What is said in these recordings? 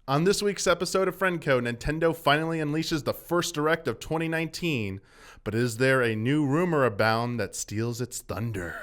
On this week's episode of Friend Code, Nintendo finally unleashes the first Direct of 2019, but is there a new rumor abound that steals its thunder?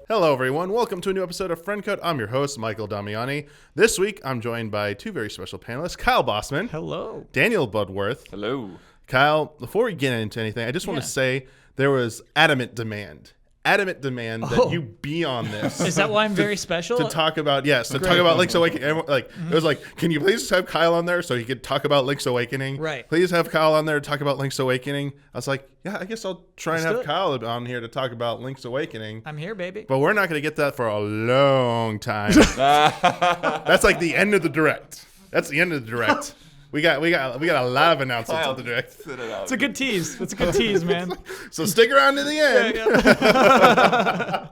Hello everyone, welcome to a new episode of Friend Code. I'm your host, Michael Damiani. This week, I'm joined by two very special panelists, Kyle Bosman. Hello. Daniel Bloodworth. Hello. Kyle, before we get into anything, I just want to say there was adamant demand that you be on this. Is that why I'm very special? To talk about, talk about Link's Awakening. It was like, can you please have Kyle on there so he could talk about Link's Awakening? Right. Please have Kyle on there to talk about Link's Awakening. I was like, yeah, I guess I'll try and have Kyle on here to talk about Link's Awakening. I'm here, baby. But we're not going to get that for a long time. That's like the end of the Direct. That's the end of the Direct. We got a lot of announcements on the Direct. It's a good tease. It's a good tease, man. So stick around to the end. Yeah.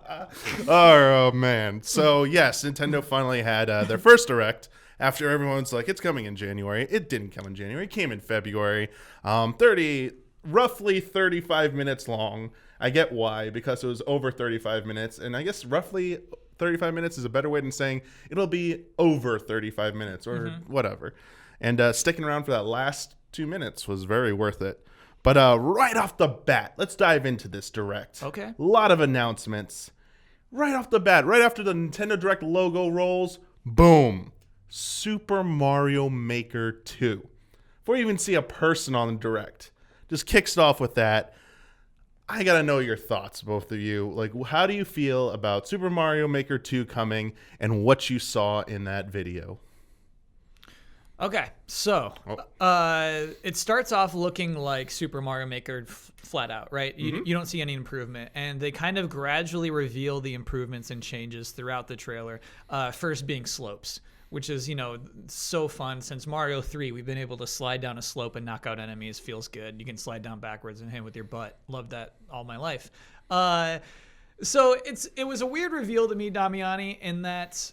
Oh man. So yes, Nintendo finally had their first Direct after everyone's like, it's coming in January. It didn't come in January. It came in February. Roughly 35 minutes long. I get why, because it was over 35 minutes, and I guess roughly 35 minutes is a better way than saying it'll be over 35 minutes or whatever. And sticking around for that last 2 minutes was very worth it. But right off the bat, let's dive into this Direct. Okay. A lot of announcements. Right off the bat, right after the Nintendo Direct logo rolls, boom, Super Mario Maker 2. Before you even see a person on the Direct, just kicks it off with that. I got to know your thoughts, both of you. Like, how do you feel about Super Mario Maker 2 coming and what you saw in that video? Okay, so it starts off looking like Super Mario Maker flat out, right? You don't see any improvement, and they kind of gradually reveal the improvements and changes throughout the trailer. First being slopes, which is, so fun. Since Mario 3, we've been able to slide down a slope and knock out enemies. Feels good. You can slide down backwards and hit with your butt. Love that all my life. So it was a weird reveal to me, Damiani, in that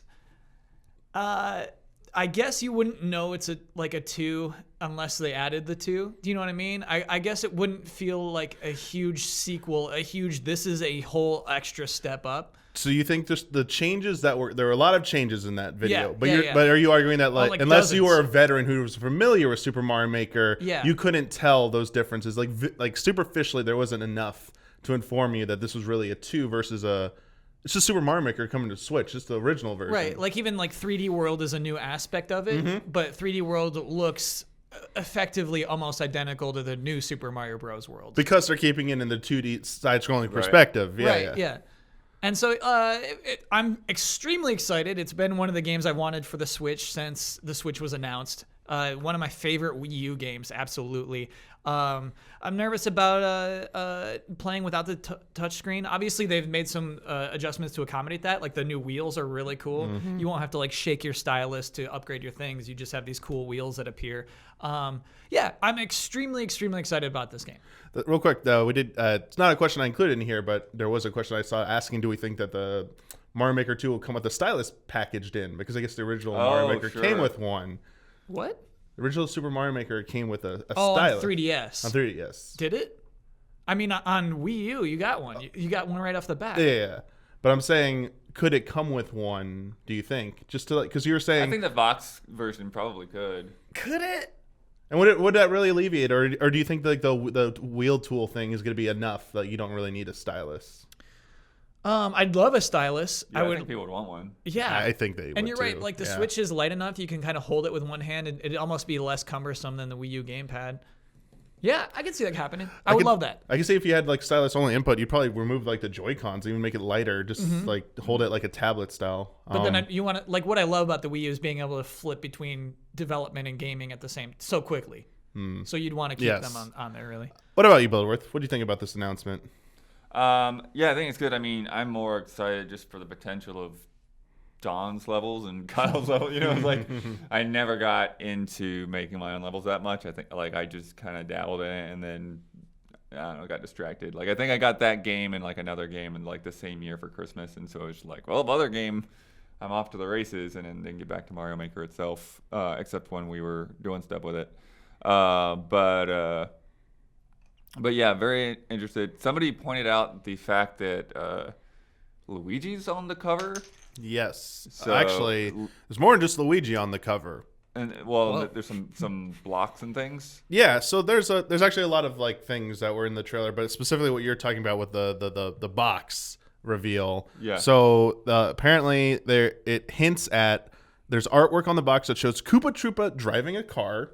I guess you wouldn't know it's a 2 unless they added the 2. Do you know what I mean? I guess it wouldn't feel like a huge sequel, this is a whole extra step up. So you think just the changes there were a lot of changes in that video, yeah, but are you arguing that unless dozens. you were a veteran who was familiar with Super Mario Maker, you couldn't tell those differences? Like superficially, there wasn't enough to inform you that this was really a 2 versus it's just Super Mario Maker coming to Switch, just the original version. Right, like even 3D World is a new aspect of it, but 3D World looks effectively almost identical to the new Super Mario Bros. World. Because they're keeping it in the 2D side-scrolling perspective. Yeah. And so I'm extremely excited. It's been one of the games I wanted for the Switch since the Switch was announced. One of my favorite Wii U games, absolutely. I'm nervous about playing without the touchscreen. Obviously, they've made some adjustments to accommodate that. Like the new wheels are really cool. You won't have to shake your stylus to upgrade your things. You just have these cool wheels that appear. I'm extremely, extremely excited about this game. Real quick, though, we did. It's not a question I included in here, but there was a question I saw asking, do we think that the Mario Maker 2 will come with the stylus packaged in? Because I guess the original Mario Maker came with one. What? The original Super Mario Maker came with a On stylus. 3DS. On 3DS. Did it? I mean, on Wii U, you got one. You got one right off the bat. Yeah. But I'm saying, could it come with one, do you think? Just to because you were saying... I think the Vox version probably could. Could it? And would that really alleviate, or do you think the wheel tool thing is going to be enough that you don't really need a stylus? I'd love a stylus. Yeah, I think people would want one. Yeah, I think they would. And you're too. right. The Switch is light enough; you can kind of hold it with one hand, and it'd almost be less cumbersome than the Wii U gamepad. Yeah, I can see that happening. I would love that. I can see if you had stylus only input, you'd probably remove the Joy-Cons, even make it lighter, just hold it like a tablet style. But then you want to what I love about the Wii U is being able to flip between development and gaming at the same so quickly. So you'd want to keep them on there, really. What about you, Bloodworth? What do you think about this announcement? I think it's good. I mean, I'm more excited just for the potential of Don's levels and Kyle's levels. I never got into making my own levels that much. I think I just kind of dabbled in it and then I don't know, got distracted. I think I got that game and another game in the same year for Christmas, and so it's other game, I'm off to the races, and then get back to Mario Maker itself. Except when we were doing stuff with it. But yeah, very interested. Somebody pointed out the fact that Luigi's on the cover Yes. So- Actually, there's more than just Luigi on the cover. And Whoa. there's some blocks and things. Yeah, so there's actually a lot of like things that were in the trailer, but specifically what you're talking about with the box reveal. Yeah. So apparently it hints at there's artwork on the box that shows Koopa Troopa driving a car,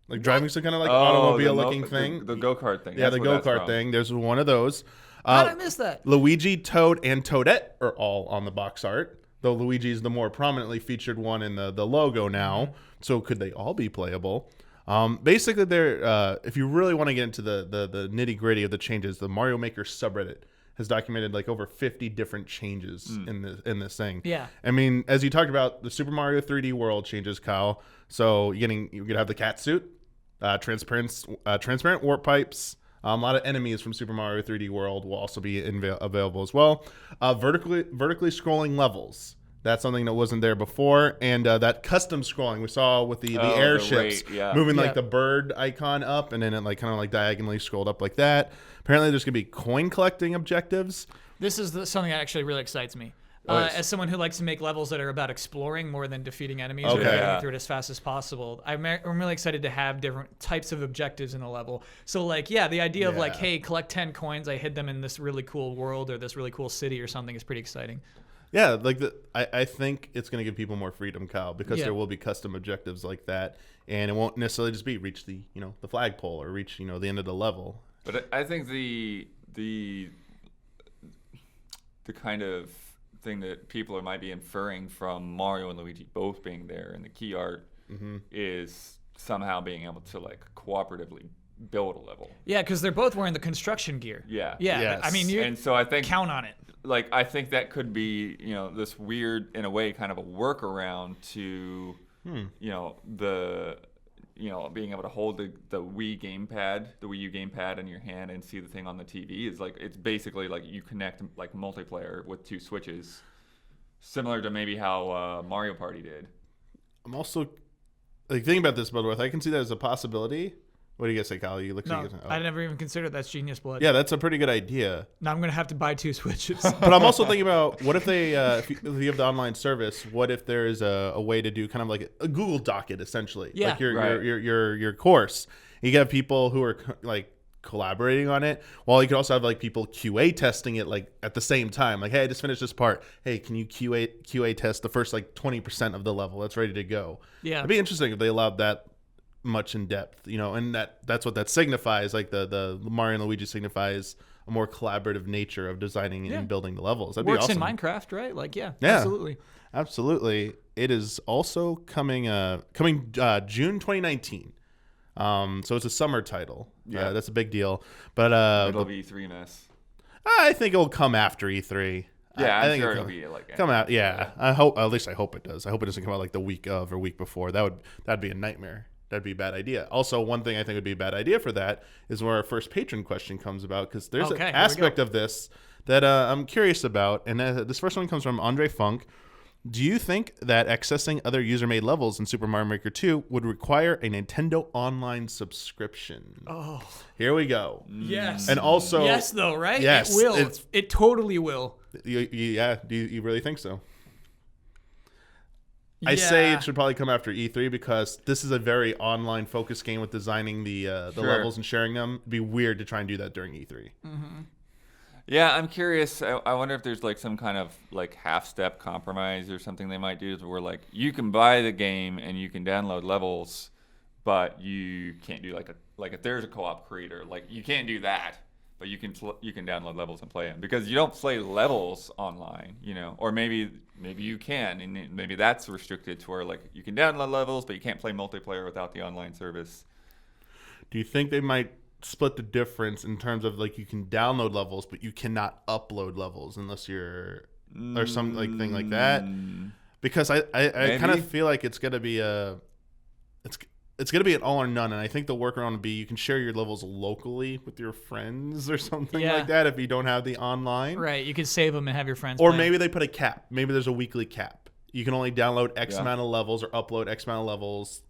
like driving some kind of like automobile looking thing. The go-kart thing. Yeah, That's the where that's go-kart from. thing. There's one of those. How did I miss that? Luigi, Toad, and Toadette are all on the box art, though Luigi's the more prominently featured one in the logo now. So could they all be playable? Basically, they're if you really want to get into the nitty-gritty of the changes, the Mario Maker subreddit has documented like over 50 different changes in this thing. Yeah. I mean, as you talked about, the Super Mario 3D World changes, Kyle. So you're gonna have the cat suit, transparent warp pipes. A lot of enemies from Super Mario 3D World will also be available as well. Vertically scrolling levels. That's something that wasn't there before. And that custom scrolling we saw with the airships moving like the bird icon up, and then it like kind of like diagonally scrolled up like that. Apparently there's going to be coin collecting objectives. This is something that actually really excites me. As someone who likes to make levels that are about exploring more than defeating enemies or getting through it as fast as possible, I'm really excited to have different types of objectives in a level. So, like, the idea of like, hey, collect 10 coins, I hid them in this really cool world or this really cool city or something is pretty exciting. Yeah, like I think it's going to give people more freedom, Kyle, because there will be custom objectives like that, and it won't necessarily just be reach the the flagpole or reach the end of the level. But I think the kind of thing that people might be inferring from Mario and Luigi both being there in the key art is somehow being able to like cooperatively build a level. Yeah, because they're both wearing the construction gear. Yeah. Yes. I mean, and so I think count on it. Like I think that could be this weird in a way kind of a workaround to being able to hold the Wii gamepad, the Wii U gamepad in your hand and see the thing on the TV is like it's basically like you connect like multiplayer with two switches, similar to maybe how Mario Party did. I'm also like thinking about this, Bloodworth. I can see that as a possibility. What do you guys say, Kyle? You look. No, I never even considered that's genius blood. Yeah, that's a pretty good idea. Now I'm gonna have to buy 2 Switches. But I'm also thinking about what if they, if you have the online service, what if there is a way to do kind of like a Google Docket essentially, like your course. You get people who are like collaborating on it, while you could also have like people QA testing it like at the same time. Like, hey, I just finished this part. Hey, can you QA test the first like 20% of the level that's ready to go? Yeah, it'd be interesting if they allowed that much in depth, and that's what that signifies. Like the Mario and Luigi signifies a more collaborative nature of designing and building the levels. That'd works be awesome. in Minecraft, right? Like, absolutely. It is also coming June 2019. So it's a summer title. Yeah, that's a big deal. But it'll be E3 mess. I think it'll come after E3. Yeah, I think sure it'll be like come out. Yeah, I hope. At least I hope it does. I hope it doesn't come out like the week of or week before. That'd be a nightmare. That'd be a bad idea. Also, one thing I think would be a bad idea for that is where our first patron question comes about, because there's an aspect of this that I'm curious about. And this first one comes from Andre Funk. Do you think that accessing other user-made levels in Super Mario Maker 2 would require a Nintendo Online subscription? Oh. Here we go. Yes. And also... Yes, though, right? Yes. It will. It totally will. Yeah. Do you really think so? I say it should probably come after E3 because this is a very online focused game with designing the levels and sharing them. It'd be weird to try and do that during E3. Mm-hmm. Yeah, I'm curious. I wonder if there's like some kind of like half-step compromise or something they might do where like you can buy the game and you can download levels, but you can't do like if there's a co-op creator, like you can't do that. But you can download levels and play them because you don't play levels online, or maybe you can, and maybe that's restricted to where like you can download levels, but you can't play multiplayer without the online service. Do you think they might split the difference in terms of like you can download levels, but you cannot upload levels unless you're or some like thing like that? Because I kind of feel like it's gonna be it's going to be an all or none, and I think the workaround would be you can share your levels locally with your friends or something like that if you don't have the online. Right, you could save them and have your friends Or play. maybe they put a cap. Maybe there's a weekly cap. You can only download X amount of levels or upload X amount of levels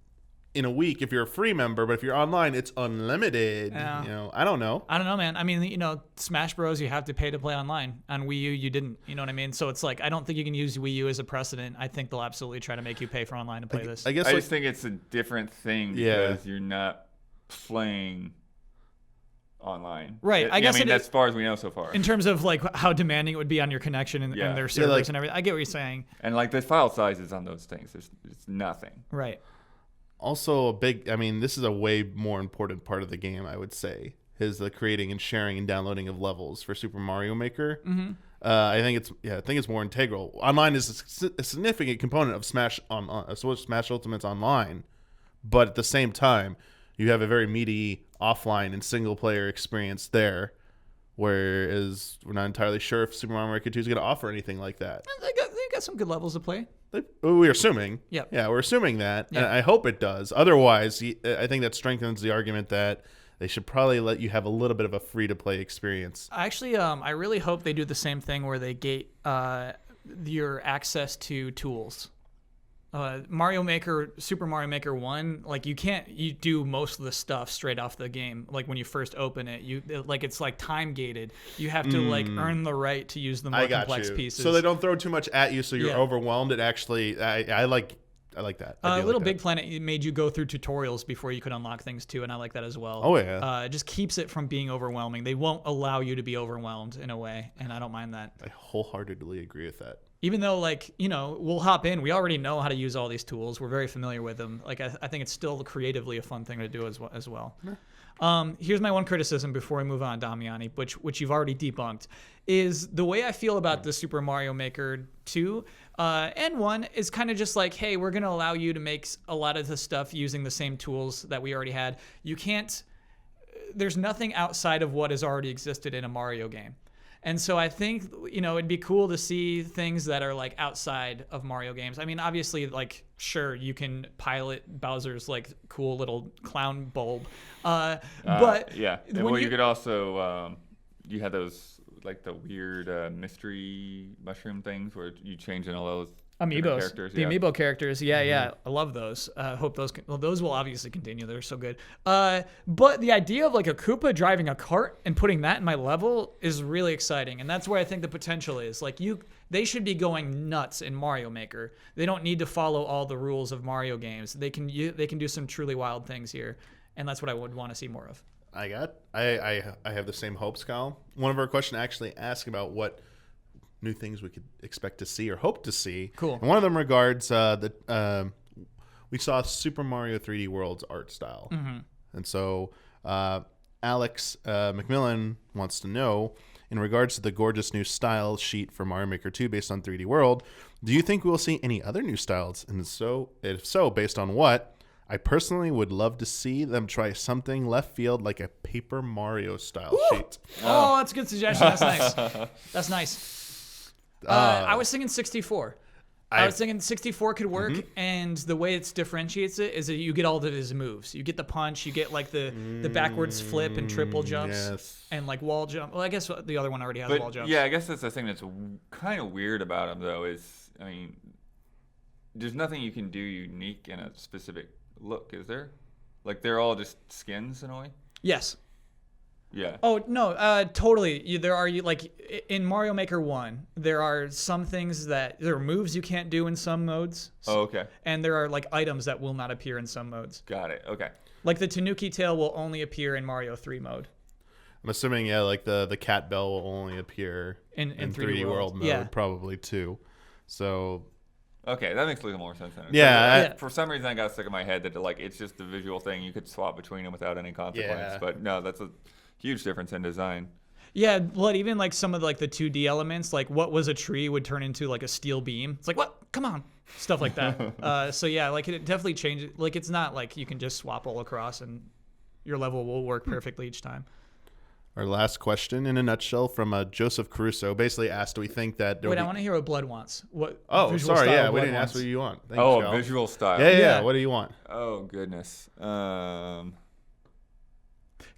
in a week if you're a free member, but if you're online, it's unlimited. Yeah. You know, I don't know. I don't know, man. I mean, you know, Smash Bros. You have to pay to play online. On Wii U, you didn't. You know what I mean? So it's like I don't think you can use Wii U as a precedent. I think they'll absolutely try to make you pay for online to play this. I guess I just think it's a different thing because you're not playing online. Right. I guess mean, as far as we know so far. In terms of like how demanding it would be on your connection and their servers and everything. I get what you're saying. And like the file sizes on those things, it's nothing. Right. Also, this is a way more important part of the game, I would say, is the creating and sharing and downloading of levels for Super Mario Maker. Mm-hmm. I think it's more integral. Online is a significant component of Smash Ultimate's online, but at the same time, you have a very meaty offline and single player experience there. Whereas we're not entirely sure if Super Mario Maker 2 is going to offer anything like that. They got some good levels to play. We're assuming. Yep. Yeah, we're assuming that. Yep. And I hope it does. Otherwise, I think that strengthens the argument that they should probably let you have a little bit of a free-to-play experience. Actually, I really hope they do the same thing where they gate your access to tools. Super Mario Maker 1, like you do most of the stuff straight off the game. Like when you first open it, it's like time gated. You have to like earn the right to use the more complex pieces. So they don't throw too much at you, so you're overwhelmed. It actually, I like that. Little Big Planet made you go through tutorials before you could unlock things too, and I like that as well. Oh yeah. It just keeps it from being overwhelming. They won't allow you to be overwhelmed in a way, and I don't mind that. I wholeheartedly agree with that. Even though, like, you know, we'll hop in. We already know how to use all these tools. We're very familiar with them. Like, I think it's still creatively a fun thing to do as well. Yeah. Here's my one criticism before we move on, Damiani, which you've already debunked, is the way I feel about the Super Mario Maker 2 and 1 is kind of just like, hey, we're going to allow you to make a lot of the stuff using the same tools that we already had. You can't – there's nothing outside of what has already existed in a Mario game. And so I think, you know, it'd be cool to see things that are like outside of Mario games. I mean, obviously, like, sure, you can pilot Bowser's like cool little clown bulb. But yeah. Well, you could also, you had those like the weird mystery mushroom things where you change in all those Amiibos. Characters. The amiibo characters. Yeah. I love those. Hope those will obviously continue. They're so good. But the idea of like a Koopa driving a cart and putting that in my level is really exciting. And that's where I think the potential is. Like they should be going nuts in Mario Maker. They don't need to follow all the rules of Mario games. They can do some truly wild things here. And that's what I would want to see more of. I have the same hopes, Kyle. One of our questions actually asked about what new things we could expect to see or hope to see. Cool. And one of them regards we saw Super Mario 3D World's art style. Mm-hmm. And so Alex McMillan wants to know, in regards to the gorgeous new style sheet for Mario Maker 2 based on 3D World, do you think we'll see any other new styles? And if so, based on what? I personally would love to see them try something left field like a Paper Mario style sheet. Oh, that's a good suggestion. That's nice. That's nice. I was thinking 64. I was thinking 64 could work, and the way it differentiates it is that you get all of his moves. You get the punch, you get like the backwards flip and triple jumps, and like wall jump. Well, I guess the other one already has wall jumps. Yeah, I guess that's the thing that's kind of weird about him, though, is, I mean, there's nothing you can do unique in a specific look, is there? Like, they're all just skins in a way? Yes. Yeah. Oh, no, totally. There are, like, in Mario Maker 1, there are some things there are moves you can't do in some modes. Oh, okay. And there are, like, items that will not appear in some modes. Got it. Okay. Like, the Tanuki tail will only appear in Mario 3 mode. I'm assuming, like, the cat bell will only appear in 3D World mode, probably, too. So... Okay, that makes a little more sense then. Yeah. For some reason, I got stuck in my head that like it's just a visual thing. You could swap between them without any consequence. Yeah. But no, that's a huge difference in design. Yeah, but even like some of like the 2D elements, like what was a tree would turn into like a steel beam. It's like, what? Come on. Stuff like that. So yeah, like it definitely changes. Like it's not like you can just swap all across and your level will work perfectly each time. Our last question, in a nutshell, from Joseph Caruso, basically asked, do we think that... Wait, I want to hear what Blood wants. What? Oh, sorry, yeah, we didn't ask what you want. Thanks, visual style. Yeah, what do you want? Oh, goodness.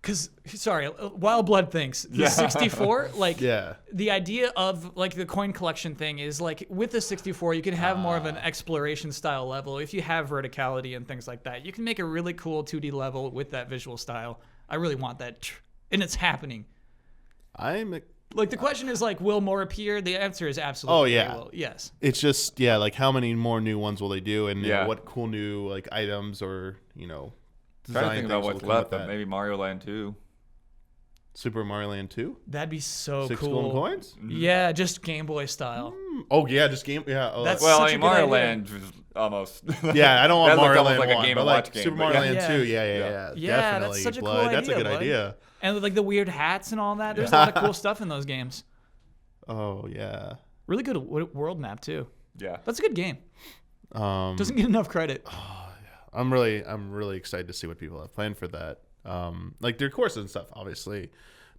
Because, sorry, Wild Blood thinks the 64, like, Yeah. the idea of, like, the coin collection thing is, like, with the 64, you can have more of an exploration style level. If you have verticality and things like that, you can make a really cool 2D level with that visual style. I really want that. And it's happening. Like, the question is, like, will more appear? The answer is absolutely. Oh, yeah. Will. Yes. It's just, like, how many more new ones will they do? And you know, Yeah. what cool new, like, items or, I'm trying to think about things what's will come left, with but that. maybe Mario Land 2. Super Mario Land 2? That'd be so 6 cool. golden coins? Yeah, just Game Boy style. Oh, yeah, just game. Yeah. Oh, That's- Well, such I a mean, good Mario idea. Land was almost. yeah, I don't want that looked Mario almost Land like 1, a Game but & like Watch game. Super but Mario yeah. Land 2, yeah. Yeah, Definitely, that's such a Blood. cool That's a idea, good Blood. idea. And, like, the weird hats and all that. There's a lot of cool stuff in those games. Oh, yeah. Really good world map, too. Yeah. That's a good game. Doesn't get enough credit. I'm really excited to see what people have planned for that. Like their courses and stuff, obviously.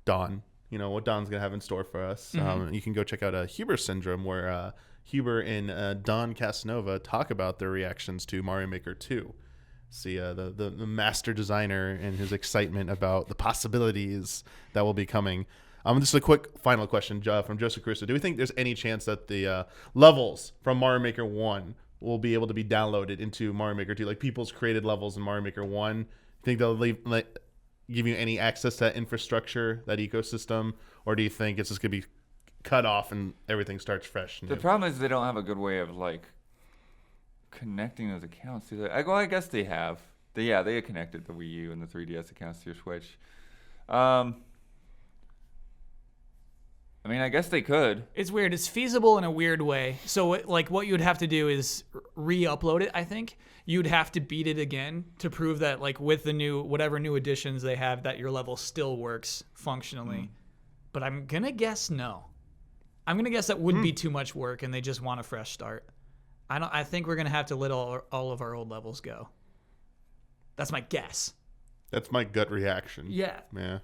Dawn, what Dawn's gonna have in store for us. You can go check out Huber Syndrome, where Huber and Don Casanova talk about their reactions to Mario Maker 2. See the master designer and his excitement about the possibilities that will be coming. Just a quick final question, from Joseph Caruso. Do we think there's any chance that the levels from Mario Maker 1 will be able to be downloaded into Mario Maker 2? Like people's created levels in Mario Maker 1? Think they'll give you any access to that infrastructure, that ecosystem? Or do you think it's just going to be cut off and everything starts fresh? The problem is they don't have a good way of, like, connecting those accounts. Well, I guess they have. They had connected the Wii U and the 3DS accounts to your Switch. I mean, I guess they could. It's weird. It's feasible in a weird way. So, what you would have to do is re-upload it, I think. You'd have to beat it again to prove that, like, with the whatever new additions they have, that your level still works functionally. But I'm going to guess no. I'm going to guess that would be too much work and they just want a fresh start. I think we're going to have to let all of our old levels go. That's my guess. That's my gut reaction. Yeah. Yeah.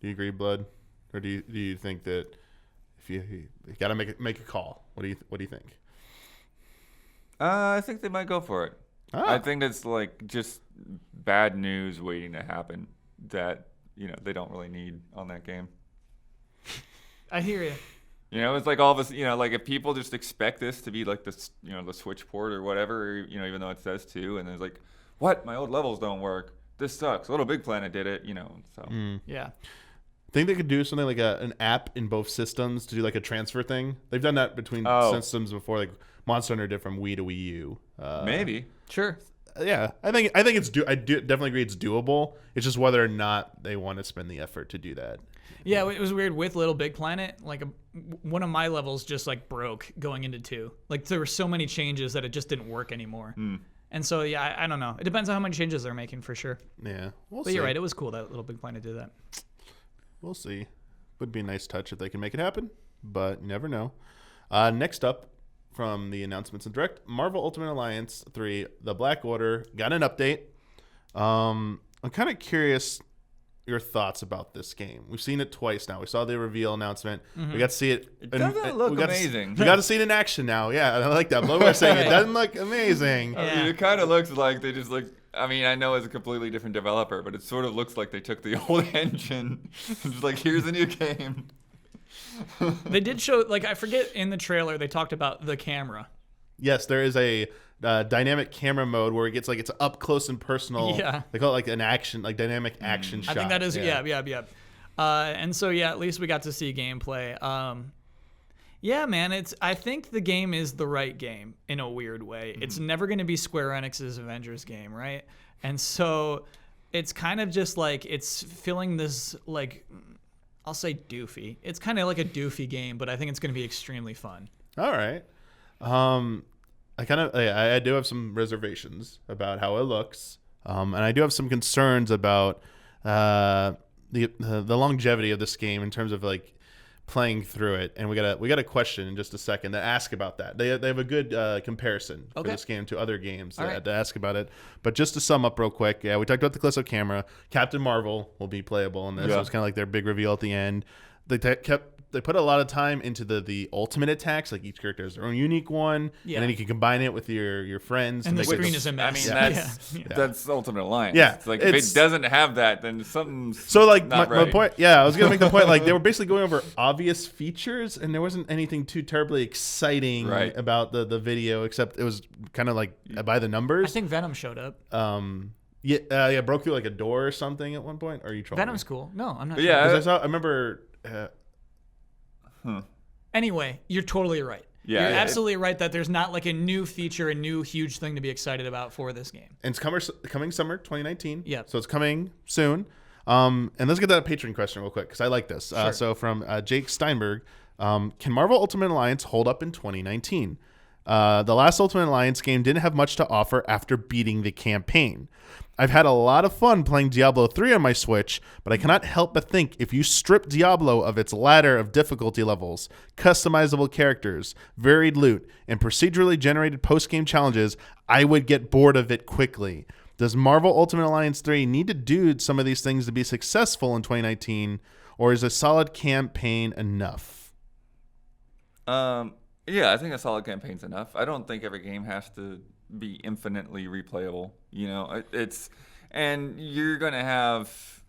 Do you agree, Blood? Or do you think that if you got to make a call? What do you think? I think they might go for it. I think it's like just bad news waiting to happen that they don't really need on that game. I hear you. It's like all of us. Like if people just expect this to be like this, the Switch port or whatever, even though it says 2, and it's like, what? My old levels don't work. This sucks. Little Big Planet did it. So Yeah. Think they could do something like an app in both systems to do like a transfer thing? They've done that between systems before, like Monster Hunter did from Wii to Wii U. maybe. Sure. Yeah, I think it's definitely agree it's doable. It's just whether or not they want to spend the effort to do that. Yeah, it was weird with Little Big Planet. Like one of my levels just like broke going into 2. Like there were so many changes that it just didn't work anymore. And so yeah, I don't know. It depends on how many changes they're making for sure. Yeah, but you're right. It was cool that Little Big Planet did that. We'll see. Would be a nice touch if they can make it happen, but you never know. Next up from the announcements and direct, Marvel Ultimate Alliance 3, The Black Order, got an update. I'm kind of curious your thoughts about this game. We've seen it twice now. We saw the reveal announcement. We got to see it. It doesn't look amazing. We got to see it in action now. Yeah, I like that. But we're saying it doesn't look amazing. I mean, it kind of looks like they just like. I mean, I know it's a completely different developer, but it sort of looks like they took the old engine. It's like, here's a new game. They did show, like, I forget in the trailer, they talked about the camera. Yes, there is a dynamic camera mode where it gets like it's up close and personal. Yeah. They call it like an action, like dynamic action shot. I think that is, yeah. And so, yeah, at least we got to see gameplay. Yeah, man, I think the game is the right game in a weird way. It's never going to be Square Enix's Avengers game, right? And so it's kind of just like it's filling this, like, I'll say doofy. It's kind of like a doofy game, but I think it's going to be extremely fun. All right. I do have some reservations about how it looks, and I do have some concerns about the longevity of this game in terms of like playing through it. And we got a question in just a second to ask about that. They have a good comparison for this game to other games to ask about it. But just to sum up real quick, yeah, we talked about the Callisto camera. Captain Marvel will be playable in this. So it's kind of like their big reveal at the end. They put a lot of time into the ultimate attacks. Like each character has their own unique one, Yeah. and then you can combine it with your friends. And to the make it- screen is a mess. I mean, that's Ultimate Alliance. Yeah, It's like if it doesn't have that, then something's So like not my right. point, yeah, I was gonna make the point. Like they were basically going over obvious features, and there wasn't anything too terribly exciting Right. about the video, except it was kind of like by the numbers. I think Venom showed up. Yeah, broke through like a door or something at one point. Or are you trolling Venom's me? cool. No, I'm not. But sure. yeah, 'Cause I remember. Anyway, you're totally right. Yeah, you're yeah, absolutely right that there's not like a new feature, a new huge thing to be excited about for this game. And it's coming summer 2019. Yep. So it's coming soon. And let's get that Patron question real quick because I like this. Sure. So from Jake Steinberg, can Marvel Ultimate Alliance hold up in 2019? The last Ultimate Alliance game didn't have much to offer after beating the campaign. I've had a lot of fun playing Diablo 3 on my Switch, but I cannot help but think if you strip Diablo of its ladder of difficulty levels, customizable characters, varied loot, and procedurally generated post-game challenges, I would get bored of it quickly. Does Marvel Ultimate Alliance 3 need to do some of these things to be successful in 2019, or is a solid campaign enough? Yeah, I think a solid campaign's enough. I don't think every game has to be infinitely replayable. You know, and you're gonna have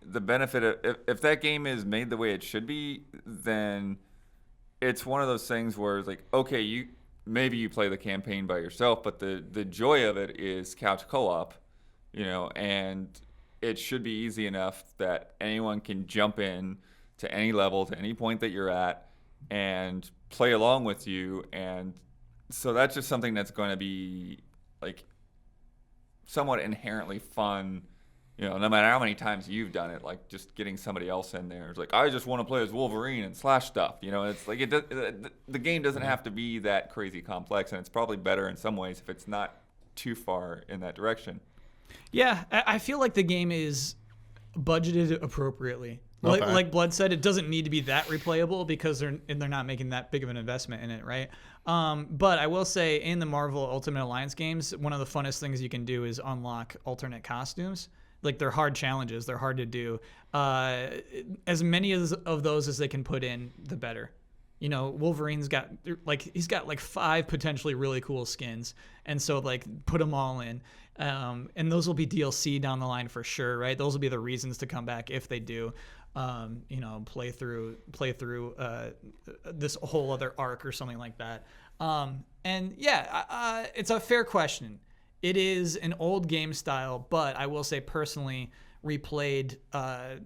the benefit of if that game is made the way it should be, then it's one of those things where it's like, okay, maybe you play the campaign by yourself, but the joy of it is couch co-op, you know, and it should be easy enough that anyone can jump in to any level, to any point that you're at, and play along with you. And so that's just something that's going to be like somewhat inherently fun, you know, no matter how many times you've done it. Like just getting somebody else in there, it's like, I just want to play as Wolverine and slash stuff, you know. It's like the game doesn't have to be that crazy complex, and it's probably better in some ways if it's not too far in that direction. Yeah, I feel like the game is budgeted appropriately. Okay. Like Blood said, it doesn't need to be that replayable because they're not making that big of an investment in it, right? But I will say in the Marvel Ultimate Alliance games, one of the funnest things you can do is unlock alternate costumes. Like they're hard challenges, they're hard to do. As many of those as they can put in, the better. You know, Wolverine's got he's got 5 potentially really cool skins, and so put them all in. And those will be DLC down the line for sure, right? Those will be the reasons to come back if they do. You know, play through this whole other arc or something like that. And yeah, it's a fair question. It is an old game style, but I will say personally replayed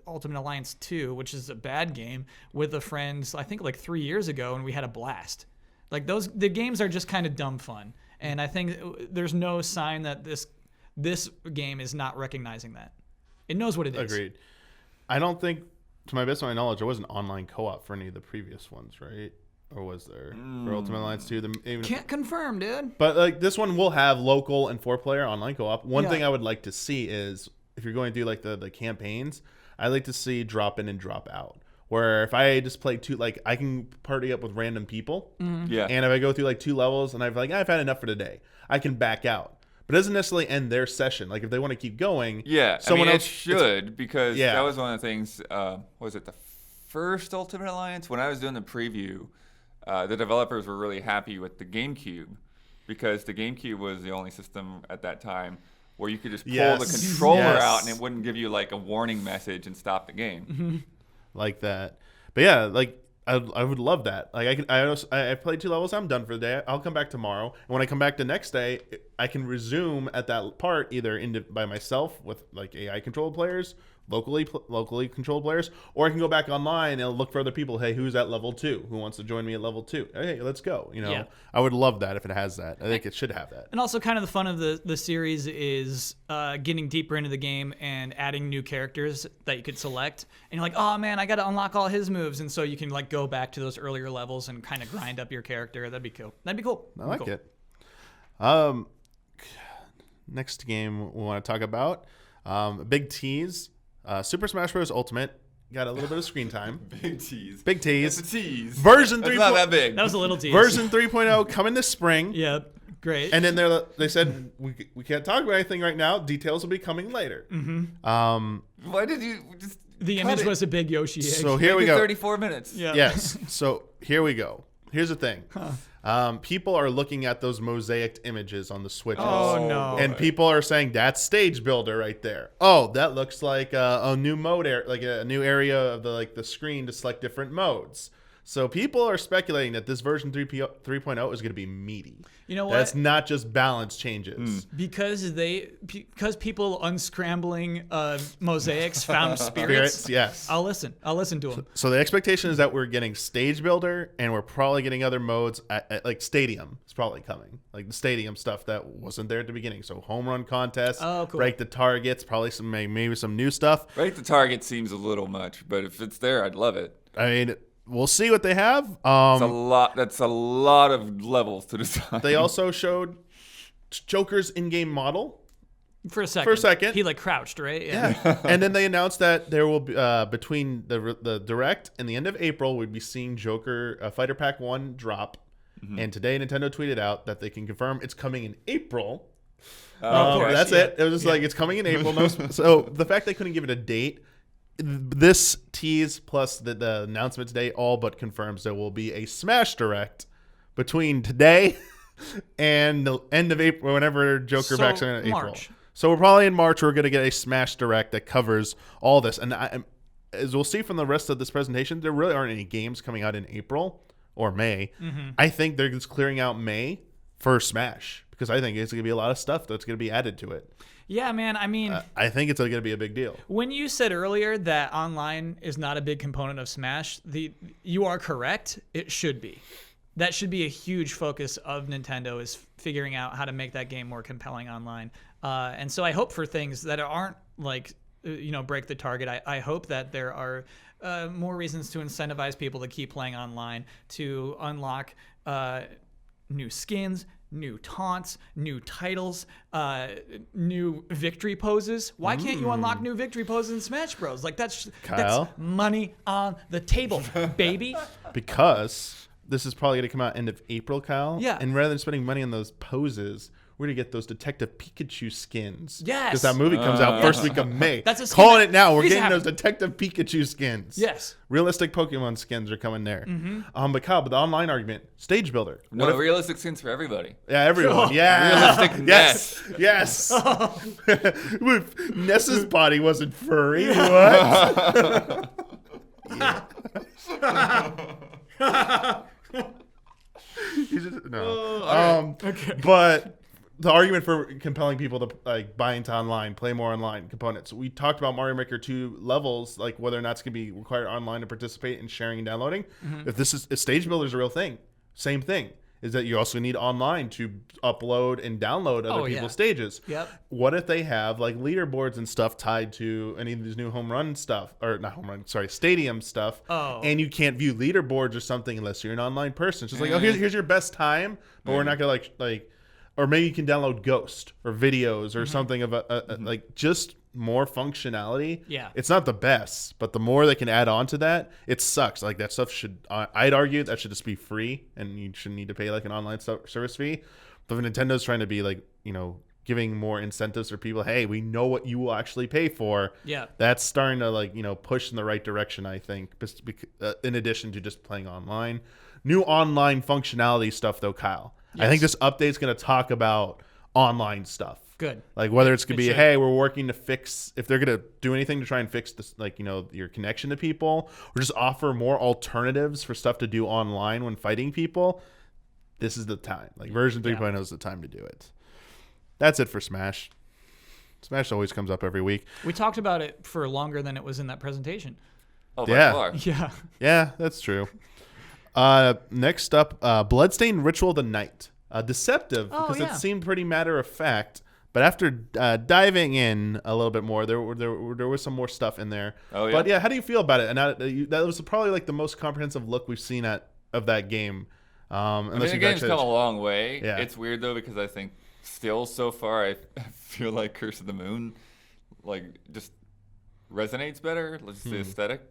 Ultimate Alliance 2, which is a bad game, with a friend, I think 3 years ago, and we had a blast. The games are just kind of dumb fun. And I think there's no sign that this game is not recognizing that. It knows what it is. Agreed. I don't think, to my best of my knowledge, there wasn't online co-op for any of the previous ones, right? Or was there for Ultimate Alliance 2? Can't confirm, dude. But this one will have local and 4-player online co-op. One Yeah. thing I would like to see is if you're going to do the campaigns, I'd like to see drop in and drop out. Where if I just play I can party up with random people. Mm-hmm. Yeah. And if I go through 2 levels and I've had enough for today, I can back out. But it doesn't necessarily end their session. If they want to keep going, Yeah, someone it else should, because Yeah. that was one of the things. Was it the first Ultimate Alliance? When I was doing the preview, the developers were really happy with the GameCube, because the GameCube was the only system at that time where you could just pull the Yes. controller Yes. out and it wouldn't give you a warning message and stop the game. like that. But yeah, I would love that. I played 2 levels. I'm done for the day. I'll come back tomorrow. And when I come back the next day, I can resume at that part either by myself with AI controlled players, locally controlled players, or I can go back online and look for other people. Hey, who's at level 2? Who wants to join me at level 2? Hey, let's go. You know, Yeah. I would love that if it has that. I think it should have that. And also kind of the fun of the series is getting deeper into the game and adding new characters that you could select. And you're like, oh man, I got to unlock all his moves. And so you can go back to those earlier levels and kind of grind up your character. That'd be cool. I like cool. it. Next game we want to talk about, big tease, Super Smash Bros. Ultimate got a little bit of screen time. Big tease. Big tease. It's a tease. Version It's 3. not that big. That was a little tease. Version 3.0 coming this spring. Yeah, great. And then they said we can't talk about anything right now. Details will be coming later. Why did you just The image was a big Yoshi egg. So here we Make it go. 34 minutes. Yeah. Yes. So here we go. Here's the thing. People are looking at those mosaic images on the Switches. Oh, no. And people are saying that's stage builder right there. Oh, that looks like a new mode, like a new area of the screen to select different modes. So people are speculating that this version 3.0 is going to be meaty. You know what? That's not just balance changes. Because people unscrambling mosaics found spirits. Yes. I'll listen to them. So the expectation is that we're getting stage builder, and we're probably getting other modes. Like stadium is probably coming, like the stadium stuff that wasn't there at the beginning. So home run contest, Oh, cool. break the targets, probably maybe some new stuff. Break the target seems a little much, but if it's there, I'd love it. I mean, we'll see what they have. It's a lot. That's a lot of levels to decide. They also showed Joker's in-game model. For a second. He crouched, right? Yeah. And then they announced that there will be between the direct and the end of April, we'd be seeing Joker Fighter Pack 1 drop. Mm-hmm. And today Nintendo tweeted out that they can confirm it's coming in April. That's it. It was just like it's coming in April. So the fact they couldn't give it a date, this tease plus the announcement today all but confirms there will be a Smash Direct between today and the end of April, whenever Joker backs in April. March. So we're probably in March. We're going to get a Smash Direct that covers all this. And as we'll see from the rest of this presentation, there really aren't any games coming out in April or May. Mm-hmm. I think they're just clearing out May for Smash because I think it's going to be a lot of stuff that's going to be added to it. Yeah, man. I mean, I think it's going to be a big deal. When you said earlier that online is not a big component of Smash, you are correct. It should be. That should be a huge focus of Nintendo, is figuring out how to make that game more compelling online. And so I hope for things that aren't break the target. I hope that there are more reasons to incentivize people to keep playing online, to unlock new skins, new taunts, new titles, new victory poses. Why can't you unlock new victory poses in Smash Bros? That's money on the table, baby. Because this is probably going to come out end of April, Kyle. Yeah. And rather than spending money on those poses, we're going to get those Detective Pikachu skins. Yes. Because that movie comes out first week of May. That's a skin Calling it now. We're getting those Detective Pikachu skins. Yes. Realistic Pokemon skins are coming there. Mm-hmm. But Kyle, the online argument, stage builder. No, realistic skins for everybody. Yeah, everyone. Yeah. Realistic Yes. Yes. Ness's body wasn't furry. What? No. Okay. But the argument for compelling people to buy into online, play more online components. We talked about Mario Maker 2 levels, like whether or not it's going to be required online to participate in sharing and downloading. Mm-hmm. If stage builder is a real thing, same thing. Is that you also need online to upload and download other people's stages. Yep. What if they have leaderboards and stuff tied to any of these new home run stuff, or not home run, sorry, stadium stuff, and you can't view leaderboards or something unless you're an online person. It's just here's your best time, but we're not gonna or maybe you can download Ghost or videos or something of just more functionality. Yeah. It's not the best, but the more they can add on to that, it sucks. That stuff should, I'd argue that should just be free and you shouldn't need to pay an online service fee. But if Nintendo's trying to be giving more incentives for people, hey, we know what you will actually pay for. Yeah. That's starting to push in the right direction, I think, in addition to just playing online. New online functionality stuff though, Kyle. Yes. I think this update's going to talk about online stuff. Good. Whether it's going to be, hey, we're working to fix, if they're going to do anything to try and fix this, your connection to people, or just offer more alternatives for stuff to do online when fighting people, this is the time. Version 3.0 is the time to do it. That's it for Smash. Smash always comes up every week. We talked about it for longer than it was in that presentation. Oh, by far. Yeah. Yeah, that's true. Next up, Bloodstained Ritual of the Night. Deceptive, because it seemed pretty matter of fact. But after diving in a little bit more, there was some more stuff in there. Oh, yeah? But yeah, how do you feel about it? And that was probably the most comprehensive look we've seen of that game. The game's come a long way. Yeah. It's weird though because I think still so far I feel like Curse of the Moon just resonates better. The aesthetic.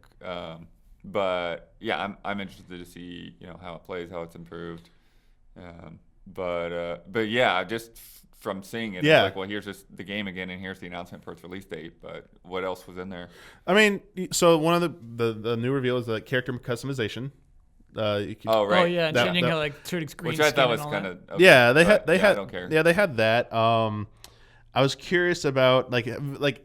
But yeah, I'm interested to see how it plays, how it's improved. But yeah, just from seeing it. Yeah. Like, well, here's just the game again, and here's the announcement for its release date. But what else was in there? I mean, so one of the new reveal is the character customization. You can, Oh, right. Oh yeah, and changing how like to green Which I skin thought was and all kind that. of okay. yeah, they But, had I don't care. yeah, they had that. I was curious about like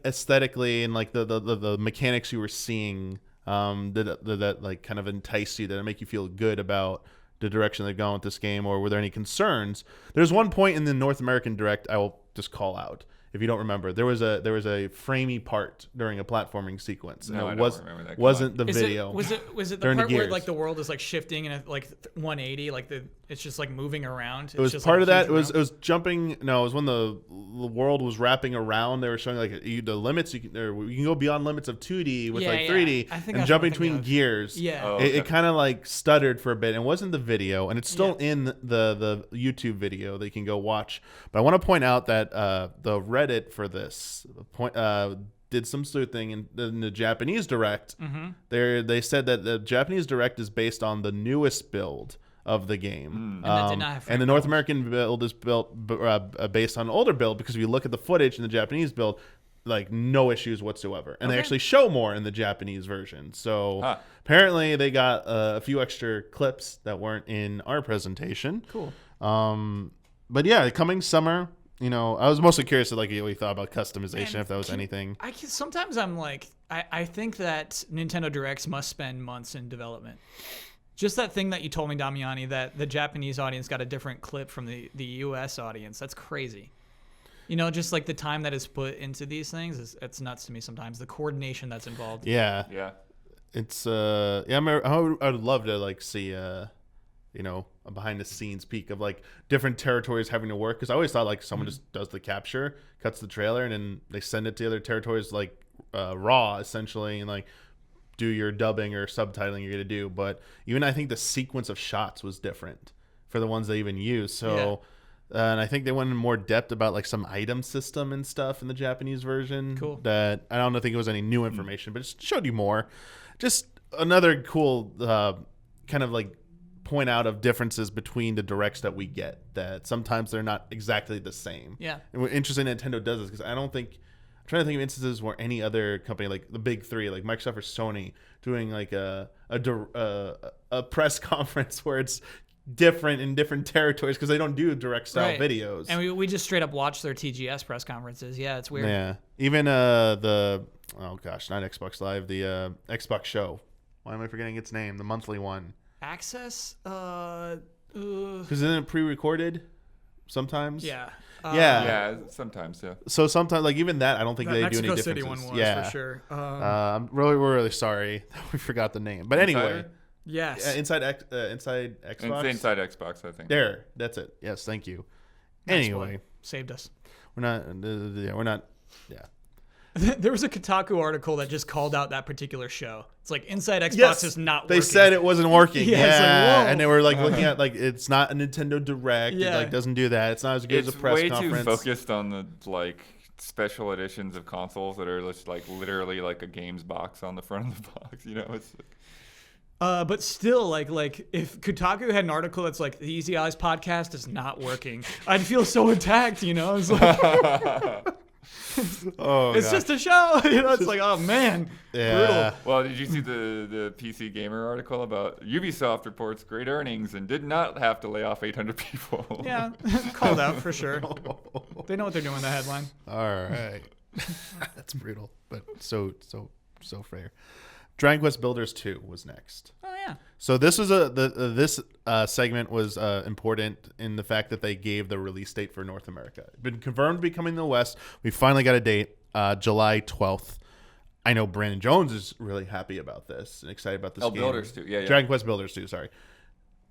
aesthetically and like the mechanics you were seeing. Did that like kind of entice you? Did it make you feel good about the direction they've gone with this game, or were there any concerns? There's one point in the North American Direct I will just call out. If you don't remember, there was a framey part during a platforming sequence. No, and I it don't remember that. wasn't the Was video. it the During the part where gears. like the world is like shifting and it, like 180, like it's just like moving around? It was just, part like, of that. huge It was round? jumping. No, it was when the world was wrapping around. They were showing like the limits. You can go beyond limits of 2D with Yeah, like yeah. 3D I think and that's jump what I'm between thinking of. gears. Yeah. Oh, It okay. kind of like stuttered for a bit. It wasn't the video, and it's still in the YouTube video that you can go watch. But I want to point out that the Reddit for this did some sleuthing in the Japanese Direct. Mm-hmm. They said that the Japanese Direct is based on the newest build of the game. And that did not have and the frame North problems. American build is built based on an older build, because if you look at the footage in the Japanese build, like no issues whatsoever. And they actually show more in the Japanese version. So apparently they got a few extra clips that weren't in our presentation. Cool. But yeah, coming summer, you know, I was mostly curious to like what you thought about customization, if that was anything. Sometimes I'm like, I think that Nintendo Directs must spend months in development. Just that thing that you told me, Damiani, that the Japanese audience got a different clip from the US audience. That's crazy. You know, just like the time that is put into these things, it's nuts to me sometimes. The coordination that's involved. Yeah. Yeah. It's I would love to like see you know, a behind the scenes peek of like different territories having to work, because I always thought like someone just does the capture, cuts the trailer, and then they send it to other territories like raw essentially, and like do your dubbing or subtitling you're gonna do. But even I think the sequence of shots was different for the ones they even used. So and I think they went in more depth about like some item system and stuff in the Japanese version. Cool. That I don't think it was any new information, but it showed you more. Just another cool kind of like point out of differences between the directs that we get, that sometimes they're not exactly the same. Yeah. And we're interesting Nintendo does this, because I don't think, I'm trying to think of instances where any other company, like the big three, like Microsoft or Sony, doing like a press conference where it's different in different territories, because they don't do direct style videos. And we just straight up watch their TGS press conferences. Yeah, it's weird. Yeah. Even not Xbox Live, the Xbox show. Why am I forgetting its name? The monthly one. Access? Because isn't it pre-recorded sometimes? Yeah. Yeah, sometimes, yeah. So sometimes, like even that, I don't think That they Mexico do any City differences. one was for sure. I'm really sorry that we forgot the name. But anyway, Insider? Yes. inside Xbox. It's inside Xbox, I think. There, that's it. Yes, thank you. Nice Anyway, one. Saved us. we're not. Yeah. There was a Kotaku article that just called out that particular show. It's like Inside Xbox Yes, is not they working. said it wasn't working. Yeah, it's like, whoa. And they were like looking at like it's not a Nintendo Direct. It Yeah. like doesn't do that. It's not as good as It's a press way conference. too focused on the like special editions of consoles that are just like literally like a games box on the front of the box. You know, it's But still, like if Kotaku had an article that's like the Easy Eyes podcast is not working, I'd feel so attacked. You know, it's like it's just a show. You know, it's like, oh man, brutal. Well, did you see the PC Gamer article about Ubisoft reports great earnings and did not have to lay off 800 people? Yeah, called out for sure. They know what they're doing. The headline. All right. That's brutal, but so fair. Dragon Quest Builders 2 was next. Oh yeah. So this was this segment was important in the fact that they gave the release date for North America. It's been confirmed to be coming to the West. We finally got a date, July 12th. I know Brandon Jones is really happy about this and excited about this game. Builders 2, yeah. Dragon Quest Builders 2, sorry.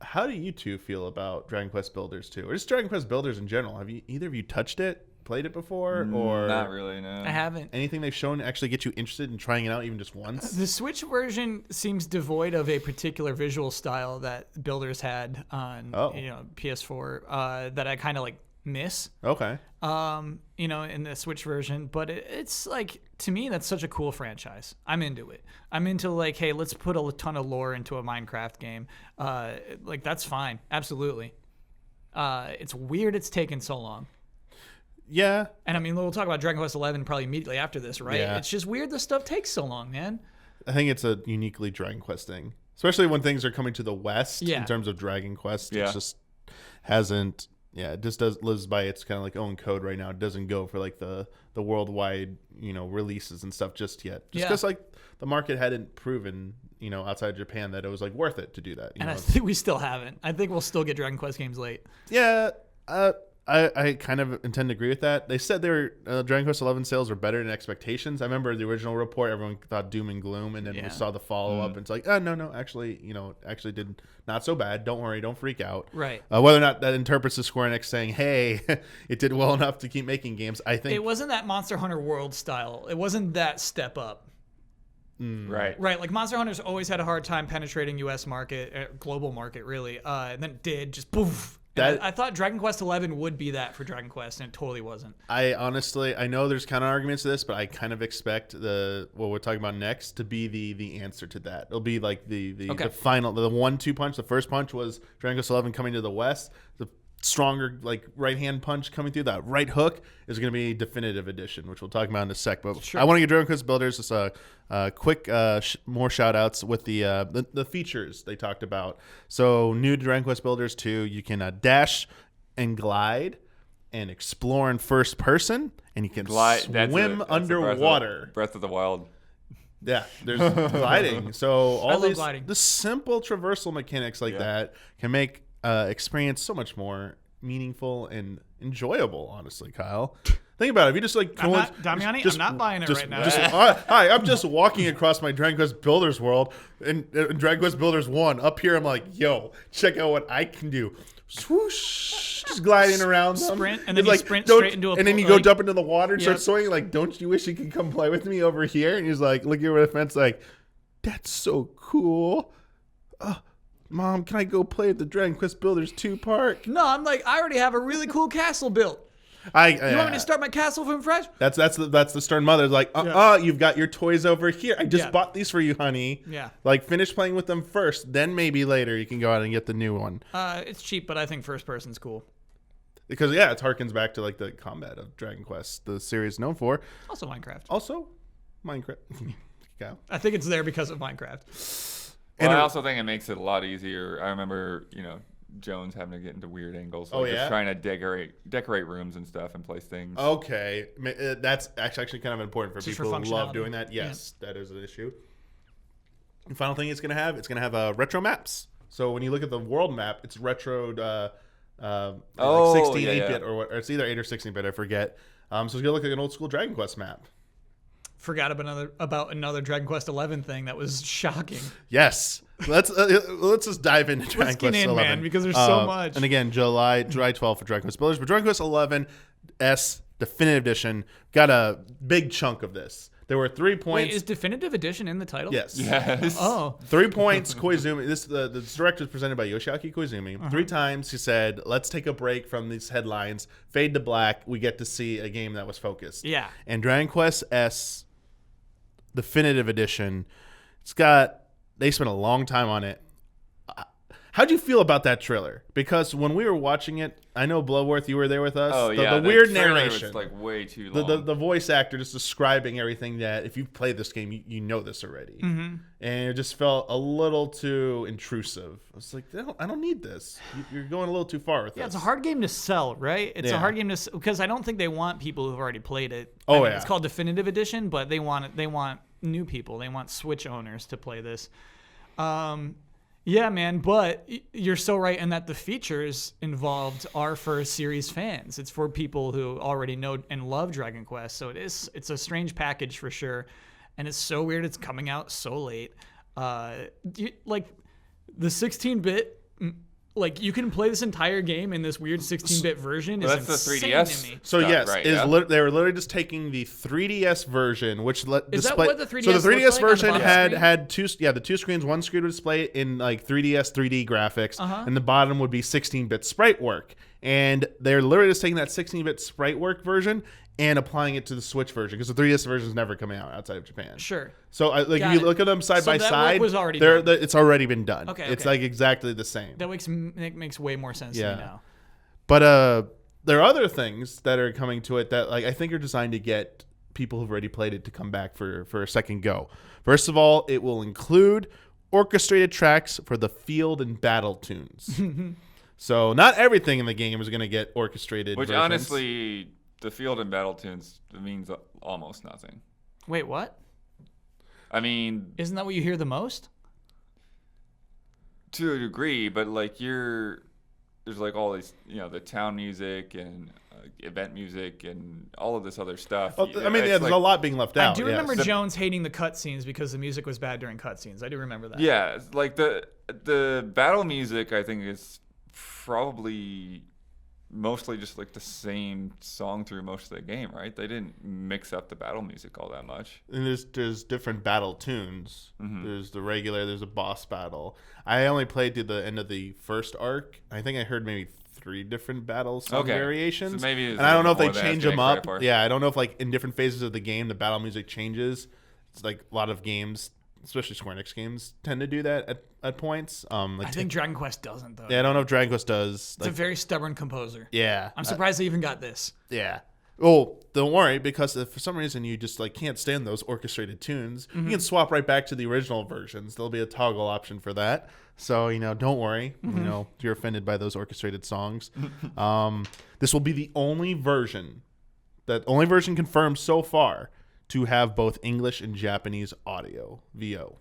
How do you two feel about Dragon Quest Builders 2? Or just Dragon Quest Builders in general? Have either of you touched it, played it before? Or Not really, no. I haven't. anything they've shown actually get you interested in trying it out even just once? The Switch version seems devoid of a particular visual style that Builders had on PS4 that I kind of like miss. Okay. In the Switch version, but it's like, to me, that's such a cool franchise. I'm into it. I'm into like, hey, let's put a ton of lore into a Minecraft game. Like that's fine, absolutely. It's weird it's taken so long. Yeah. And I mean, we'll talk about Dragon Quest 11 probably immediately after this, right? Yeah. It's just weird this stuff takes so long, man. I think it's a uniquely Dragon Quest thing, especially when things are coming to the West Yeah. in terms of Dragon Quest. Yeah. It just hasn't. Yeah, it just lives by its kind of like own code right now. It doesn't go for like the worldwide releases and stuff just yet. Just because like the market hadn't proven outside of Japan that it was like worth it to do that. And I think we still haven't. I think we'll still get Dragon Quest games late. Yeah. I kind of intend to agree with that. They said their Dragon Quest 11 sales are better than expectations. I remember the original report, everyone thought doom and gloom, and then we saw the follow-up, and it's like, oh, no, actually, actually did not so bad. Don't worry, don't freak out. Right. Whether or not that interprets to Square Enix saying, hey, it did well enough to keep making games, I think. It wasn't that Monster Hunter World style. It wasn't that step up. Right. Right, like Monster Hunter's always had a hard time penetrating U.S. market, global market, really, and then it did, just poof. I thought Dragon Quest 11 would be that for Dragon Quest, and it totally wasn't. I know there's counter arguments to this, but I kind of expect what we're talking about next to be the answer to that. It'll be like the final, the 1-2 punch. The first punch was Dragon Quest 11 coming to the West. The stronger like right hand punch coming through, that right hook is going to be definitive edition, which we'll talk about in a sec. But sure. I want to get Dragon Quest builders just quick more shout outs with the features they talked about. So new to Dragon Quest builders 2, you can dash and glide and explore in first person, and you can swim underwater. Breath of the Wild. Yeah, there's gliding. So all these gliding. The simple traversal mechanics like that can make experience so much more meaningful and enjoyable. Honestly, Kyle, think about it. If you just like, Damiani, I'm not buying it right now. Hi, I'm just walking across my Dragon Quest Builders world, and Dragon Quest Builders 1 up here. I'm like, yo, check out what I can do. Swoosh, just gliding around, sprint, and then you like, sprint straight into a and then you go jump into the water and start swimming. Like, don't you wish you could come play with me over here? And he's like, looking over the fence, like, that's so cool. Mom, can I go play at the Dragon Quest Builders 2 park? No, I'm like, I already have a really cool castle built. You want me to start my castle from fresh? That's the stern mother. Like, you've got your toys over here. I just bought these for you, honey. Yeah. Like, finish playing with them first, then maybe later you can go out and get the new one. It's cheap, but I think first person's cool. Because it harkens back to like the combat of Dragon Quest, the series known for. Also Minecraft. Yeah. I think it's there because of Minecraft. Well, I also think it makes it a lot easier. I remember, Jones having to get into weird angles, just trying to decorate rooms and stuff and place things. Okay, that's actually kind of important for just people for who love doing that. Yes, that is an issue. The final thing it's going to have retro maps. So when you look at the world map, it's retroed, like 16, 8-bit, or it's either 8 or 16-bit, I forget. So it's going to look like an old school Dragon Quest map. Forgot about another Dragon Quest 11 thing that was shocking. Yes, let's just dive into Dragon Quest 11, man, because there's so much. And again, July 12th for Dragon Quest Builders, but Dragon Quest 11 S Definitive Edition got a big chunk of this. There were 3 points. Wait, is Definitive Edition in the title? Yes. Oh. 3 points. Koizumi. The direct was presented by Yoshiaki Koizumi. 3 times he said, "Let's take a break from these headlines. Fade to black. We get to see a game that was focused." Yeah. And Dragon Quest S Definitive Edition, they spent a long time on it. How'd you feel about that trailer? Because when we were watching it, I know Bloodworth, you were there with us. The weird narration, was like way too long. The voice actor just describing everything that if you've played this game, you know this already, and it just felt a little too intrusive. I was like, I don't need this. You're going a little too far with this. Yeah, it's a hard game to sell, right? It's a hard game to because I don't think they want people who've already played it. It's called Definitive Edition, but they want new people. They want Switch owners to play this. Yeah, man, but you're so right in that the features involved are for series fans. It's for people who already know and love Dragon Quest. So it's a strange package for sure. And it's so weird it's coming out so late. Like the 16-bit, like you can play this entire game in this weird 16-bit version. Well, is that's the insane 3DS. To me. So yes, right, they were literally just taking the 3DS version, which is that what the 3DS? So the 3DS version like had the two screens. One screen would display it in like 3DS 3D graphics, and the bottom would be 16-bit sprite work. And they're literally just taking that 16-bit sprite work version and applying it to the Switch version because the 3DS version is never coming out outside of Japan. Sure. So if you look at them side by side, was already it's already been done. Okay. It's like exactly the same. That makes way more sense to me now. But there are other things that are coming to it that like I think are designed to get people who've already played it to come back for a second go. First of all, it will include orchestrated tracks for the field and battle tunes. So not everything in the game is going to get orchestrated. Which versions. honestly, the field and battle tunes means almost nothing. Wait, what? I mean, Isn't that what you hear the most? to a degree, but like there's like all these, the town music and event music and all of this other stuff. Well, I mean, there's a lot being left out. I do remember yes. Jones hating the cutscenes because the music was bad during cutscenes. I do remember that. Yeah, like the battle music, I think is probably mostly just like the same song through most of the game, right? They didn't mix up the battle music all that much. And there's different battle tunes. Mm-hmm. There's the regular. There's a boss battle. I only played to the end of the first arc. I think I heard maybe 3 different battle song variations. So maybe and I don't know if they more than change that's them getting up. credit for. Yeah, I don't know if like in different phases of the game the battle music changes. It's like a lot of games, especially Square Enix games, tend to do that at points. Like I think Dragon Quest doesn't, though. yeah, I don't know if Dragon Quest does. It's a very stubborn composer. Yeah, I'm surprised they even got this. yeah. Oh, don't worry, because if for some reason you just like can't stand those orchestrated tunes, you can swap right back to the original versions. There'll be a toggle option for that. So, don't worry, if you're offended by those orchestrated songs. This will be the only version confirmed so far to have both English and Japanese audio, VO.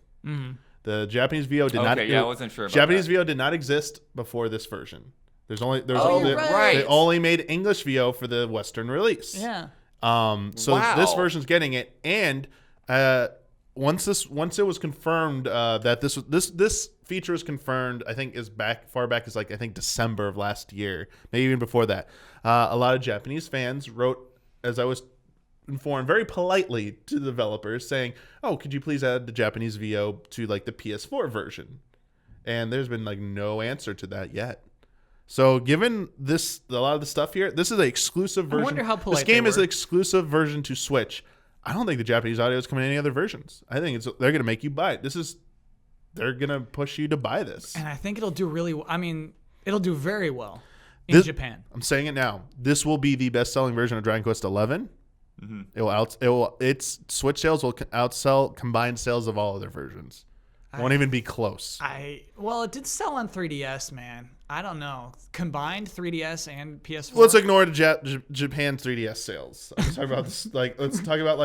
The Japanese VO did not. I wasn't sure about Japanese that. VO did not exist before this version. Right. They only made English VO for the Western release. Yeah. So Wow. this version's getting it, and once it was confirmed that this feature is confirmed, I think is far back as like I think December of last year, maybe even before that. A lot of Japanese fans wrote, as I was informed, very politely to the developers saying, "Oh, could you please add the Japanese VO to like the PS4 version?" And there's been like no answer to that yet. So given a lot of the stuff here, this is an exclusive version. I wonder how polite this game they is were. an exclusive version to Switch. I don't think the Japanese audio is coming in any other versions. I think they're going to make you buy it. They're going to push you to buy this. And I think it'll do really well. I mean, it'll do very well in Japan. I'm saying it now. This will be the best-selling version of Dragon Quest XI. Mm-hmm. Its Switch sales will outsell combined sales of all other versions. Won't even be close. Well, it did sell on 3DS, man. I don't know. Combined 3DS and PS4. Let's ignore the Japan 3DS sales. Let's talk about this. Let's talk about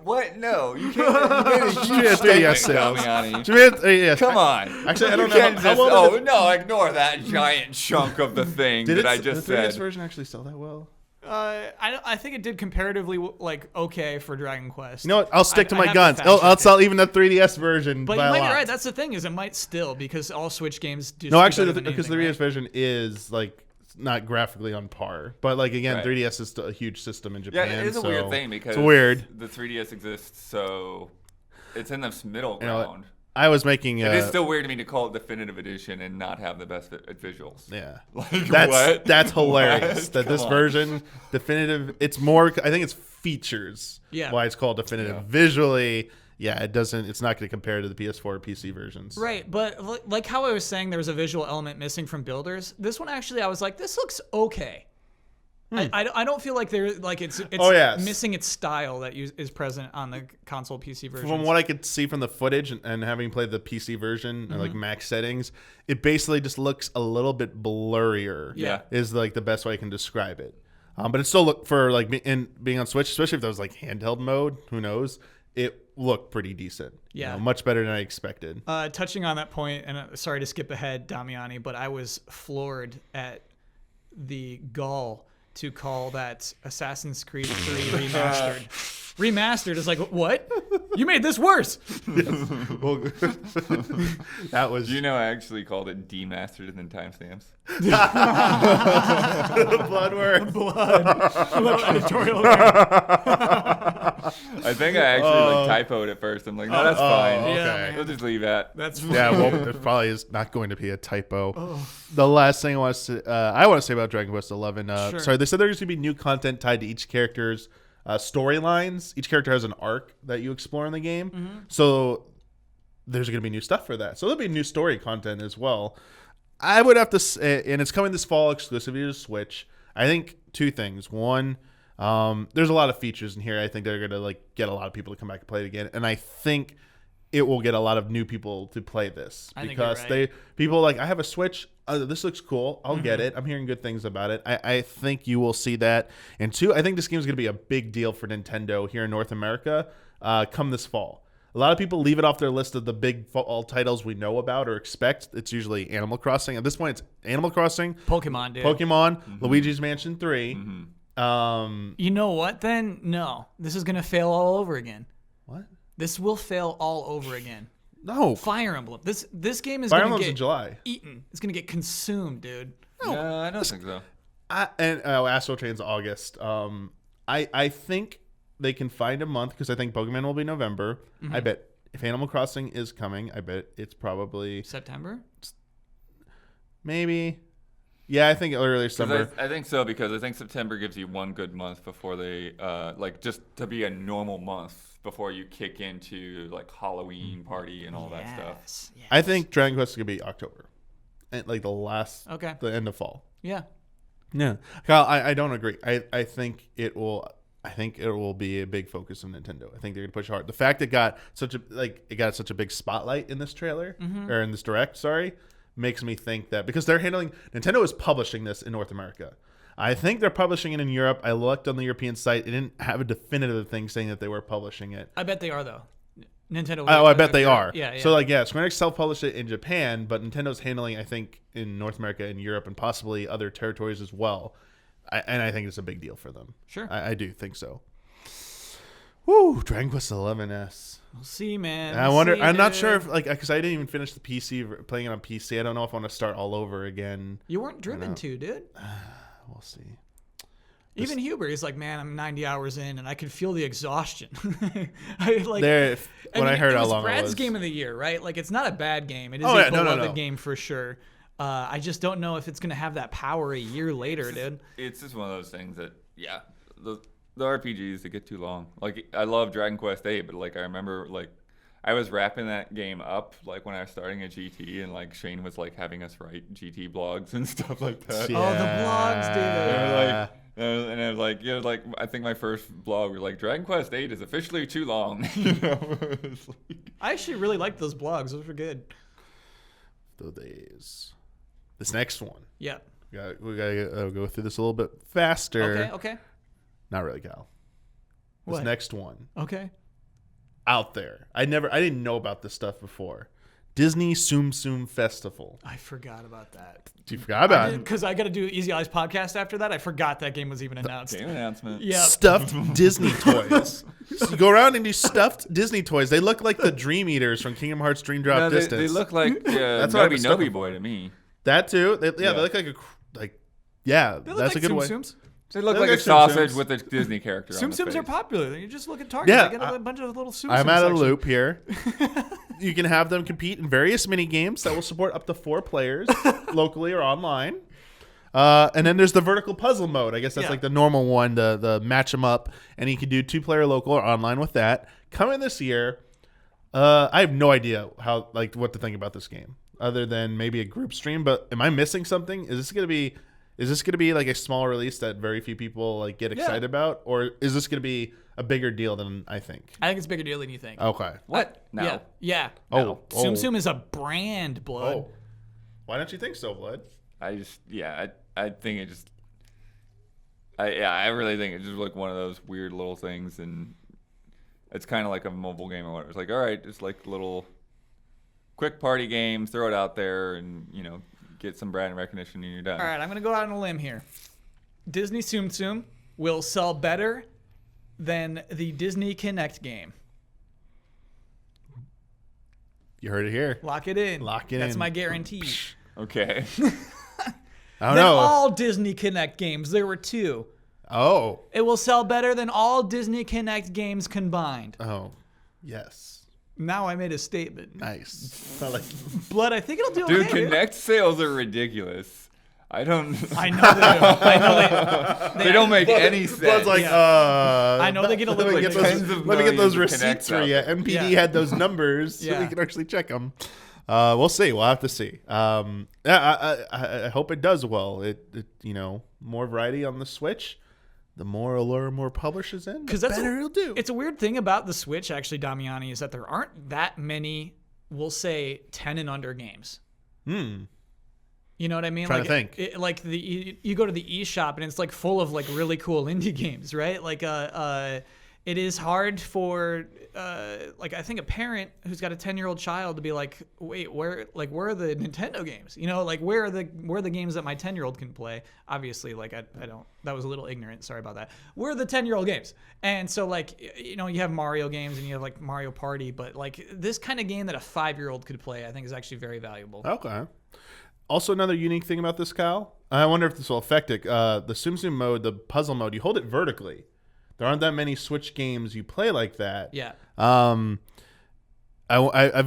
What? No, you can't. Japan 3DS sales. Damiani. Japan 3DS. Come on. Actually, I don't You know. can't How just, well did no, ignore that giant chunk of the thing that I just the 3DS said. version actually sell that well? I think it did comparatively okay for Dragon Quest. You know what? I'll stick to I'd my have guns. to fact I'll check sell even the 3DS version But by you a might lot. be right. That's the thing, is it might still, because all Switch games do. No, actually, better because the than 3DS anything, version is like not graphically on par. But like again, Right. 3DS is still a huge system in Yeah, Japan. it is a so weird thing because it's weird. the 3DS exists, so it's in this middle You know, ground. I was making. It is still weird to me to call it Definitive Edition and not have the best visuals. Yeah, Like, that's what? hilarious. What? That this Come on. version definitive. It's more. I think it's features. Yeah. Why it's called definitive. Yeah. Visually, yeah, it doesn't. It's not going to compare to the PS4 or PC versions. Right, but like how I was saying, there was a visual element missing from Builders. This one actually, I was like, this looks okay. I don't feel like it's Oh, yes. missing its style that is present on the console PC version. From what I could see from the footage and having played the PC version and like max settings, it basically just looks a little bit blurrier. Yeah. Is like the best way I can describe it. But it still looked for like being on Switch, especially if that was like handheld mode. Who knows? It looked pretty decent. Yeah. Much better than I expected. Touching on that point, and sorry to skip ahead, Damiani, but I was floored at the gall to call that Assassin's Creed 3 remastered. Remastered is like, what? You made this worse. Well, that was. Do you know I actually called it demastered and then timestamps? Bloodworth. A little editorial there. I think I actually typoed at first. I'm like, no, that's fine. okay. Yeah, We'll just leave that. That's Yeah, well, it probably is not going to be a typo. The last thing I want to say about Dragon Quest XI. Sure. Sorry, they said there's going to be new content tied to each character's storylines. Each character has an arc that you explore in the game. So there's going to be new stuff for that. So there'll be new story content as well. I would have to say, and it's coming this fall exclusively to Switch. I think two things. One, there's a lot of features in here. I think they're going to like get a lot of people to come back and play it again. And I think it will get a lot of new people to play this because people like, I have a Switch. This looks cool. I'll get it. I'm hearing good things about it. I think you will see that. And two, I think this game is going to be a big deal for Nintendo here in North America come this fall. A lot of people leave it off their list of the big fall titles we know about or expect. It's usually Animal Crossing. At this point, it's Animal Crossing, Pokemon, dude. Pokemon, Luigi's Mansion 3. You know what then? No. This is going to fail all over again. What? This will fail all over again. No. Fire Emblem. This game is Fire going to Emblem's get in July. eaten. It's going to get consumed, dude. No, I don't think so. Astral Chain's August. I think they can find a month because I think Pokemon will be November. I bet if Animal Crossing is coming, I bet it's probably September? Maybe. Yeah, I think early summer. I think so because I think September gives you one good month before they like just to be a normal month before you kick into like Halloween party and all that stuff. Yes. I think Dragon Quest is gonna be October, and like the end of fall. Yeah. Yeah, Kyle, I don't agree. I think it will. I think it will be a big focus of Nintendo. I think they're gonna push hard. The fact it got such a big spotlight in this trailer or in this direct, makes me think that because Nintendo is publishing this in North America. I think they're publishing it in Europe. I looked on the European site; it didn't have a definitive thing saying that they were publishing it. I bet they are though. Nintendo. I bet they are. Yeah. So Square Enix self-published it in Japan, but Nintendo's handling, I think, in North America and Europe and possibly other territories as well. And I think it's a big deal for them. Sure. I do think so. Woo, Dragon Quest XI's. We'll see, man. I wonder. I'm not sure if because I didn't even finish the PC playing it on PC. I don't know if I want to start all over again. You weren't driven to, dude. We'll see. Even Huber, he's like, man, I'm 90 hours in, and I can feel the exhaustion. I heard how long it was. Brad's game of the year, right? Like, it's not a bad game. It is a beloved game for sure. I just don't know if it's going to have that power a year later, dude. It's just one of those things that, the RPGs, they get too long. Like, I love Dragon Quest VIII, but, like, I remember, like, I was wrapping that game up, like, when I was starting at GT, and, like, Shane was, like, having us write GT blogs and stuff like that. Yeah. Oh, the blogs, dude. And I was like, I think my first blog was like, Dragon Quest VIII is officially too long. You know? I actually really liked those blogs. Those were good. This next one. Yeah. We gotta go through this a little bit faster. Okay. Not really, Cal. This What? next one. Okay. Out there. I didn't know about this stuff before. Disney Tsum Festival. I forgot about that. You forgot about it? Because I got to do Easy Eyes podcast after that. I forgot that game was even announced. Game announcement. Yeah. Stuffed Disney toys. So you go around and do stuffed Disney toys. They look like the Dream Eaters from Kingdom Hearts Dream Drop Distance. They look like That's what I was Nobi stuck Boy to me. That too. They look like They look that's like a good way. Tsum Tsums. They look like like a sausage Tsum Tsums. with a Disney character on the Tsum Tsums face. are popular. You just look at Target. Yeah, They get a bunch of little Tsum Tsums. I'm at a section. loop here. You can have them compete in various mini games that will support up to 4 players locally or online. And then there's the vertical puzzle mode. I guess that's like the normal one, the match them up, and you can do 2-player local or online with that. Coming this year, I have no idea what to think about this game, other than maybe a group stream. But am I missing something? Is this gonna be like a small release that very few people get excited about, or is this gonna be a bigger deal than I think? I think it's a bigger deal than you think. Okay. What? No. Yeah. Oh. Tsum Tsum is a brand, Blood. Oh. Why don't you think so, Blood? I think it just, I really think it's just like one of those weird little things, and it's kind of like a mobile game or whatever. It's like, all right, just like little quick party games, throw it out there, and get some brand recognition, and you're done. All right, I'm gonna go out on a limb here. Disney Tsum Tsum will sell better than the Disney Connect game. You heard it here. Lock it in. That's my guarantee. Okay. I don't Than know. all Disney Connect games. There were 2. Oh. It will sell better than all Disney Connect games combined. Oh. Yes. Now I made a statement. Nice. I like Blood, I think it'll do Dude, okay. Connect sales are ridiculous. I know they do. I know they don't make any sense. Blood's like, I know they get a little like bit tens of let me get those millions of receipts Connects for out you. there. MPD Yeah. had those numbers so Yeah. we can actually check them. We'll see. We'll have to see. I hope it does well. It more variety on the Switch. The more allure more publishers in, the better it'll do. It's a weird thing about the Switch, actually, Damiani, is that there aren't that many, we'll say, 10 and under games. You know what I mean? Trying to think. You go to the eShop and it's like full of like really cool indie games, right? Like it is hard for like I think a parent who's got a 10-year-old child to be like, wait, where are the Nintendo games? You know, like where are the games that my 10-year-old can play? Obviously, like I don't. That was a little ignorant. Sorry about that. Where are the 10-year-old games? And so like you have Mario games and you have like Mario Party, but like this kind of game that a 5-year-old could play, I think is actually very valuable. Okay. Also, another unique thing about this, Kyle, I wonder if this will affect it. The Tsum Tsum mode, the puzzle mode, you hold it vertically. There aren't that many Switch games you play like that. Yeah. I've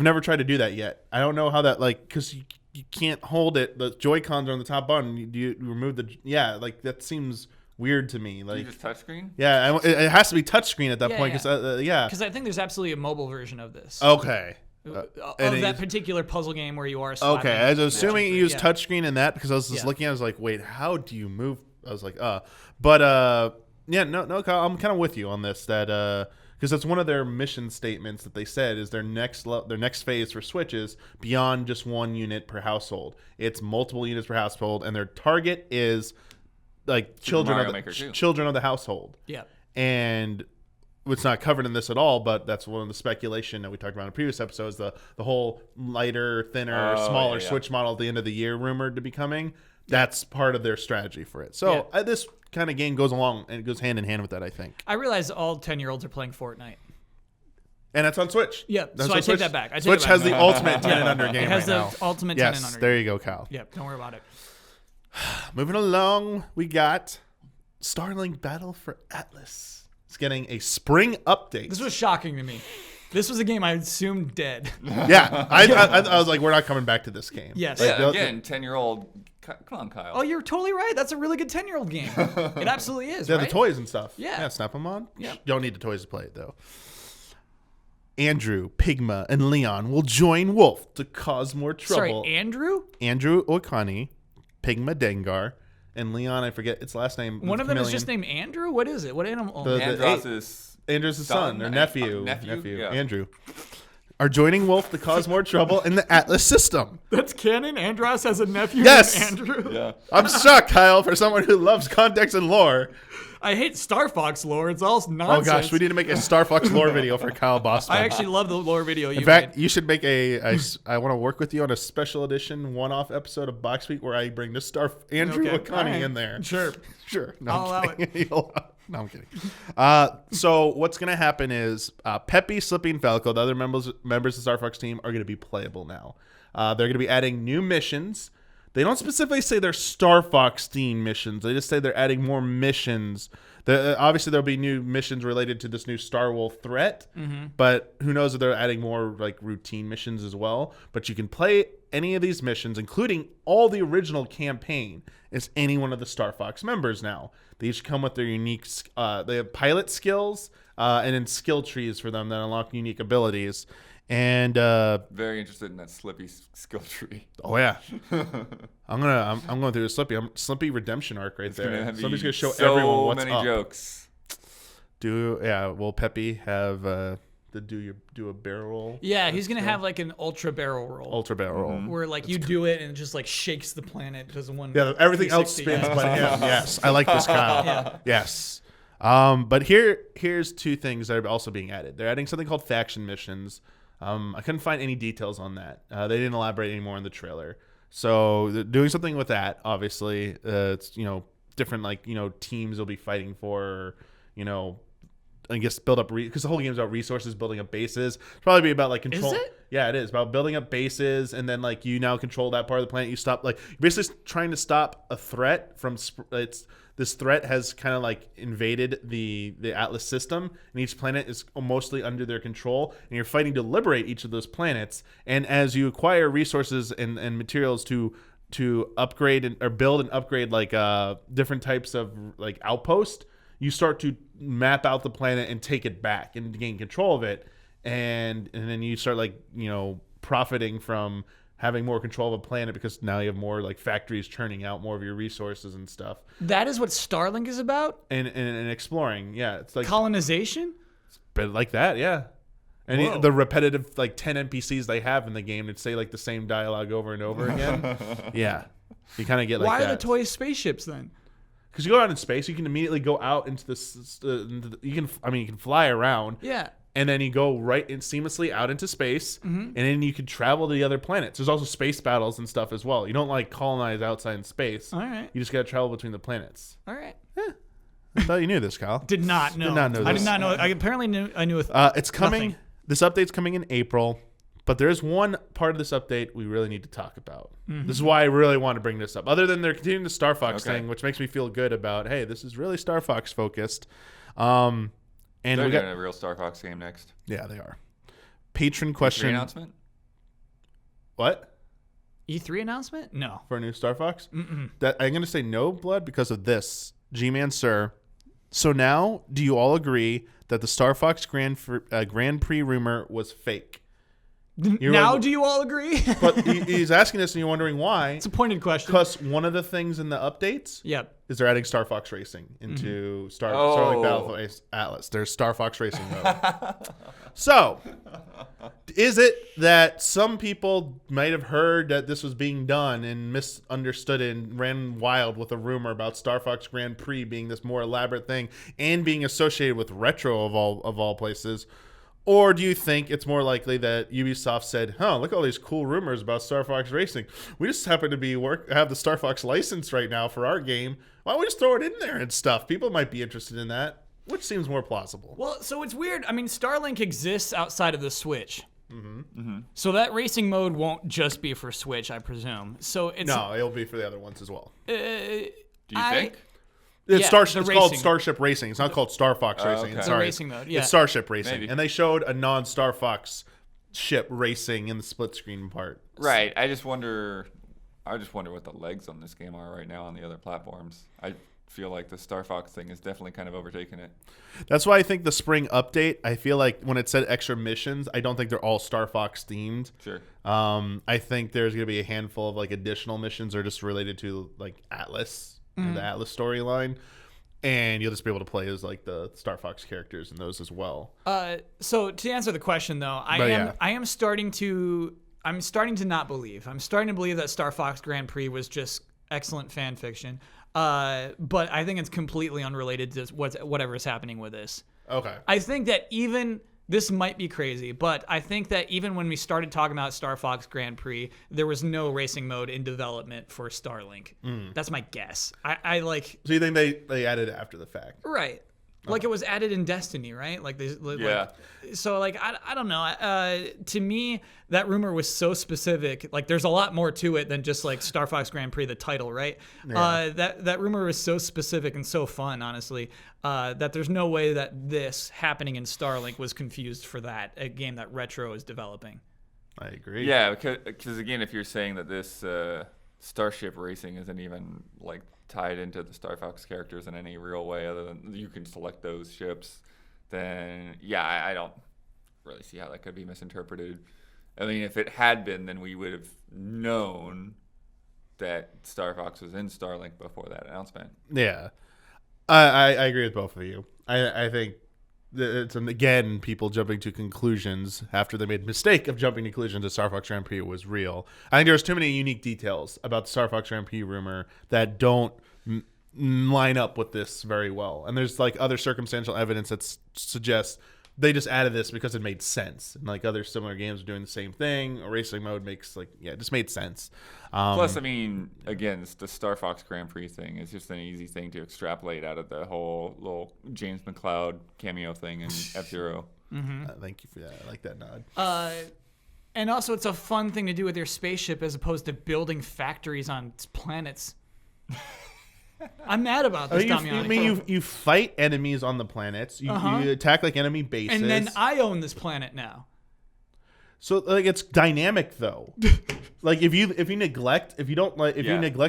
never tried to do that yet. I don't know how that, like, because you can't hold it. The Joy-Cons are on the top button. You remove the, like, that seems weird to me. Like, you just touchscreen? Yeah, it has to be touchscreen at that point. Because I think there's absolutely a mobile version of this. Okay. Of that particular puzzle game where you are slapping. Okay, I was assuming you used touchscreen in that because I was just looking at it, I was like, wait, how do you move? I was like, but no, Kyle, I'm kind of with you on this, that because that's one of their mission statements that they said is their next phase for Switch is beyond just one unit per household. It's multiple units per household, and their target is like children of the household. Yeah, and it's not covered in this at all, but that's one of the speculation that we talked about in previous episodes. The whole lighter, thinner, smaller Switch model at the end of the year rumored to be coming. That's part of their strategy for it. So this kind of game goes along and it goes hand in hand with that, I think. I realize all 10-year-olds are playing Fortnite. And that's on Switch. Yeah, so I take that back. Switch has the ultimate 10 and under game It has right the now. ultimate 10 and under. Yes, there you go, Kyle. Yeah, don't worry about it. Moving along, we got Starlink Battle for Atlas. It's getting a spring update. This was shocking to me. This was a game I assumed dead. Yeah, I was like, we're not coming back to this game. Yes. Like, Yeah, again, 10-year-old. Come on, Kyle. Oh, you're totally right. That's a really good 10-year-old game. It absolutely is, Yeah, right? the toys and stuff. Yeah. Snap them on. Yeah. You don't need the toys to play it, though. Andrew, Pigma, and Leon will join Wolf to cause more trouble. Sorry, Andrew? Andrew Okani, Pigma Dengar, and Leon, I forget its last name. One of them is just named Andrew? What is it? What animal? Andros' Andrew's son, or nephew. Yeah. Andrew. Are joining Wolf to cause more trouble in the Atlas system. That's canon? Andros has a nephew Yes! named Andrew? Yeah. I'm shocked, Kyle, for someone who loves context and lore. I hate Star Fox lore. It's all nonsense. Oh gosh, we need to make a Star Fox lore video for Kyle Bosman. I actually love the lore video you In fact, made. you should make I want to work with you on a special edition one-off episode of Box Week where I bring the Andrew Okay, Okani alright. in there. Sure. No, I'll allow it. No, I'm kidding. So what's going to happen is Peppy, Slippy, and Falco, the other members of the Star Fox team, are going to be playable now. They're going to be adding new missions. They don't specifically say they're Star Fox themed missions. They just say they're adding more missions. Obviously, there'll be new missions related to this new Star Wolf threat, but who knows if they're adding more like routine missions as well. But you can play any of these missions, including all the original campaign, as any one of the Star Fox members now. They each come with their unique they have pilot skills and then skill trees for them that unlock unique abilities. And very interested in that Slippy skill tree. Oh yeah, I'm going through the Slippy redemption arc right there. Slippy's gonna show everyone what's up. So many jokes. Will Peppy have do a barrel roll? Yeah, he's gonna have like an ultra barrel roll. Where like you do it and it just like shakes the planet because one. Yeah, everything else spins but him. Yes, I like this, Kyle. Yeah. Yes. But here's two things that are also being added. They're adding something called faction missions. I couldn't find any details on that. They didn't elaborate any more in the trailer. So they're doing something with that. Obviously, it's different teams will be fighting for, I guess build up because the whole game is about resources, building up bases. It'll probably be about like control. Is it? Yeah, it is about building up bases, and then like you now control that part of the planet. You stop you're basically trying to stop a threat from this threat has kind of like invaded the Atlas system, and each planet is mostly under their control, and you're fighting to liberate each of those planets. And as you acquire resources and materials to upgrade or build and upgrade like different types of like outpost, you start to map out the planet and take it back and gain control of it, and then you start profiting from having more control of a planet because now you have more like factories churning out more of your resources and stuff. That is what Starlink is about? And exploring. Yeah. It's like colonization? It's a bit like that. Yeah. And the repetitive like 10 NPCs they have in the game that say like the same dialogue over and over again. Yeah. You kind of get like Why that. are the toys spaceships then? Because you go out in space, you can immediately go out into this. You can fly around. Yeah. And then you go right in seamlessly out into space, and then you can travel to the other planets. There's also space battles and stuff as well. You don't like colonize outside in space. All right. You just got to travel between the planets. All right. Yeah. I thought you knew this, Kyle. Did not know. This. I did not know. I apparently knew. I knew. It's coming. Nothing. This update's coming in April, but there is one part of this update we really need to talk about. This is why I really want to bring this up. Other than they're continuing the Star Fox thing, which makes me feel good about, hey, this is really Star Fox focused. And they're doing a real Star Fox game next. Yeah, they are. Patron Question. E3 announcement? What? E3 announcement? No. For a new Star Fox? That I'm going to say no, Blood, because of this. G-Man Sir. So now, do you all agree that the Star Fox Grand Prix rumor was fake? Now, do you all agree? But he's asking this and you're wondering why. It's a pointed question. Because one of the things in the updates is they're adding Star Fox Racing into Starlink Battle Atlas. There's Star Fox Racing mode. So, is it that some people might have heard that this was being done and misunderstood it and ran wild with a rumor about Star Fox Grand Prix being this more elaborate thing and being associated with retro of all places? Or do you think it's more likely that Ubisoft said, look at all these cool rumors about Star Fox Racing. We just happen to have the Star Fox license right now for our game. Why don't we just throw it in there and stuff? People might be interested in that. Which seems more plausible? Well, so it's weird. I mean, Starlink exists outside of the Switch. So that racing mode won't just be for Switch, I presume. So it'll be for the other ones as well. Do you think? It's called Starship Racing. It's not called Star Fox Racing. Okay. It's the racing mode. Yeah. It's Starship Racing. Maybe. And they showed a non-Star Fox ship racing in the split screen part. Right. I just wonder what the legs on this game are right now on the other platforms. I feel like the Star Fox thing is definitely kind of overtaken it. That's why I think the spring update, I feel like when it said extra missions, I don't think they're all Star Fox themed. Sure. I think there's going to be a handful of like additional missions or just related to like Atlas. The Atlas storyline, and you'll just be able to play as like the Star Fox characters in those as well. So to answer the question though, I'm starting to not believe. I'm starting to believe that Star Fox Grand Prix was just excellent fan fiction. But I think it's completely unrelated to whatever is happening with this. Okay. I think that this might be crazy, but I think that even when we started talking about Star Fox Grand Prix, there was no racing mode in development for Starlink. That's my guess. I like. So you think they added it after the fact? Right. Like it was added in Destiny, right? Like so like I don't know. To me, that rumor was so specific. Like there's a lot more to it than just like Star Fox Grand Prix, the title, right? Yeah. That rumor was so specific and so fun, honestly, that there's no way that this happening in Starlink was confused for that, a game that Retro is developing. I agree. Yeah, because again, if you're saying that this Starship Racing isn't even like tied into the Star Fox characters in any real way other than you can select those ships, then I don't really see how that could be misinterpreted. I mean, if it had been, then we would have known that Star Fox was in Starlink before that announcement. Yeah. I agree with both of you. I think it's, again, people jumping to conclusions after they made the mistake of jumping to conclusions that Star Fox Grand Prix was real. I think there's too many unique details about the Star Fox Grand Prix rumor that don't line up with this very well. And there's like other circumstantial evidence that suggests they just added this because it made sense. And like other similar games are doing the same thing. A racing mode makes it just made sense. Plus, I mean, again, the Star Fox Grand Prix thing is just an easy thing to extrapolate out of the whole little James McCloud cameo thing in F-Zero. Thank you for that. I like that nod. And also, it's a fun thing to do with your spaceship as opposed to building factories on planets. I'm mad about this, Damian. I mean, you fight enemies on the planets. You attack like enemy bases. And then I own this planet now. So like it's dynamic though. Like if you neglect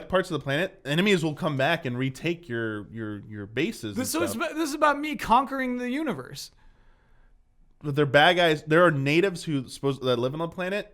parts of the planet, enemies will come back and retake your bases. This is about me conquering the universe. they're bad guys. There are natives that live on the planet.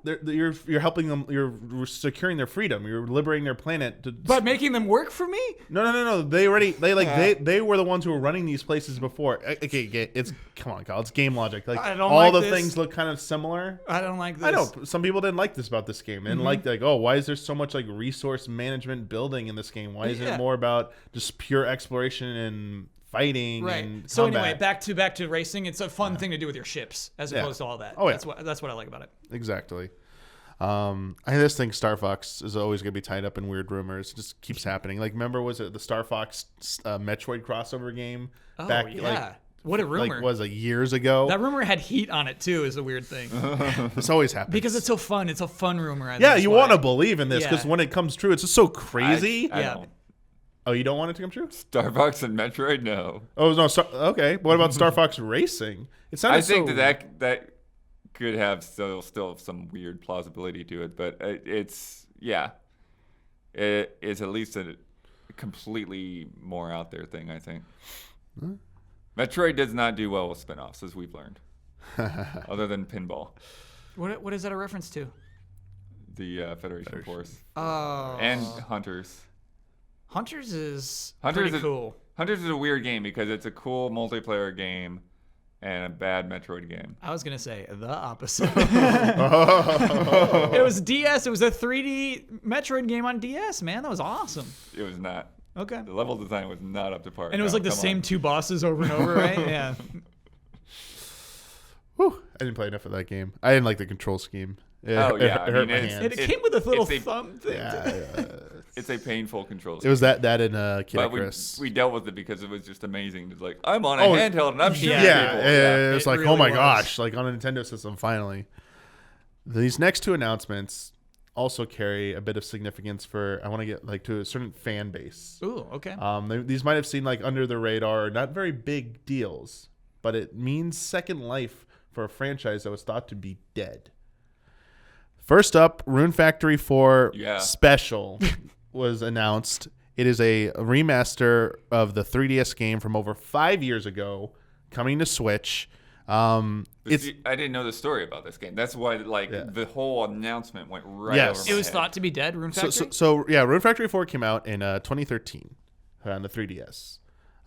You're helping them. You're securing their freedom. You're liberating their planet. By making them work for me? No. They were the ones who were running these places before. Okay, come on, Kyle. It's game logic. Like I don't all like the this. things look kind of similar. I don't like this. I know some people didn't like this about this game. And like oh, why is there so much like resource management building in this game? Why isn't it more about just pure exploration and fighting? Right. And So combat? anyway, back to racing. It's a fun thing to do with your ships as opposed to all that. Oh, yeah. That's what I like about it. Exactly. I just think Star Fox is always going to be tied up in weird rumors. It just keeps happening. Like, remember, was it the Star Fox Metroid crossover game? Oh, back, yeah. What a rumor. Like, was it years ago? That rumor had heat on it, too, is a weird thing. This always happens. Because it's so fun. It's a fun rumor. Yeah, you want to believe in this because Yeah. when it comes true, it's just so crazy. I Yeah. don't. Oh, you don't want it to come true? Star Fox and Metroid, no. Oh, no. Okay. What about Star Fox Racing? It sounded I think so... that could have still some weird plausibility to it, but it's at least a completely more out there thing. I think Metroid does not do well with spin-offs, as we've learned, other than pinball, What is that a reference to? the Federation Force, Oh. and Hunters. Hunters is Hunters pretty is- cool. Hunters is a weird game because it's a cool multiplayer game and a bad Metroid game. I was going to say the opposite. It was DS. It was a 3D Metroid game on DS, man. That was awesome. It was not. Okay. The level design was not up to par. And it was like the same two bosses over and over, right? Yeah. Whew, I didn't play enough of that game. I didn't like the control scheme. It Oh, yeah. It hurt my it's- hands. And it came with a little it's a- thumb thing. It's a painful control. It was that and Kid But Icarus. we dealt with it because it was just amazing. It's like, I'm on a Oh, handheld and I'm shooting yeah, people. It was it like, really oh my was. gosh, like on a Nintendo system, finally. These next two announcements also carry a bit of significance for, I want to get like to a certain fan base. Ooh, okay. These might have seemed like under the radar, not very big deals, but it means second life for a franchise that was thought to be dead. First up, Rune Factory 4 Yeah. Special was announced. It is a remaster of the 3DS game from over 5 years ago, coming to Switch. It's See, I didn't know the story about this game. That's why the whole announcement went right Yes. over my It was head. thought to be dead, Rune Factory? so Rune Factory 4 came out in 2013 on the 3DS.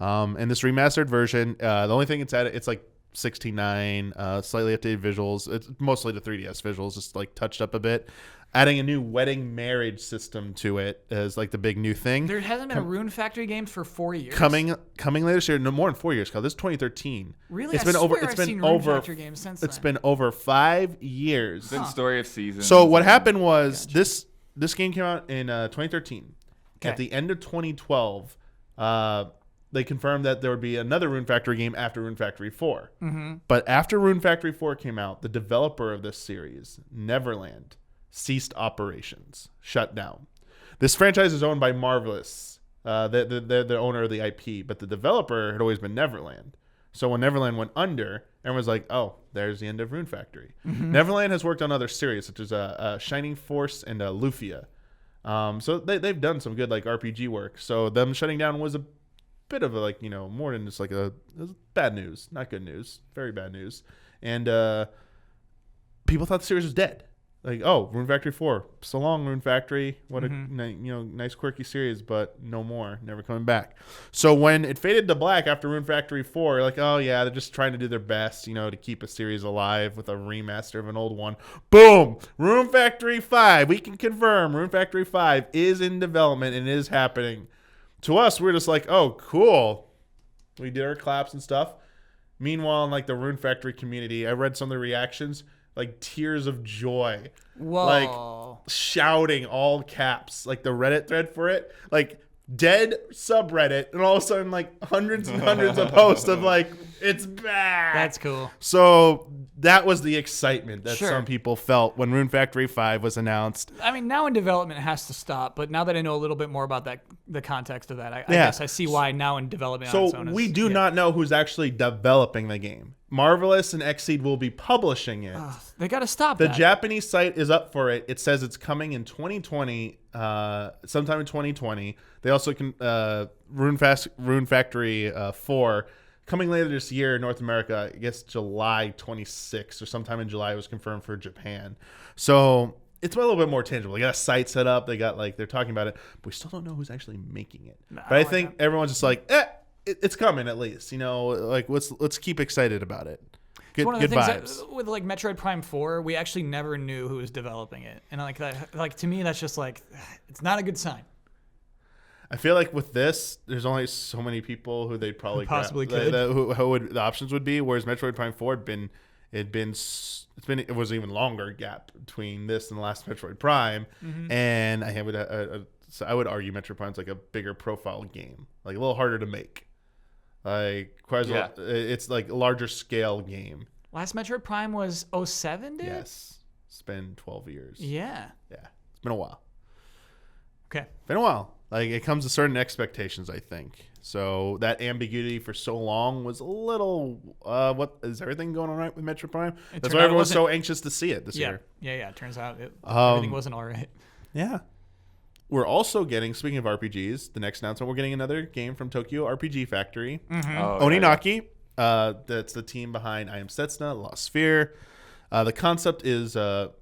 And this remastered version, the only thing it's at, it's like 16:9, slightly updated visuals. It's mostly the 3DS visuals, just like touched up a bit. Adding a new wedding marriage system to it is like the big new thing. There hasn't been a Rune Factory game for 4 years. Coming later this year, no more than 4 years. Cause this is 2013. Really? It's I been swear over. I've It's been seen Rune over. Factory games since It's then. been over 5 years. It's been story of seasons. So what happened was this game came out in 2013. Okay. At the end of 2012, they confirmed that there would be another Rune Factory game after Rune Factory 4. Mm-hmm. But after Rune Factory 4 came out, the developer of this series, Neverland, ceased operations, shut down. This franchise is owned by Marvelous, the owner of the IP, but the developer had always been Neverland. So when Neverland went under, everyone's like, oh, there's the end of Rune Factory. Mm-hmm. Neverland has worked on other series, such as Shining Force and Lufia. So they've done some good like RPG work. So them shutting down was a bit of a, like, you know, more than just like it was bad news, not good news, very bad news. And people thought the series was dead. Like, oh, Rune Factory 4, so long, Rune Factory. What a nice quirky series, but no more, never coming back. So when it faded to black after Rune Factory 4, like, oh yeah, they're just trying to do their best, you know, to keep a series alive with a remaster of an old one. Boom, Rune Factory 5. We can confirm Rune Factory 5 is in development and is happening. To us, we're just like, oh, cool. We did our claps and stuff. Meanwhile, in like the Rune Factory community, I read some of the reactions. Like tears of joy. Whoa. Like shouting all caps. Like the Reddit thread for it. Like dead subreddit. And all of a sudden like hundreds and hundreds of posts of like, it's back. That's cool. So that was the excitement that Sure. some people felt when Rune Factory 5 was announced. I mean, now in development it has to stop, but now that I know a little bit more about the context of that, I guess I see why now in development on its So own we do not know who's actually developing the game. Marvelous and Xseed will be publishing it. They got to stop The that. Japanese site is up for it. It says it's coming in 2020, sometime in 2020. They also can Rune Factory 4 coming later this year in North America. I guess July 26th or sometime in July it was confirmed for Japan. So it's a little bit more tangible. They got a site set up. They got they're talking about it, but we still don't know who's actually making it. No, but I think everyone's just like, it's coming at least. Let's keep excited about it. Good, it's one of the good things vibes. with Metroid Prime 4, we actually never knew who was developing it, and to me that's just it's not a good sign. I feel like with this, there's only so many people who they'd probably Possibly grab, could. the options would be. Whereas Metroid Prime 4 it was even longer gap between this and the last Metroid Prime, and I would argue Metroid Prime's like a bigger profile game, like a little harder to make. It's like a larger scale game. Last Metroid Prime was 07, dude? Yes, it's been 12 years. Yeah. It's been a while. Okay. Been a while. It comes to certain expectations, I think. So that ambiguity for so long was a little. What is everything going on right with Metroid Prime? That's why everyone was so anxious to see it this year. Yeah. Turns out everything wasn't all right. Yeah. We're also getting, speaking of RPGs, the next announcement, we're getting another game from Tokyo RPG Factory. Oninaki. That's the team behind I Am Setsuna, Lost Sphere. The concept is, what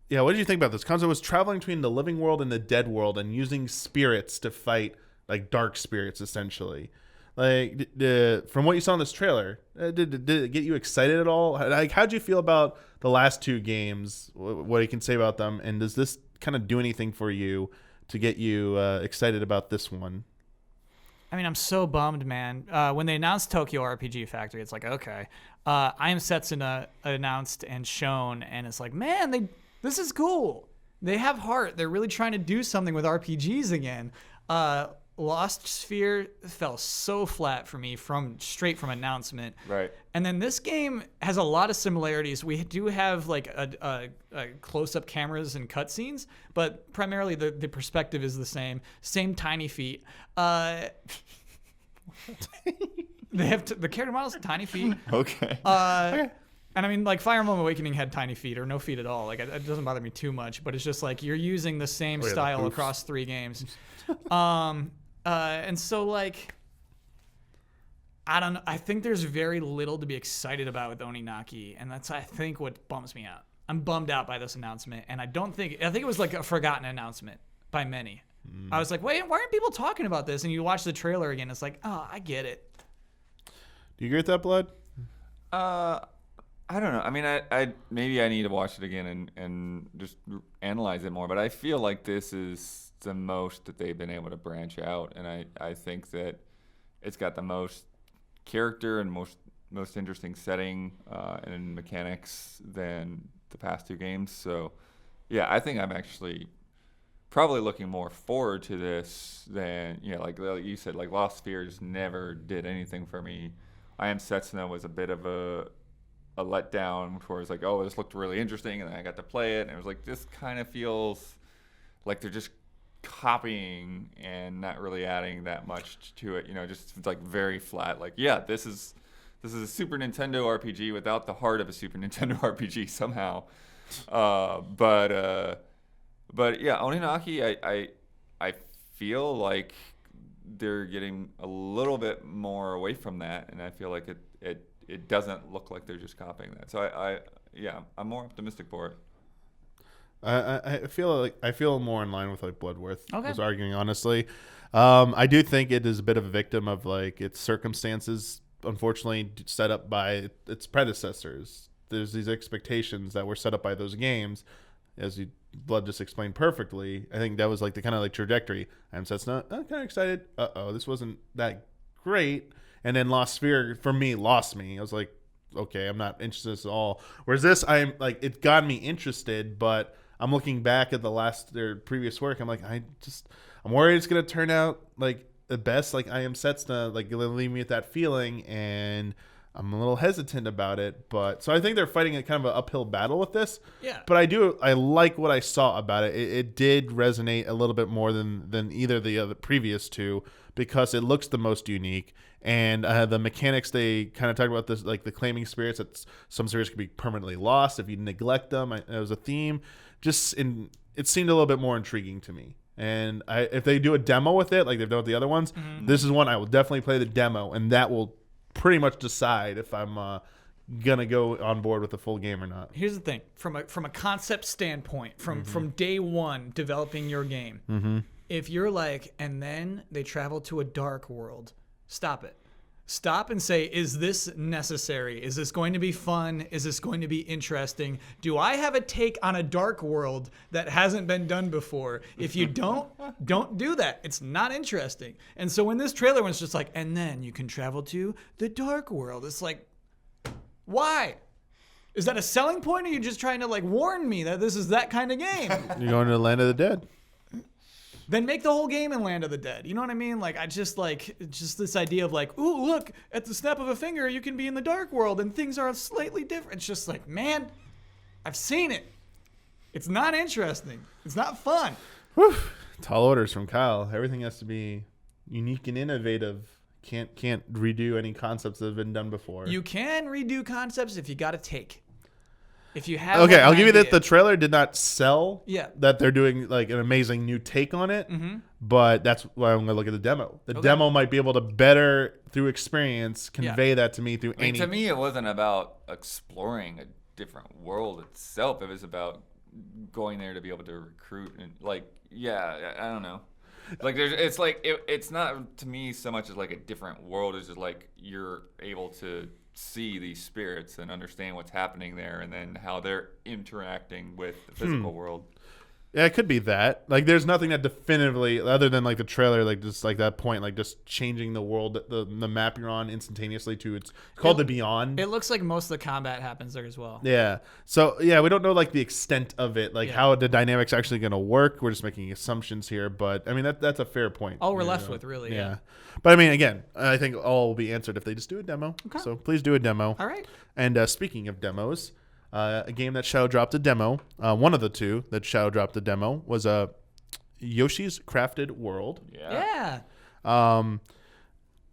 did you think about this? Concept was traveling between the living world and the dead world and using spirits to fight, dark spirits, essentially. From what you saw in this trailer, did it get you excited at all? How'd you feel about the last two games? What you can say about them? And does this kind of do anything for you to get you excited about this one? I mean, I'm so bummed, man. When they announced Tokyo RPG Factory, it's okay. I Am Setsuna announced and shown, and it's man, this is cool. They have heart. They're really trying to do something with RPGs again. Lost Sphere fell so flat for me straight from announcement. Right. And then this game has a lot of similarities. We do have a close-up cameras and cutscenes, but primarily the perspective is the same. Same tiny feet. They have the character models tiny feet. Okay. And I mean, Fire Emblem Awakening had tiny feet or no feet at all. It doesn't bother me too much, but it's just you're using the same style across 3 games. And so I don't know. I think there's very little to be excited about with Oninaki, and that's I think what bums me out. I'm bummed out by this announcement, and I think it was a forgotten announcement by many. I was wait, why aren't people talking about this? And you watch the trailer again, it's oh, I get it. Do you agree with that, Blood? I don't know. I mean, I maybe I need to watch it again and just analyze it more. But I feel like this is the most that they've been able to branch out, and I think that it's got the most character and most interesting setting and mechanics than the past 2 games. So, yeah, I think I'm actually probably looking more forward to this than like you said, Lost Spheres never did anything for me. I Am Setsuna was a bit of a letdown where it's oh, this looked really interesting, and then I got to play it, and it was this kind of feels like they're just copying and not really adding that much to it. Just it's very flat. This is a Super Nintendo RPG without the heart of a Super Nintendo RPG somehow. But yeah, Oninaki, I feel like they're getting a little bit more away from that, and I feel like it doesn't look like they're just copying that. So I'm more optimistic for it. I feel more in line with Bloodworth. Okay. Was arguing honestly. I do think it is a bit of a victim of its circumstances, unfortunately set up by its predecessors. There's these expectations that were set up by those games, as Blood just explained perfectly. I think that was the kind of trajectory. I'm kind of excited. This wasn't that great. And then Lost Sphere for me lost me. I was okay, I'm not interested in this at all. Whereas this, I'm it got me interested, but I'm looking back at their previous work. I'm I'm worried it's gonna turn out the best. I Am Setsuna, gonna leave me with that feeling, and I'm a little hesitant about it. But so I think they're fighting a kind of an uphill battle with this. Yeah. But I like what I saw about it. It did resonate a little bit more than either the other previous 2, because it looks the most unique. And the mechanics, they kind of talk about this, the claiming spirits, that some spirits could be permanently lost if you neglect them. It was a theme. It seemed a little bit more intriguing to me. And if they do a demo with it, like they've done with the other ones, this is one I will definitely play the demo, and that will pretty much decide if I'm gonna go on board with the full game or not. Here's the thing: from a concept standpoint, from day one developing your game, if you're like, and then they travel to a dark world, stop it. Stop and say, is this necessary? Is this going to be fun? Is this going to be interesting? Do I have a take on a dark world that hasn't been done before? If you don't do that. It's not interesting. And so when this trailer was just like, and then you can travel to the dark world, it's like, why? Is that a selling point, or are you just trying to like warn me that this is that kind of game? You're going to the Land of the Dead. Then make the whole game in Land of the Dead. You know what I mean? Like, just this idea of like, ooh, look, at the snap of a finger, you can be in the dark world and things are slightly different. It's just like, man, I've seen it. It's not interesting. It's not fun. Whew. Tall orders from Kyle. Everything has to be unique and innovative. Can't redo any concepts that have been done before. You can redo concepts if you got a take. If you have okay, like I'll an give you that idea. the trailer did not sell Yeah. that they're doing like an amazing new take on it, but that's why I'm going to look at the demo. The demo might be able to better, through experience, convey that to me through I mean, any... to me, it wasn't about exploring a different world itself. It was about going there to be able to recruit and like, yeah, I don't know. Like it's not to me so much as like a different world. It's just like you're able to see these spirits and understand what's happening there, and then how they're interacting with the physical world. Yeah, it could be that. Like, there's nothing that definitively, other than like the trailer, like just like that point, like just changing the world, the map you're on instantaneously to it's called the Beyond. It looks like most of the combat happens there as well. Yeah. So yeah, we don't know like the extent of it, like how the dynamics actually going to work. We're just making assumptions here, but I mean that's a fair point. All we're left with, really. Yeah. But I mean, again, I think all will be answered if they just do a demo. Okay. So please do a demo. All right. And speaking of demos, a game that Shadow dropped a demo, one of the two that Shadow dropped a demo was Yoshi's Crafted World. Yeah. They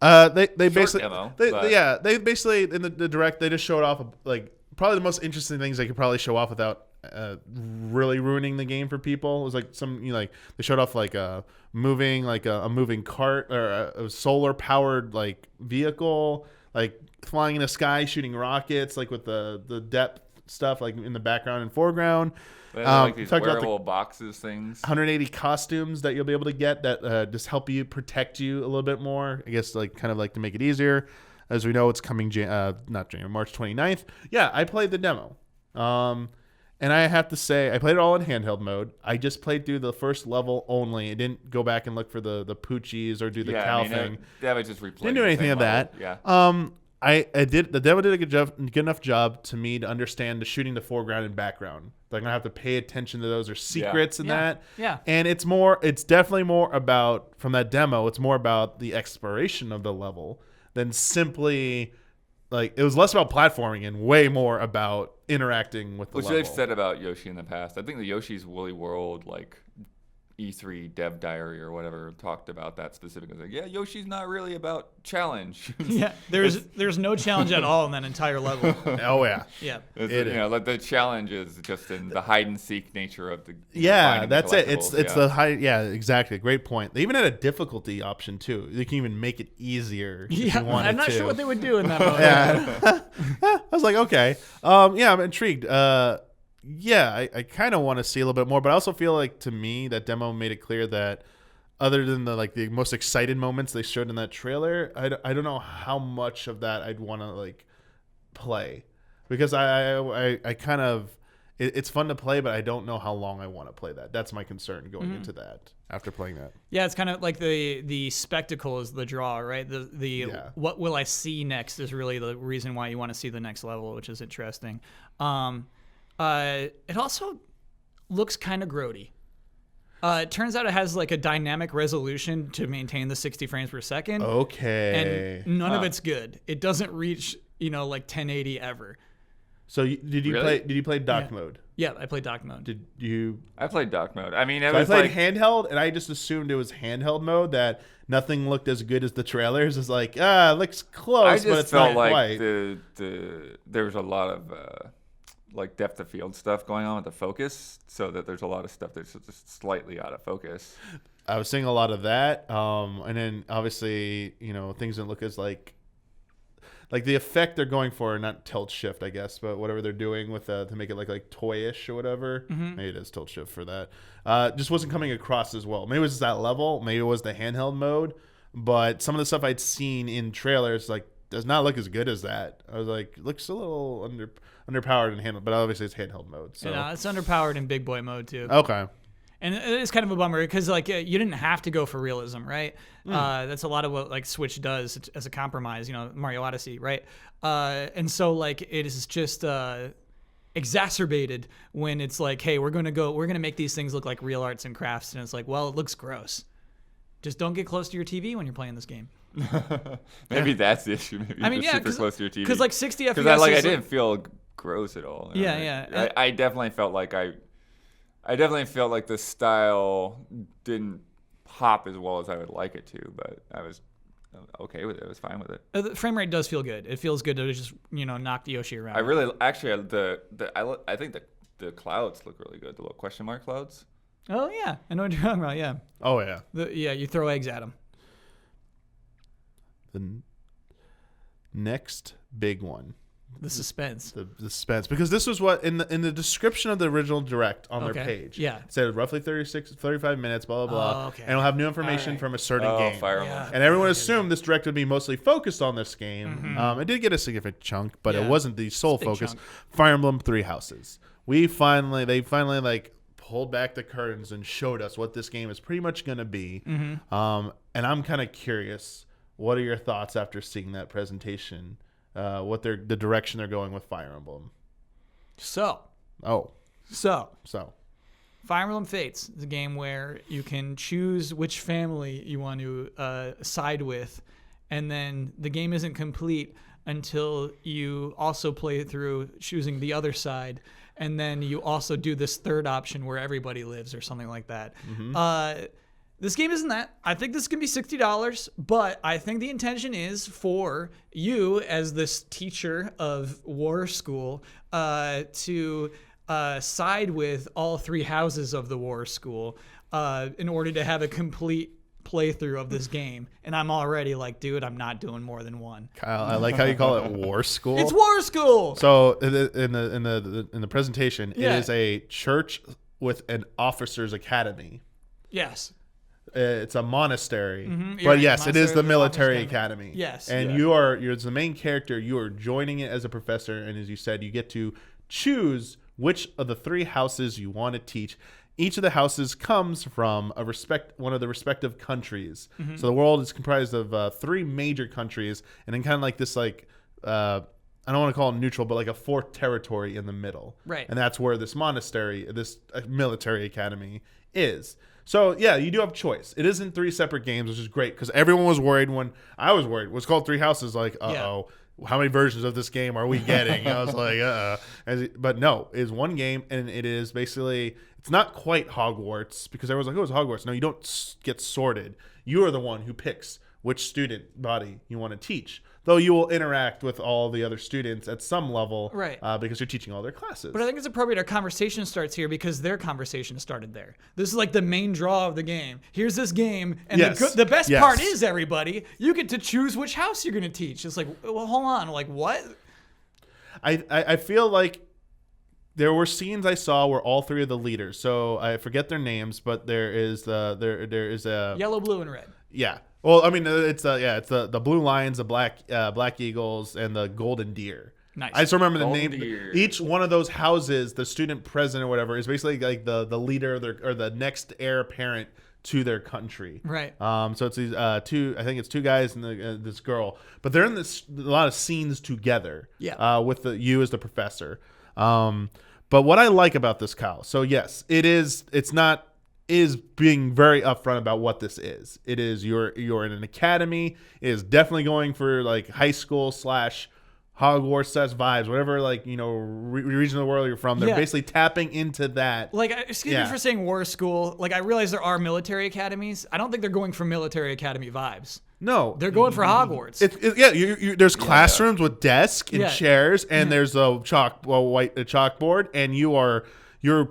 Short basically demo, they basically in the direct they just showed off like probably the most interesting things they could probably show off without really ruining the game for people. It was like some like they showed off like a moving cart or a solar powered like vehicle, like flying in the sky shooting rockets, like with the depth stuff like in the background and foreground. Like these talked about wearable boxes things. 180 costumes that you'll be able to get that just help you protect you a little bit more. I guess like kind of like to make it easier. As we know, it's coming not January, March 29th. Yeah, I played the demo. And I have to say, I played it all in handheld mode. I just played through the first level only. I didn't go back and look for the Poochies or do the cow thing. That was just replay. Didn't do anything of that. Yeah. I did the demo did a good enough job to me to understand the shooting the foreground and background. Like, I'm gonna have to pay attention to those or secrets in that. Yeah. And it's definitely more about from that demo. It's more about the exploration of the level than simply like it was less about platforming and way more about interacting with the Which level. they've said about Yoshi in the past. I think the Yoshi's Woolly World like E3 Dev Diary or whatever talked about that specifically. Like, yeah, Yoshi's not really about challenge. Yeah, there's no challenge at all in that entire level. Oh yeah. Yeah. Like the challenge is just in the hide and seek nature of the that's it. It's collectibles, the high. Yeah, exactly. Great point. They even had a difficulty option too. They can even make it easier. If you wanted I'm not to. sure what they would do in that moment. Yeah. I was like, okay. Yeah, I'm intrigued. Yeah, I kind of want to see a little bit more, but I also feel like to me that demo made it clear that other than the most excited moments they showed in that trailer, I don't know how much of that I'd want to like play because I kind of it's fun to play, but I don't know how long I want to play that. That's my concern going into that after playing that. Yeah, it's kind of like the spectacle is the draw, right? What will I see next is really the reason why you want to see the next level, which is interesting. It also looks kind of grody. It turns out it has like a dynamic resolution to maintain the 60 frames per second. Okay. And none of it's good. It doesn't reach, like 1080 ever. So did you play dock mode? Yeah, I played dock mode. Did you? I played dock mode. I mean, I played handheld, and I just assumed it was handheld mode. That nothing looked as good as the trailers. It's like it looks close, but it's not like quite. there was a lot of like depth of field stuff going on with the focus, so that there's a lot of stuff that's just slightly out of focus. I was seeing a lot of that, and then obviously things didn't look as like like the effect they're going for, not tilt shift, I guess, but whatever they're doing with to make it like toyish or whatever. Maybe it is tilt shift for that. Just wasn't coming across as well. Maybe it was just that level. Maybe it was the handheld mode. But some of the stuff I'd seen in trailers like does not look as good as that. I was like, looks a little underpowered in handheld, but obviously it's handheld mode. So it's underpowered in big boy mode too. Okay. And it is kind of a bummer because like you didn't have to go for realism, right? That's a lot of what like Switch does as a compromise, Mario Odyssey, right? And so like it is just exacerbated when it's like, hey, we're gonna make these things look like real arts and crafts, and it's like, well, it looks gross. Just don't get close to your TV when you're playing this game. Maybe that's the issue. Maybe super close to your TV. Because like 60 FPS. Because I didn't feel gross at all. Yeah. I definitely felt like the style didn't pop as well as I would like it to, but I was okay with it. I was fine with it. The frame rate does feel good. It feels good to just knock the Yoshi around. I really actually I think the clouds look really good. The little question mark clouds. Oh yeah, I know what you're talking about. Yeah. Oh yeah. You throw eggs at them. The next big one. The suspense. The suspense, because this was what in the description of the original direct on their page. Yeah. It said roughly 35 minutes, blah blah blah, okay. and it'll have new information from a certain game. Fire Emblem. And everyone assumed this direct would be mostly focused on this game. It did get a significant chunk, but it wasn't the sole focus. Chunk. Fire Emblem Three Houses. They finally like pulled back the curtains and showed us what this game is pretty much going to be. And I'm kind of curious. What are your thoughts after seeing that presentation? What the direction they're going with Fire Emblem? So Fire Emblem Fates is a game where you can choose which family you want to side with, and then the game isn't complete until you also play through choosing the other side, and then you also do this third option where everybody lives or something like that. This game isn't that. I think this can be $60, but I think the intention is for you as this teacher of War School to side with all three houses of the War School in order to have a complete playthrough of this game. And I'm already like, dude, I'm not doing more than one. Kyle, I like how you call it War School. It's War School. So in the presentation, it is a church with an officers' academy. Yes. It's a monastery, but right. yes, it is the military Officers' academy. Yes. And you're the main character. You are joining it as a professor, and as you said, you get to choose which of the three houses you want to teach. Each of the houses comes from one of the respective countries. So the world is comprised of three major countries, and then kind of like this I don't want to call it neutral, but like a fourth territory in the middle. Right. And that's where this monastery, this military academy is. So, yeah, you do have choice. It isn't three separate games, which is great, because everyone was worried when I was worried. It was called Three Houses, like, how many versions of this game are we getting? I was like, But no, it is one game, and it is basically, it's not quite Hogwarts, because everyone's like, oh, it's Hogwarts. No, you don't get sorted. You are the one who picks which student body you want to teach. Though you will interact with all the other students at some level, right? Because you're teaching all their classes. But I think it's appropriate our conversation starts here because their conversation started there. This is like the main draw of the game. Here's this game, and the best part is, everybody, you get to choose which house you're going to teach. It's like, well, hold on, like what? I feel like there were scenes I saw where all three of the leaders. So I forget their names, but there is a yellow, blue, and red. Yeah. Well, I mean, it's the blue lions, the black eagles, and the golden deer. Nice. I just remember the Golden name. deer. Each one of those houses, the student president or whatever, is basically like the leader or the next heir apparent to their country. Right. So it's these two. I think it's two guys and this girl, but they're in a lot of scenes together. Yeah. With you as the professor. But what I like about this, Kyle. So yes, it is. It's not. Is being very upfront about what this is. It is you're in an academy. It is definitely going for like high school / Hogwarts vibes, whatever region of the world you're from. They're basically tapping into that. Like, excuse me for saying War School. Like, I realize there are military academies. I don't think they're going for military academy vibes. No, they're going for Hogwarts. There's classrooms with desks and chairs, and there's a chalkboard, and you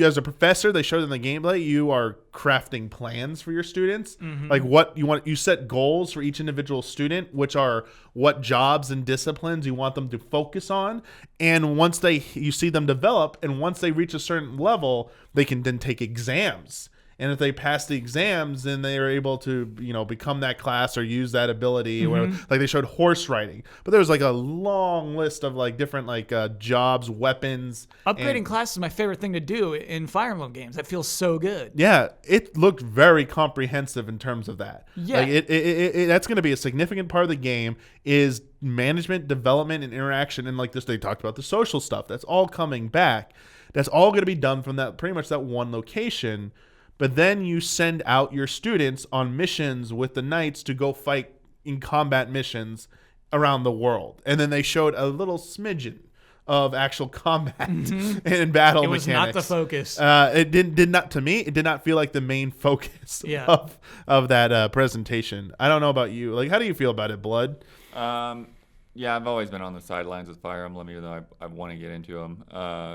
as a professor, they showed in the gameplay, you are crafting plans for your students. Like what you want, you set goals for each individual student, which are what jobs and disciplines you want them to focus on. And once you see them develop, and once they reach a certain level, they can then take exams. And if they pass the exams, then they are able to, become that class or use that ability. Or like they showed horse riding, but there was like a long list of like different like jobs, weapons. Upgrading class is my favorite thing to do in Fire Emblem games. That feels so good. Yeah, it looked very comprehensive in terms of that. Yeah, like that's going to be a significant part of the game is management, development, and interaction. And like this, they talked about the social stuff. That's all coming back. That's all going to be done from pretty much that one location. But then you send out your students on missions with the knights to go fight in combat missions around the world. And then they showed a little smidgen of actual combat and battle mechanics. It was not the focus. It did not, to me, it did not feel like the main focus of that presentation. I don't know about you. Like, how do you feel about it, Blood? Yeah, I've always been on the sidelines with Fire Emblem, even though I want to get into them.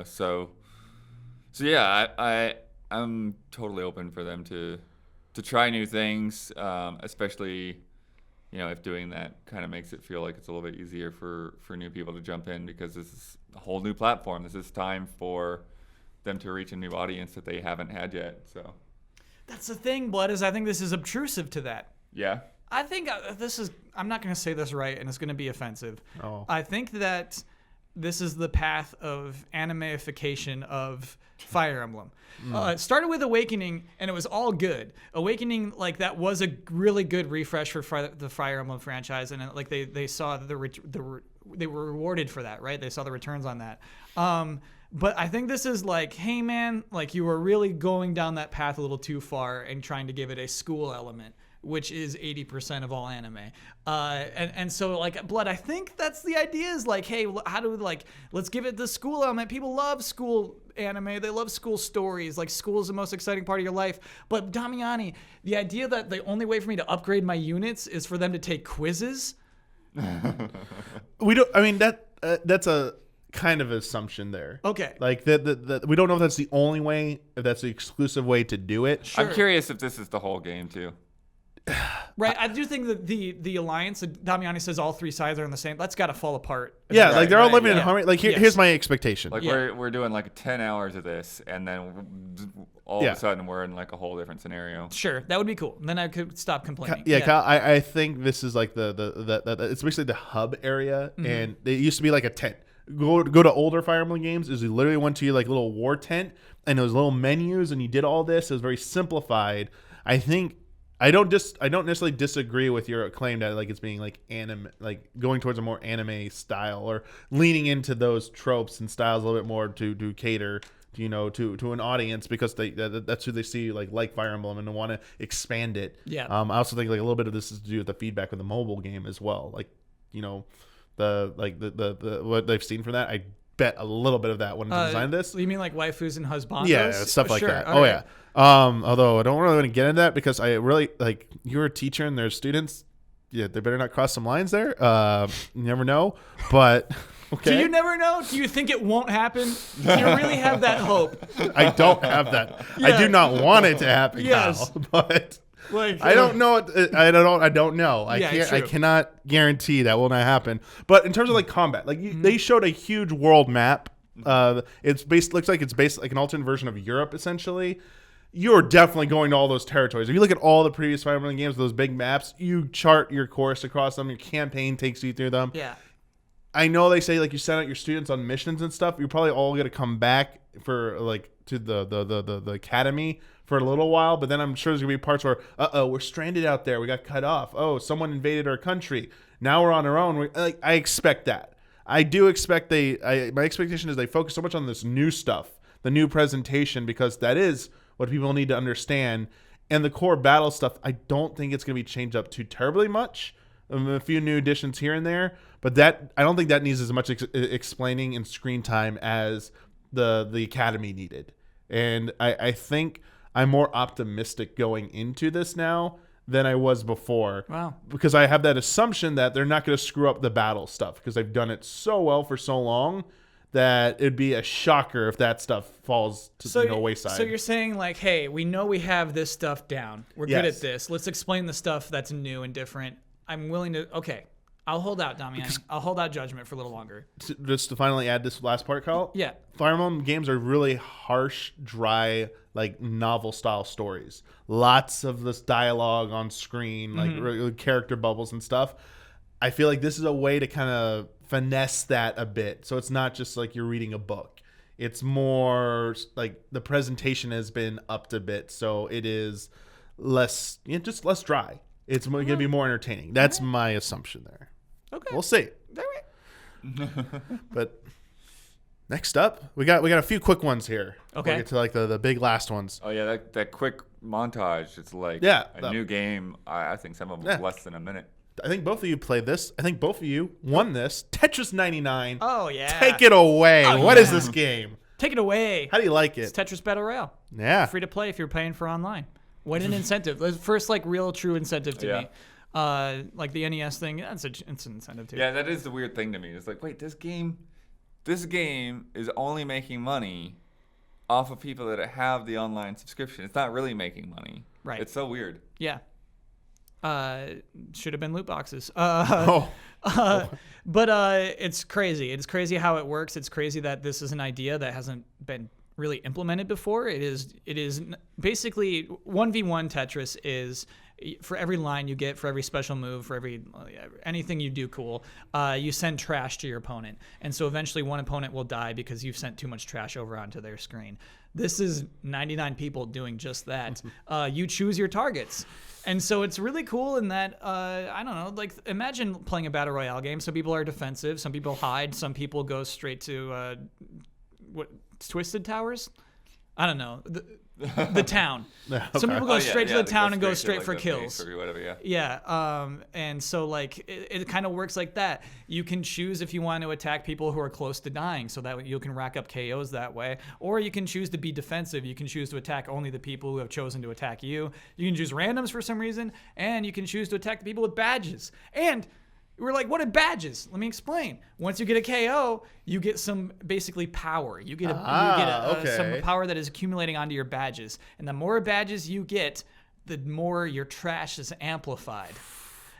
So yeah, I'm totally open for them to try new things, especially, if doing that kind of makes it feel like it's a little bit easier for new people to jump in, because this is a whole new platform. This is time for them to reach a new audience that they haven't had yet. So that's the thing, Blood, is I think this is obtrusive to that. Yeah. I think I'm not going to say this right, and it's going to be offensive. Oh. I think that this is the path of animeification of Fire Emblem. It started with Awakening, and it was all good. Awakening, like, that was a really good refresh for the Fire Emblem franchise, and like they saw they were rewarded for that, right? They saw the returns on that. But I think this is like, hey man, like you were really going down that path a little too far and trying to give it a school element, which is 80% of all anime. And so, like, Blood, I think that's the idea, is like, hey, how do we, like, let's give it the school element. People love school anime. They love school stories. Like, school is the most exciting part of your life. But Damiani, the idea that the only way for me to upgrade my units is for them to take quizzes. That's a kind of assumption there. Okay. Like that we don't know if that's the only way, if that's the exclusive way to do it. Sure. I'm curious if this is the whole game too. Right, I do think that the alliance, Damiani says all three sides are in the same. That's got to fall apart. Yeah, Right, like they're all right, living in yeah. harmony. Like here's my expectation. Like we're doing like 10 hours of this, and then all of a sudden we're in like a whole different scenario. Sure, that would be cool. Then I could stop complaining. Kyle, I think this is like the it's basically the hub area, and it used to be like a tent. Go to older Fire Emblem games, is you literally went to your like little war tent, and there was little menus, and you did all this. It was very simplified. I think. I don't necessarily disagree with your claim that like it's being like anime, like going towards a more anime style or leaning into those tropes and styles a little bit more to cater to an audience, because that's who they see like Fire Emblem, and they want to expand it. Yeah. I also think like a little bit of this is to do with the feedback of the mobile game as well. Like the what they've seen from that, I bet a little bit of that when they designed this. You mean like waifus and husbandos? Yeah, stuff like that. All right. Yeah. Although I don't really want to get into that, because I really like, you're a teacher and there's students. Yeah, they better not cross some lines there. You never know. But okay. Do you never know? Do you think it won't happen? Do you really have that hope? I don't have that. Yeah. I do not want it to happen, Yes. Kyle, but Like, I don't know. I don't know. I Yeah, can't. I true. cannot guarantee that will not happen. But in terms of like combat, like they showed a huge world map. Looks like it's based like an alternate version of Europe, essentially. You're definitely going to all those territories. If you look at all the previous Fire Emblem games, those big maps, you chart your course across them. Your campaign takes you through them. Yeah. I know they say like you send out your students on missions and stuff. You're probably all going to come back for like to the academy for a little while, but then I'm sure there's going to be parts where we're stranded out there. We got cut off. Oh, someone invaded our country. Now we're on our own. I expect that. I do expect my expectation is they focus so much on this new stuff, the new presentation, because that is what people need to understand. And the core battle stuff, I don't think it's going to be changed up too terribly much. A few new additions here and there, but I don't think that needs as much explaining and screen time as the Academy needed. And I think I'm more optimistic going into this now than I was before. Wow. Because I have that assumption that they're not going to screw up the battle stuff, because they've done it so well for so long that it'd be a shocker if that stuff falls to wayside. So you're saying like, hey, we know we have this stuff down. We're good at this. Let's explain the stuff that's new and different. I'm willing to. Okay, I'll hold out, Damian. I'll hold out judgment for a little longer. Just to finally add this last part, Kyle. Yeah. Fire Emblem games are really harsh, dry, like novel-style stories. Lots of this dialogue on screen, like character bubbles and stuff. I feel like this is a way to kind of finesse that a bit. So it's not just like you're reading a book. It's more like the presentation has been upped a bit. So it is less, just less dry. It's going to be more entertaining. That's my assumption there. Okay. We'll see. All right. But next up, we got a few quick ones here. Okay. We'll get to like the big last ones. Oh yeah, that quick montage. It's like a new game. I think some of them less than a minute. I think both of you played this. I think both of you won this. Tetris 99. Oh yeah. Take it away. What is this game? Take it away. How do you like it? It's Tetris Battle Royale. Yeah. Free to play if you're paying for online. What an incentive. The first like real true incentive to me. Like the NES thing, it's an incentive too. Yeah, that is the weird thing to me. It's like, wait, this game is only making money off of people that have the online subscription. It's not really making money. Right. It's so weird. Yeah. Should have been loot boxes. Oh. But it's crazy. It's crazy how it works. It's crazy that this is an idea that hasn't been really implemented before. It is basically 1v1 Tetris is for every line you get, for every special move, for every anything you do cool, you send trash to your opponent. And so eventually one opponent will die because you've sent too much trash over onto their screen. This is 99 people doing just that. You choose your targets. And so it's really cool in that, I don't know, like imagine playing a Battle Royale game. Some people are defensive, some people hide, some people go straight to, Twisted Towers? I don't know. The town. Okay. Some people go straight to the town and go straight like for the kills. base or whatever, yeah. Yeah. And so like it kind of works like that. You can choose if you want to attack people who are close to dying, so that you can rack up KOs that way, or you can choose to be defensive. You can choose to attack only the people who have chosen to attack you. You can choose randoms for some reason, and you can choose to attack the people with badges. And we're like, what are badges? Let me explain. Once you get a KO, you get some basically power. You get some power that is accumulating onto your badges. And the more badges you get, the more your trash is amplified.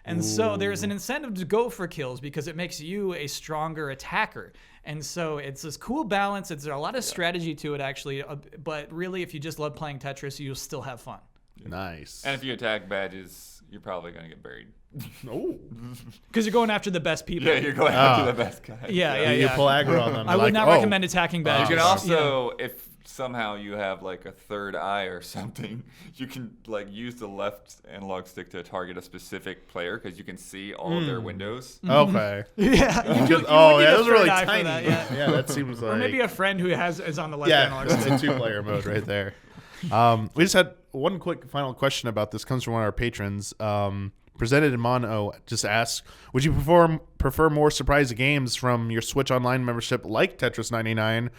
And so there's an incentive to go for kills because it makes you a stronger attacker. And so it's this cool balance. It's a lot of strategy to it, actually. But really, if you just love playing Tetris, you'll still have fun. Nice. And if you attack badges, you're probably going to get buried. Oh. Because you're going after the best people. Yeah, you're going after the best guy. Yeah. You pull aggro on them. I would not recommend attacking badges. You can also, if somehow you have like a third eye or something, you can like use the left analog stick to target a specific player because you can see all of their windows. Okay. Yeah. Those are really tiny. Yeah, that seems like. Or maybe a friend who is on the left analog that's stick. a two-player mode right there. We just had one quick final question about this. Comes from one of our patrons. Presented in Mono just asks, would you prefer more surprise games from your Switch Online membership like Tetris 99,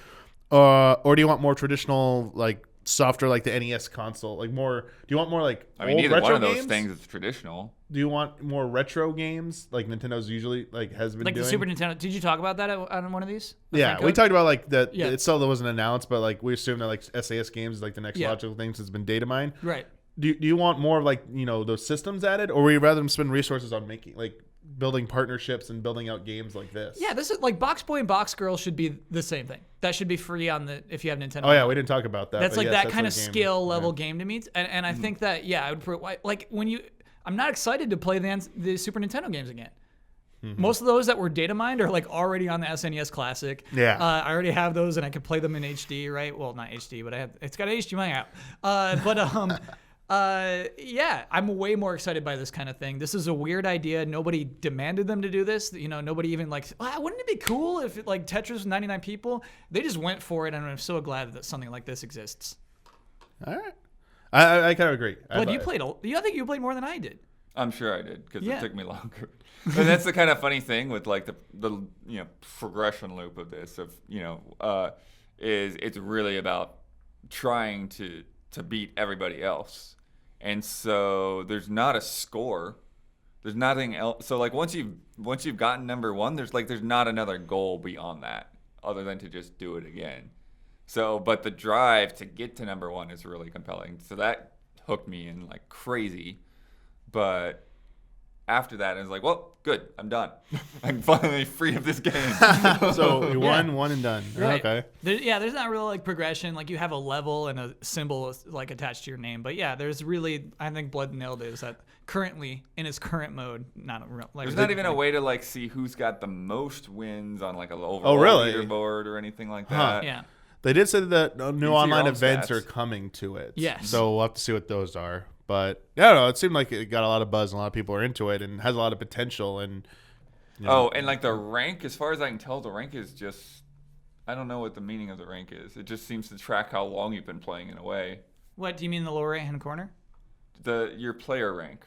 or do you want more traditional, like softer, like the NES console? Like more? Do you want more like I mean, old neither retro one of those games? things is traditional. Do you want more retro games like Nintendo's usually has been like doing? the Super Nintendo. Did you talk about that on one of these? Yeah, we talked about like that. Yeah. It still wasn't announced, but like we assume that like SAS games is like the next logical thing since it's been data mined. Right. Do you want more of like, those systems added, or would you rather them spend resources on making like building partnerships and building out games like this? Yeah, this is like Box Boy and Box Girl should be the same thing. That should be free if you have Nintendo. Oh yeah, we didn't talk about that. That's but like yes, that kind of skill level yeah. game to me, and I think that I would like when you. I'm not excited to play the Super Nintendo games again. Mm-hmm. Most of those that were data mined are like already on the SNES Classic. Yeah. I already have those, and I can play them in HD, right? Well, not HD, but it's got an HDMI out. I'm way more excited by this kind of thing. This is a weird idea. Nobody demanded them to do this. Nobody even wouldn't it be cool if Tetris was 99 people? They just went for it, and I'm so glad that something like this exists. All right. I kind of agree. But I think you played more than I did. I'm sure I did because it took me longer. And that's the kind of funny thing with like the progression loop of this is it's really about trying to beat everybody else. And so there's not a score. There's nothing else. So like once you've gotten number one, there's not another goal beyond that. other than to just do it again. So, but the drive to get to number 1 is really compelling. So that hooked me in like crazy. But after that, I was like, well, good, I'm done. I'm finally free of this game. So you won, one and done. Right. Okay. There's not really like progression. Like you have a level and a symbol like attached to your name. But yeah, there's really, I think Blood nailed it. Is that currently in its current mode, not a real, like there's not even a way to like see who's got the most wins on like a overall leaderboard or anything like that. Yeah. They did say that new see your online own events stats. are coming to it. Yes. So we'll have to see what those are. But yeah, I don't know. It seemed like it got a lot of buzz and a lot of people are into it and has a lot of potential. And and like the rank, as far as I can tell, the rank is just, I don't know what the meaning of the rank is. It just seems to track how long you've been playing in a way. What do you mean in the lower right hand corner? Your player rank.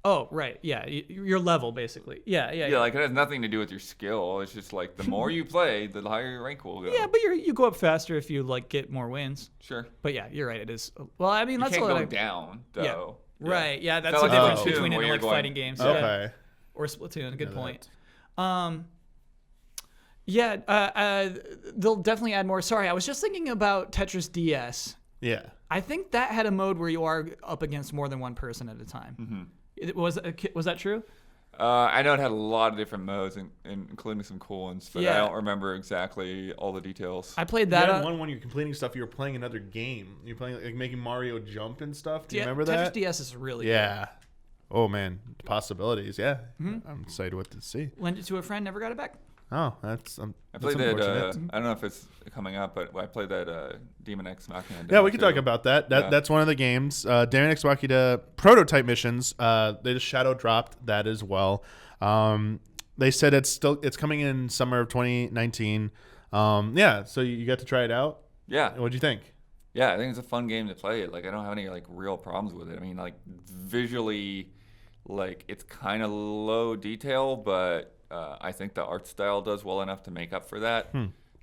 Oh, right. Yeah. Your level, basically. Yeah. Like it has nothing to do with your skill. It's just like the more you play, the higher your rank will go. Yeah, but you go up faster if you like get more wins. Sure. But yeah, you're right. It is. Well, I mean, You that's can't a lot go of, down, though. Yeah. Right. Yeah, that's It's the not like difference Splatoon, between it where and you're like going- fighting games. Okay. Yeah. Or Splatoon. Good Yeah, point. They'll definitely add more. Sorry, I was just thinking about Tetris DS. Yeah. I think that had a mode where you are up against more than one person at a time. Mm-hmm. Was that true? I know it had a lot of different modes, including some cool ones, but I Yeah. don't remember exactly all the details. I played You that. had one when you're completing stuff, you were playing another game. You're playing like making Mario jump and stuff. Do you remember Tetris that? DS is really Yeah. Oh man, the possibilities. Yeah. I'm excited what to see. good. Lent it to a friend, never got it back. Oh, that's I that's played that. unfortunate. I don't know if it's coming up, but I played that Demon X Machina. Yeah, demo we can too. talk about that. Yeah. That's one of the games. Daemon X Machina prototype missions. They just shadow dropped that as well. They said it's coming in summer of 2019. Yeah, so you got to try it out. Yeah, What'd you think? yeah. I think it's a fun game to play. Like I don't have any like real problems with it. I mean, like visually, like it's kind of low detail, but I think the art style does well enough to make up for that.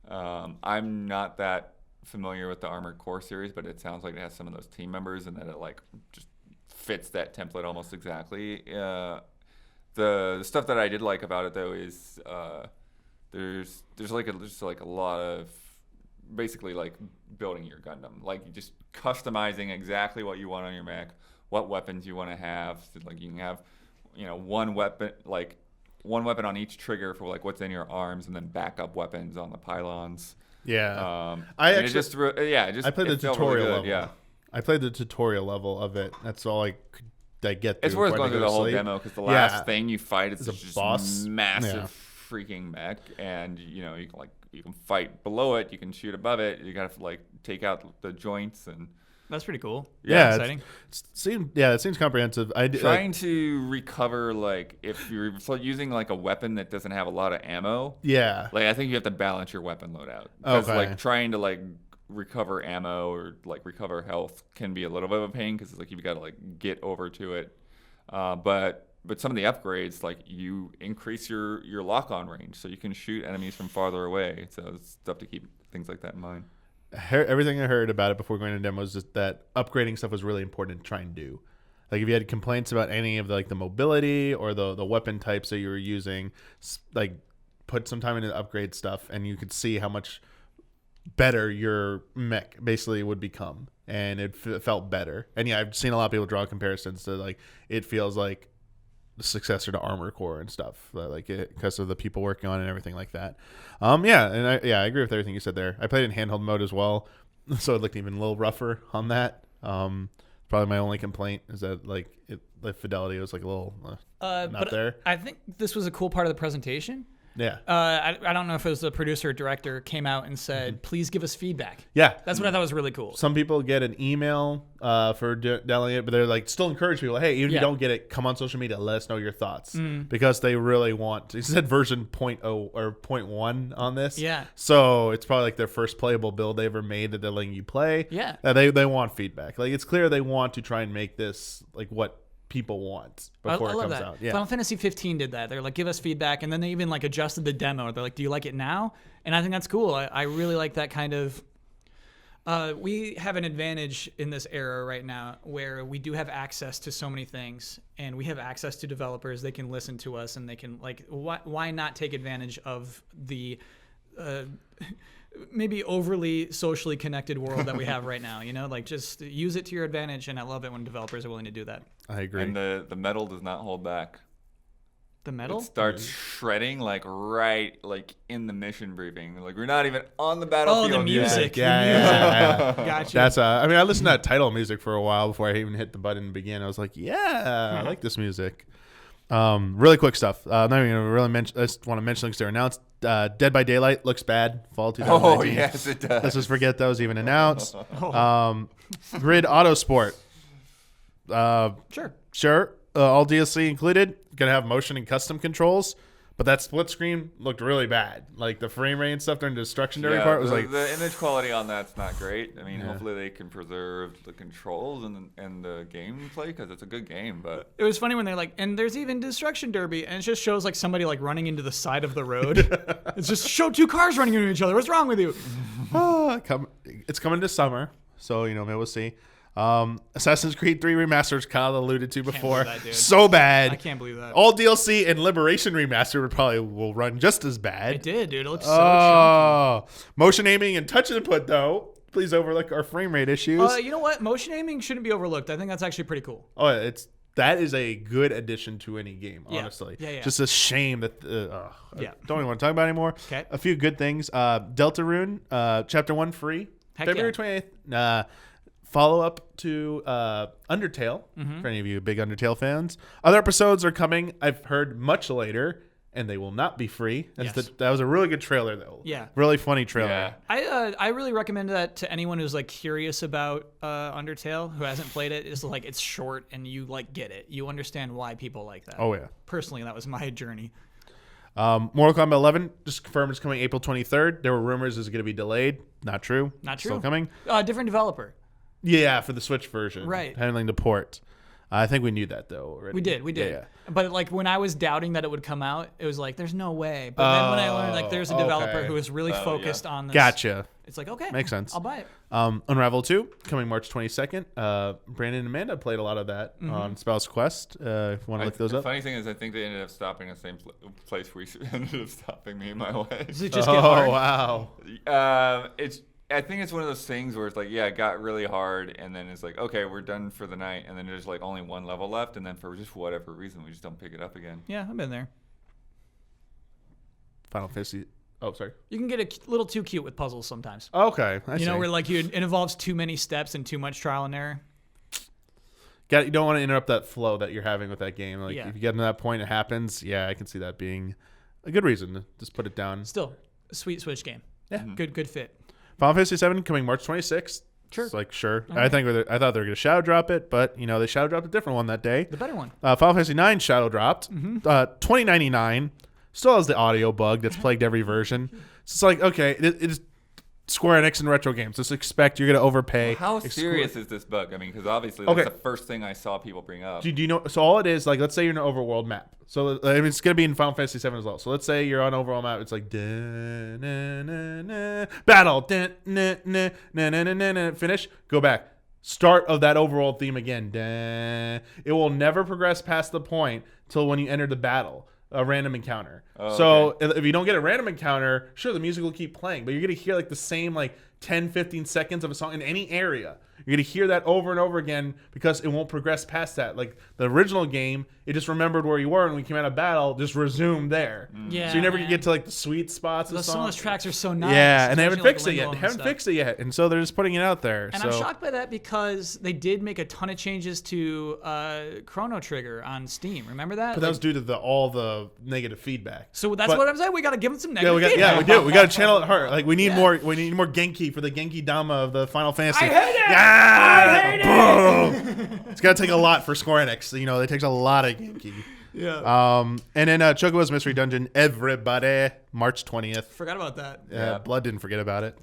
I'm not that familiar with the Armored Core series, but it sounds like it has some of those team members and that it like just fits that template almost exactly. The stuff that I did like about it though is there's a lot of basically like building your Gundam, like you just customizing exactly what you want on your mech, what weapons you want to have. So, like you can have, one weapon on each trigger for like what's in your arms, and then backup weapons on the pylons. Yeah, I I played the tutorial level. Yeah, I played the tutorial level of it. That's all I get through. it's worth before I going through go the to whole sleep. demo because the last Yeah. thing you fight is It's a just boss. massive freaking mech, and you can fight below it, you can shoot above it, you gotta like take out the joints and. That's pretty cool. Yeah, Exciting. it seems comprehensive. Trying to recover, like, if you're using, like, a weapon that doesn't have a lot of ammo, Yeah. like, I think you have to balance your weapon loadout. Because, Okay. like, trying to, like, recover ammo or, like, recover health can be a little bit of a pain because, like, you've got to, like, get over to it. But some of the upgrades, like, you increase your lock-on range so you can shoot enemies from farther away. So it's tough to keep things like that in mind. Everything I heard about it before going to demo was just that upgrading stuff was really important to try and do. Like if you had complaints about any of the mobility or the weapon types that you were using, like put some time into the upgrade stuff and you could see how much better your mech basically would become, and it felt better. And yeah, I've seen a lot of people draw comparisons to like it feels like the successor to Armor Core and stuff, like it because of the people working on it and everything like that. I agree with everything you said there. I played in handheld mode as well, so it looked even a little rougher on that. Probably my only complaint is that like the fidelity was like a little not But there. I think this was a cool part of the presentation. Yeah, I don't know if it was the producer or director came out and said, please give us feedback. yeah. That's what I thought was really cool. Some people get an email for downloading it, but they're like still encourage people. Hey, even if you don't get it, come on social media, let us know your thoughts because they really want. He said version 0.0 or 0.1 on this. Yeah. So it's probably like their first playable build they ever made that they're letting you play. Yeah. They want feedback. Like it's clear they want to try and make this like what people want before I it love comes that. out. Yeah. Final Fantasy 15 did that. They're like, give us feedback, and then they even like adjusted the demo. They're like, do you like it now? And I think that's cool. I really like that kind of. We have an advantage in this era right now where we do have access to so many things, and we have access to developers. They can listen to us, and they can like, why not take advantage of the maybe overly socially connected world that we have right now. Like just use it to your advantage, and I love it when developers are willing to do that. I agree. And the metal does not hold back. The metal It starts shredding like in the mission briefing. Like we're not even on the battlefield. Oh, the music. Yeah. Gotcha. That's I mean, I listened to that title music for a while before I even hit the button and began. I was like, I like this music. Really quick stuff. Not even gonna really mention. I just want to mention things they're announced. Dead by Daylight looks bad. Fall 2019. Oh yes, it does. Let's just forget that was even announced. Grid Autosport. Sure. All DLC included. Gonna have motion and custom controls, but that split screen looked really bad. Like the frame rate and stuff during the destruction derby part was like the image quality on that's not great. I mean, hopefully they can preserve the controls and the gameplay because it's a good game. But it was funny when they're like, and there's even destruction derby, and it just shows like somebody like running into the side of the road. It's just show two cars running into each other. What's wrong with you? It's coming to summer, so maybe we'll see. Assassin's Creed 3 Remastered, Kyle alluded to before. That, dude. So bad. I can't believe that. All DLC and Liberation Remastered will run just as bad. It did, dude. It looks so chunky. Motion aiming and touch input, though. Please overlook our frame rate issues. You know what? Motion aiming shouldn't be overlooked. I think that's actually pretty cool. That is a good addition to any game, honestly. Yeah. Just a shame that I don't even want to talk about it anymore. Okay. A few good things. Deltarune, Chapter 1 free. Heck February 28th. Follow up to Undertale, for any of you big Undertale fans. Other episodes are coming, I've heard, much later, and they will not be free. That was a really good trailer, though. Yeah. Really funny trailer. Yeah. I really recommend that to anyone who's like curious about Undertale, who hasn't played it. It's short and you like get it. You understand why people like that. Oh, yeah. Personally, that was my journey. Mortal Kombat 11, just confirmed it's coming April 23rd. There were rumors it's going to be delayed. Not true. Not true. Still coming. Different developer. Yeah, for the Switch version. Right. Handling the port. I think we knew that, though, already. We did. Yeah. But like when I was doubting that it would come out, it was like, there's no way. But then when I learned like there's a developer who is really focused on this. Gotcha. It's like, okay. Makes sense. I'll buy it. Unravel 2, coming March 22nd. Brandon and Amanda played a lot of that on Spouse Quest. If you want to look those up. The funny thing is, I think they ended up stopping the same place where you ended up stopping me in my way. Does it just get hard? Oh, wow. I think it's one of those things where it's like, it got really hard, and then it's like, okay, we're done for the night, and then there's like only one level left, and then for just whatever reason, we just don't pick it up again. Yeah, I've been there. Final Fantasy. Oh, sorry. You can get a little too cute with puzzles sometimes. Okay, I see. Where like it involves too many steps and too much trial and error. You don't want to interrupt that flow that you're having with that game. Like if you get to that point, it happens. Yeah, I can see that being a good reason to just put it down. Still, a sweet Switch game. Yeah, good fit. Final Fantasy VII coming March 26th. Sure. It's like, sure. Okay. I thought they were going to shadow drop it, but they shadow dropped a different one that day. The better one. Final Fantasy IX shadow dropped. $20.99. Still has the audio bug that's plagued every version. So it's like, okay, it is Square Enix and retro games. Just expect you're going to overpay. How serious is this bug? I mean, because obviously that's the first thing I saw people bring up. Do you know? So all it is, like, let's say you're in an overworld map. So I mean, it's going to be in Final Fantasy VII as well. So let's say you're on an overworld map. It's like battle, finish, go back. Start of that overall theme again. It will never progress past the point till when you enter the battle. A random encounter. So if you don't get a random encounter, sure, the music will keep playing, but you're going to hear like the same like 10, 15 seconds of a song in any area. You're going to hear that over and over again because it won't progress past that. Like the original game, it just remembered where you were, and when you came out of battle, just resumed there. Yeah, so you never get to like the sweet spots of the song. Some of those tracks are so nice. Yeah, and they haven't like fixed it yet. And so they're just putting it out there. And I'm shocked by that because they did make a ton of changes to Chrono Trigger on Steam. Remember that? But that was due to all the negative feedback. So that's what I'm saying. We got to give them some negative feedback. Yeah, we do. We got to channel it hard. Like we need more. We need more Genki for the Genki Dama of the Final Fantasy. I hate it. I hate it. It's got to take a lot for Square Enix. It takes a lot of Genki. Yeah. And then Chocobo's Mystery Dungeon, everybody, March 20th. Forgot about that. Yeah. Blood didn't forget about it.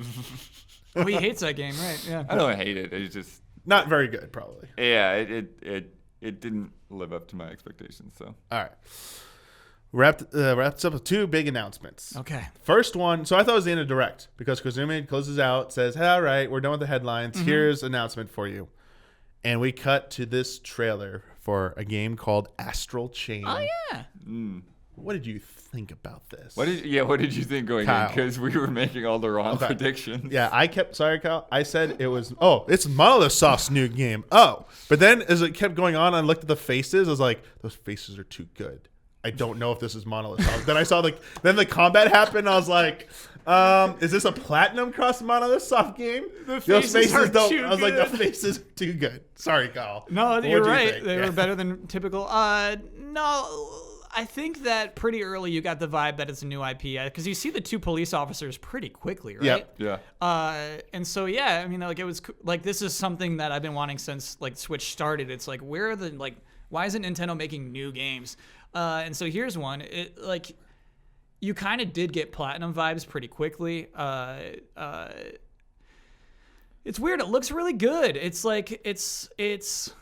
Oh, he hates that game, right? Yeah. I don't hate it. It's just not very good, probably. Yeah, it didn't live up to my expectations. So all right. Wraps up with two big announcements. Okay. First one, so I thought it was the end of Direct because Koizumi closes out, says, hey, all right, we're done with the headlines. Here's an announcement for you. And we cut to this trailer for a game called Astral Chain. Oh, yeah. what did you think about this? What did you think going Kyle. in? Because we were making all the wrong predictions. Yeah, sorry, Kyle. I said it was, it's Monolith Soft's new game. Oh. But then as it kept going on, I looked at the faces. I was like, those faces are too good. I don't know if this is Monolith Soft. Then I saw then the combat happened. I was like, is this a Platinum cross Monolith Soft game? The faces are too I was like, good. the faces are too good. Sorry, Kyle. No, What you're do you right. think? They Yeah. were better than typical. No, I think that pretty early you got the vibe that it's a new IP because you see the two police officers pretty quickly, right? Yep. Yeah. And so yeah, I mean, like it was like this is something that I've been wanting since like Switch started. It's like where are the why isn't Nintendo making new games? And so here's one. It like you kind of did get Platinum vibes pretty quickly. It's weird. It looks really good. It's like it's.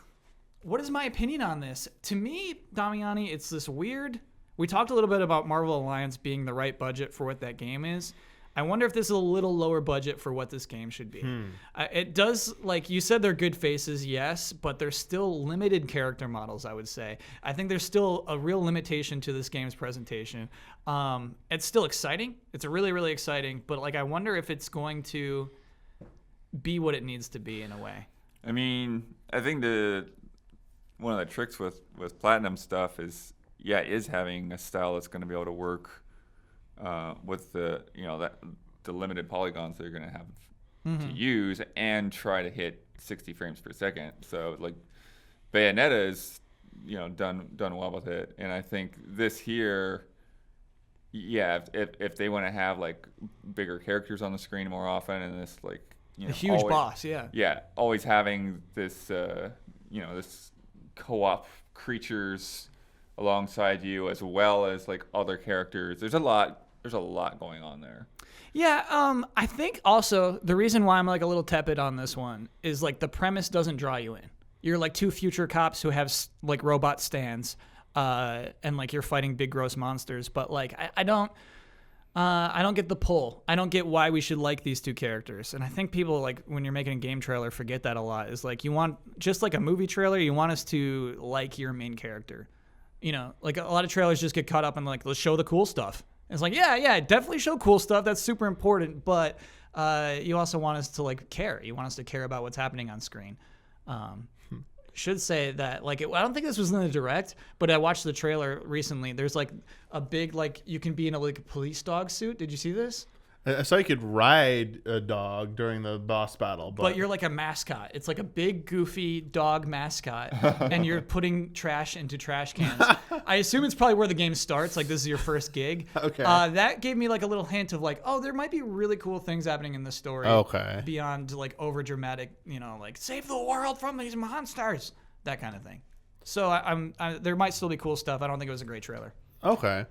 What is my opinion on this? To me, Damiani, it's this weird. We talked a little bit about Marvel Alliance being the right budget for what that game is. I wonder if this is a little lower budget for what this game should be. It does, like you said, they're good faces, yes, but they're still limited character models, I would say. I think there's still a real limitation to this game's presentation. It's still exciting. It's really, really exciting, but like I wonder if it's going to be what it needs to be in a way. I mean, I think one of the tricks with Platinum stuff is having a style that's going to be able to work with the limited polygons they're going to have to use and try to hit 60 frames per second. So like Bayonetta is done well with it, and I think this here, if they want to have like bigger characters on the screen more often and this like a huge boss, always having this this co-op creatures alongside you as well as like other characters. There's a lot going on there. Yeah, I think also the reason why I'm like a little tepid on this one is like the premise doesn't draw you in. You're like two future cops who have like robot stands, and like you're fighting big gross monsters. But like I don't get the pull. I don't get why we should like these two characters. And I think people like when you're making a game trailer forget that a lot. Is like you want just like a movie trailer, you want us to like your main character. Like a lot of trailers just get caught up in like let's show the cool stuff. It's like, yeah, definitely show cool stuff. That's super important. But you also want us to like care. You want us to care about what's happening on screen. Should say that like I don't think this was in the direct, but I watched the trailer recently. There's like a big like you can be in a police dog suit. Did you see this? I saw you could ride a dog during the boss battle, but you're like a mascot. It's like a big, goofy dog mascot, and you're putting trash into trash cans. I assume it's probably where the game starts. Like this is your first gig. Okay. That gave me like a little hint of like, there might be really cool things happening in the story. Okay. Beyond like over dramatic, like save the world from these monsters, that kind of thing. So there might still be cool stuff. I don't think it was a great trailer. Okay.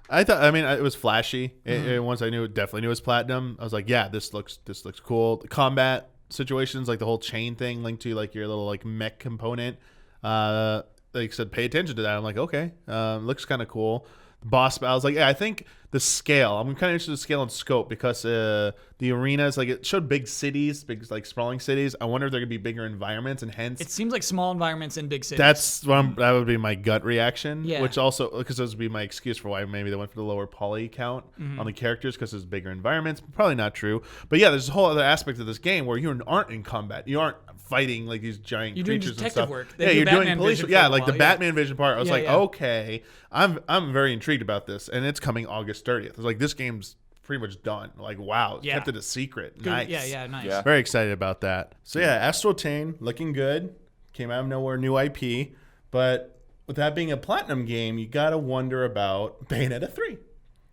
It was flashy. Once I definitely knew it was Platinum. I was like, yeah, this looks cool. The combat situations, like the whole chain thing linked to like your little like mech component. Like I said, pay attention to that. I'm like, okay, looks kind of cool. The boss battle, I was like, yeah, I think the scale. I'm kind of interested in scale and scope because the arenas, like it showed big cities, big like sprawling cities. I wonder if there could be bigger environments, and hence it seems like small environments in big cities. That would be my gut reaction. Yeah. Which also because those would be my excuse for why maybe they went for the lower poly count on the characters because there's bigger environments. Probably not true, but yeah, there's a whole other aspect of this game where you aren't in combat. You aren't fighting like these giant creatures and stuff. Work. You're doing police. Yeah, like the yeah. Batman vision part. I was okay, I'm very intrigued about this, and it's coming August 30th. It's like this game's pretty much done. Like wow, kept it a secret. Good. Nice. Yeah, nice. Yeah. Very excited about that. So yeah, Astral Chain looking good. Came out of nowhere, new IP, but with that being a Platinum game, you gotta wonder about Bayonetta 3.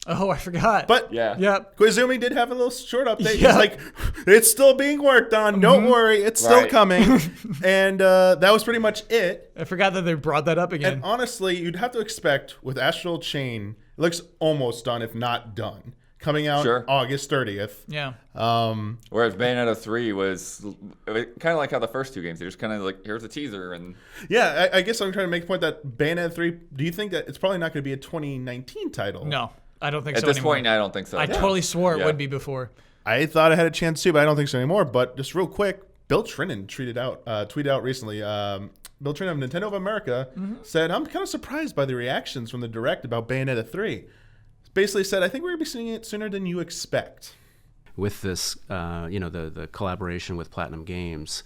Oh, I forgot. But Yep. Koizumi did have a little short update. Yeah. He's like, it's still being worked on. Don't worry, it's still coming. And that was pretty much it. I forgot that they brought that up again. And honestly, you'd have to expect with Astral Chain, it looks almost done, if not done, coming out August 30th. Yeah. Whereas Bayonetta 3 was kind of like how the first two games, they're just kind of like, here's a teaser. And yeah, I guess I'm trying to make the point that Bayonetta 3, do you think that it's probably not going to be a 2019 title? No, I don't think at so this anymore. point, I don't think so. I totally swore it would be before. I thought I had a chance too, but I don't think so anymore. But just real quick, Bill Trinan tweeted out recently. Bill Trinan of Nintendo of America said, "I'm kind of surprised by the reactions from the Direct about Bayonetta 3." Basically said, "I think we're going to be seeing it sooner than you expect." With this, the collaboration with Platinum Games,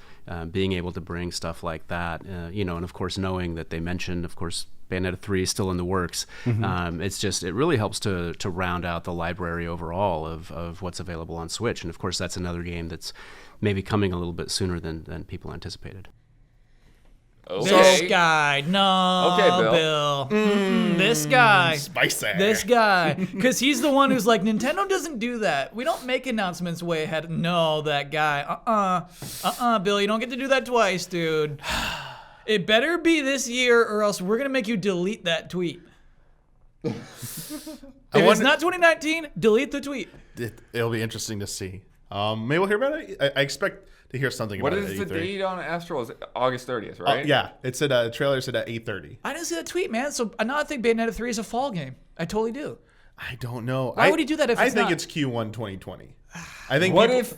being able to bring stuff like that, and of course knowing that they mentioned, of course, Bayonetta 3 is still in the works. It really helps to round out the library overall of what's available on Switch. And of course, that's another game that's maybe coming a little bit sooner than people anticipated. Okay. This guy, no, Okay, Bill. This guy, Spicy. this guy, because he's the one who's like, Nintendo doesn't do that. We don't make announcements way ahead. No, that guy, Bill, you don't get to do that twice, dude. It better be this year, or else we're gonna make you delete that tweet. If it's not 2019, delete the tweet. It'll be interesting to see. Maybe we'll hear about it. I expect to hear something What about it. is at the E3. date on Astral? Is it August 30th, right? Yeah, it said the trailer said at 8:30. I didn't see that tweet, man. So I now think Bayonetta 3 is a fall game. I totally do. I don't know. Why would he do that if I it's think not? it's Q1 2020. I think What people, if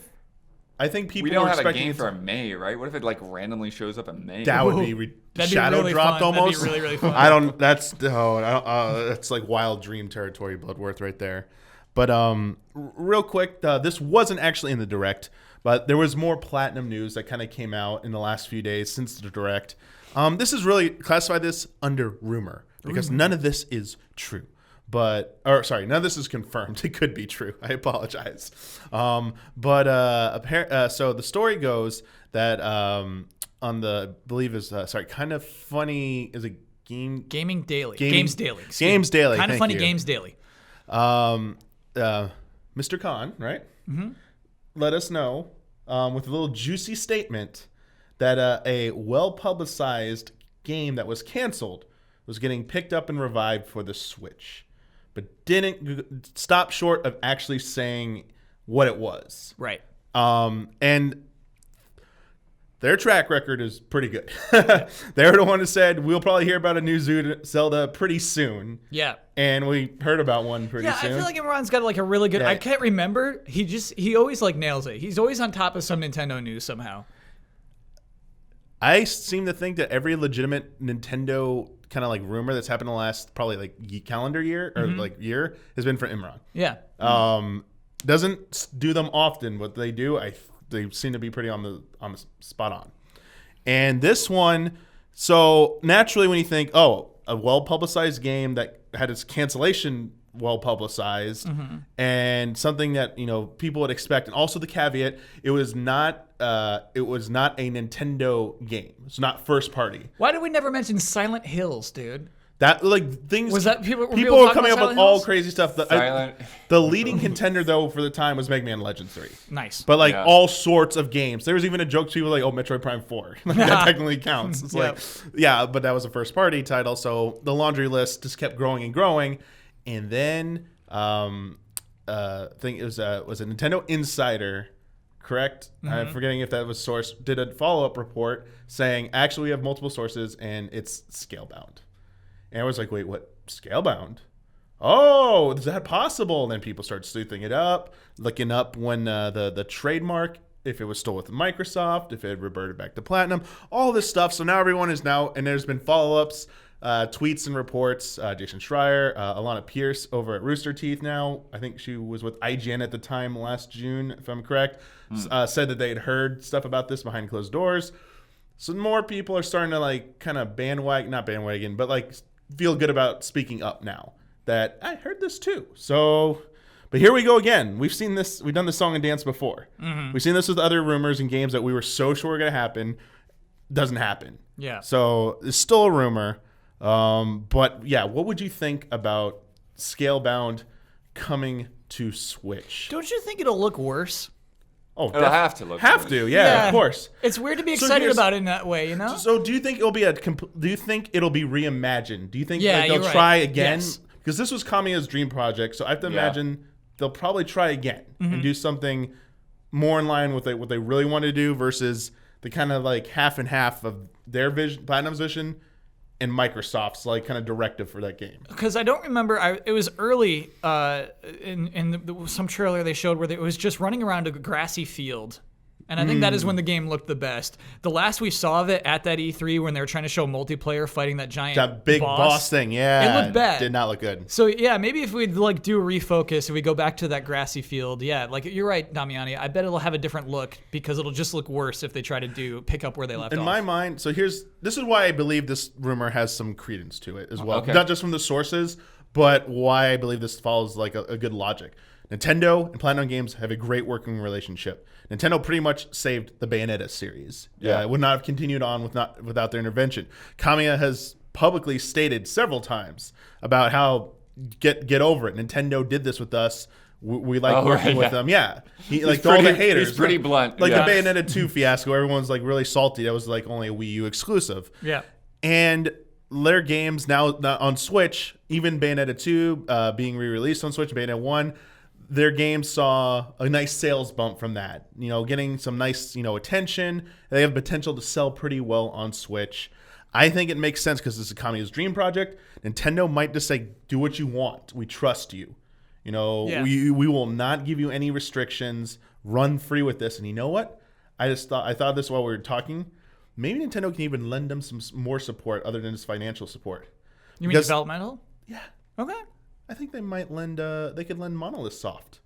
I think people we don't were have a expecting game it for to, May, right? What if it like randomly shows up in May? that would be That'd be shadow really dropped fun. almost. That'd be really, really fun. I don't. That's like wild dream territory, Bloodworth right there. But real quick, this wasn't actually in the Direct, but there was more Platinum news that kind of came out in the last few days since the Direct. This is really classify this under rumor because none of this is true. None of this is confirmed. It could be true. I apologize. So the story goes that on the I believe is kind of funny is a Gaming Daily. Game- Games Daily. Games Daily. Kind of thank funny you. Games Daily. Mr. Khan, right? Let us know with a little juicy statement that a well-publicized game that was canceled was getting picked up and revived for the Switch, but didn't stop short of actually saying what it was. Right. And their track record is pretty good. They're the one who said, we'll probably hear about a new Zelda pretty soon. Yeah. And we heard about one pretty soon. I feel like Imran's got like a really good. Yeah. I can't remember. He always like nails it. He's always on top of some Nintendo news somehow. I seem to think that every legitimate Nintendo kind of like rumor that's happened in the last probably like calendar year or like year has been for Imran. Yeah. Doesn't do them often, but they do. They seem to be pretty on the spot on. And this one, so naturally when you think, oh, a well-publicized game that had its cancellation well-publicized and something that, people would expect, and also the caveat, it was not a Nintendo game. It's not first party. Why did we never mention Silent Hills, dude? That like things Was that people are talking coming up about with Silent all Hills? crazy stuff. The leading contender though for the time was Mega Man Legends 3. Nice. But Yeah. all sorts of games. There was even a joke to people like, "Oh, Metroid Prime 4." Like, that technically counts. It's Yep. but that was a first party title, so the laundry list just kept growing and growing. And then I think it was a Nintendo Insider, correct? I'm forgetting if that was source. Did a follow-up report saying, "Actually, we have multiple sources and it's Scalebound." And I was like, wait, what? Scalebound? Oh, is that possible? And then people start sleuthing it up, looking up when the trademark, if it was still with Microsoft, if it had reverted back to Platinum, all this stuff. So now everyone is now, and there's been follow-ups, tweets and reports. Jason Schreier, Alana Pierce over at Rooster Teeth now. I think she was with IGN at the time last June, if I'm correct, said that they had heard stuff about this behind closed doors. So more people are starting to like kind of not bandwagon, but like feel good about speaking up now that I heard this too. So, but here we go again. We've seen this. We've done this song and dance before. We've seen this with other rumors and games that we were so sure were going to happen. Doesn't happen. Yeah. So it's still a rumor. But yeah, what would you think about Scalebound coming to Switch? Don't you think it'll look worse? Oh, It'll have to look Have good. to, yeah, of course. It's weird to be So excited here's- about it in that way, you know? So do you think it'll be do you think it'll be reimagined? Do you think Yeah, like, they'll you're right. try again? Yes. Because this was Kamiya's dream project, so I have to imagine they'll probably try again and do something more in line with what they really want to do versus the kind of like half and half of their vision, Platinum's vision, and Microsoft's like kind of directive for that game. Because I don't remember, it was early in some trailer they showed where it was just running around a grassy field. And I think that is when the game looked the best. The last we saw of it at that E3 when they were trying to show multiplayer fighting that giant That big boss thing, yeah. It looked bad. Did not look good. So yeah, maybe if we'd like do a refocus, if we go back to that grassy field, yeah, like you're right, Damiani. I bet it'll have a different look because it'll just look worse if they try to pick up where they left off. In my mind, so this is why I believe this rumor has some credence to it as well. Okay. Not just from the sources, but why I believe this follows like a good logic. Nintendo and Platinum Games have a great working relationship. Nintendo pretty much saved the Bayonetta series. Yeah. It would not have continued on without their intervention. Kamiya has publicly stated several times about how get over it. Nintendo did this with us. We like working with them. Yeah. Like all the haters. He's pretty blunt. Like the Bayonetta 2 fiasco, everyone's like really salty. That was like only a Wii U exclusive. Yeah. And their games now on Switch, even Bayonetta 2 being re-released on Switch, Bayonetta 1, their games saw a nice sales bump from that. Getting some nice, attention. They have potential to sell pretty well on Switch. I think it makes sense because this is Kamiya's dream project. Nintendo might just say, do what you want. We trust you. We will not give you any restrictions. Run free with this. And you know what? I thought this while we were talking. Maybe Nintendo can even lend them some more support other than just financial support. You mean developmental? Yeah. Okay. I think they might they could lend Monolith Soft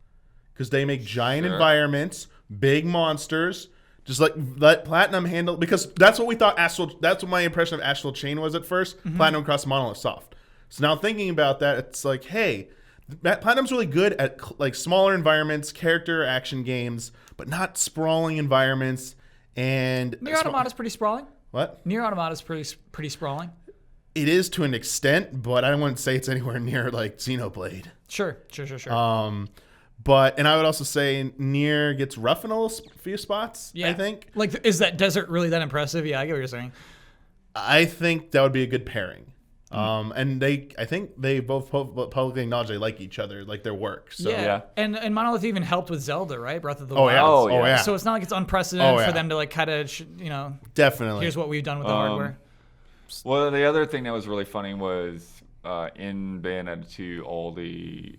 because they make giant environments, big monsters. Just let Platinum handle, because that's what we thought that's what my impression of Astral Chain was at 1st. Platinum across Monolith Soft. So now thinking about that, it's like, hey, Platinum's really good at like smaller environments, character action games, but not sprawling environments. And Nier Automata's pretty sprawling. What? Nier Automata's pretty sprawling. It is to an extent, but I wouldn't say it's anywhere near like Xenoblade. Sure. And I would also say Nier gets rough in a few spots. Yeah. I think. Like, is that desert really that impressive? Yeah, I get what you're saying. I think that would be a good pairing. And I think they both publicly acknowledge they like each other, like their work. So Yeah. And Monolith even helped with Zelda, right? Breath of the Oh, Wild. yeah. Oh, yeah. So it's not like it's unprecedented Oh, yeah. for them to like kind of, definitely. here's what we've done with the hardware. Well, the other thing that was really funny was in Bayonetta 2, all the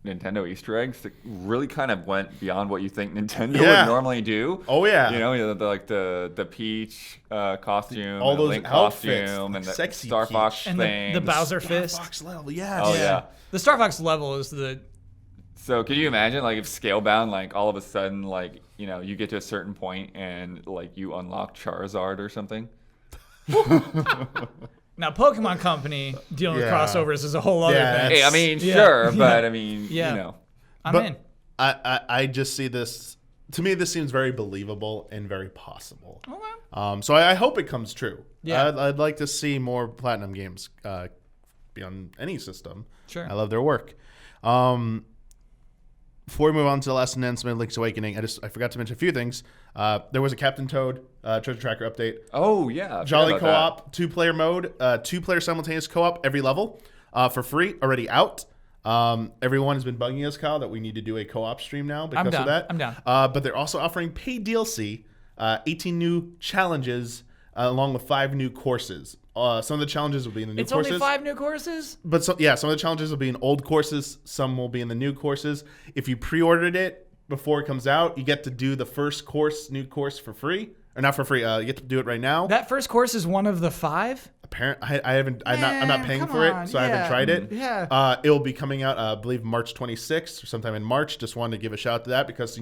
Nintendo Easter eggs that really kind of went beyond what you think Nintendo would normally do. Oh yeah. The Peach costume, all the those Link outfits, costume, and the sexy Star Peach. Fox And thing. the Bowser fist. Fox level, yes. Oh yeah. The Star Fox level is the... So can you imagine, like, if Scalebound, like, all of a sudden, like, you get to a certain point and, like, you unlock Charizard or something? Now, Pokemon Company dealing with Yeah. crossovers is a whole other Yeah, thing. Hey, I mean, Yeah. sure, Yeah. but I mean, Yeah. I'm But in. I just see this. To me, this seems very believable and very possible. Okay. So I hope it comes true. Yeah. I'd like to see more Platinum games be on any system. Sure. I love their work. Before we move on to the last announcement, Link's Awakening, I forgot to mention a few things. There was a Captain Toad treasure tracker update. Oh, yeah. I forgot Jolly about co-op, 2-player mode, 2-player simultaneous co-op every level for free, already out. Everyone has been bugging us, Kyle, that we need to do a co-op stream now because of that. I'm down. But they're also offering paid DLC, 18 new challenges, along with 5 new courses. Some of the challenges will be in the new courses. It's only 5 new courses? But some of the challenges will be in old courses. Some will be in the new courses. If you pre-ordered it before it comes out, you get to do the first new course for free. Or not for free. You get to do it right now. That first course is one of the 5? I'm not paying come for on, it, so I haven't yeah. tried it. Yeah. It will be coming out, I believe, March 26th or sometime in March. Just wanted to give a shout out to that because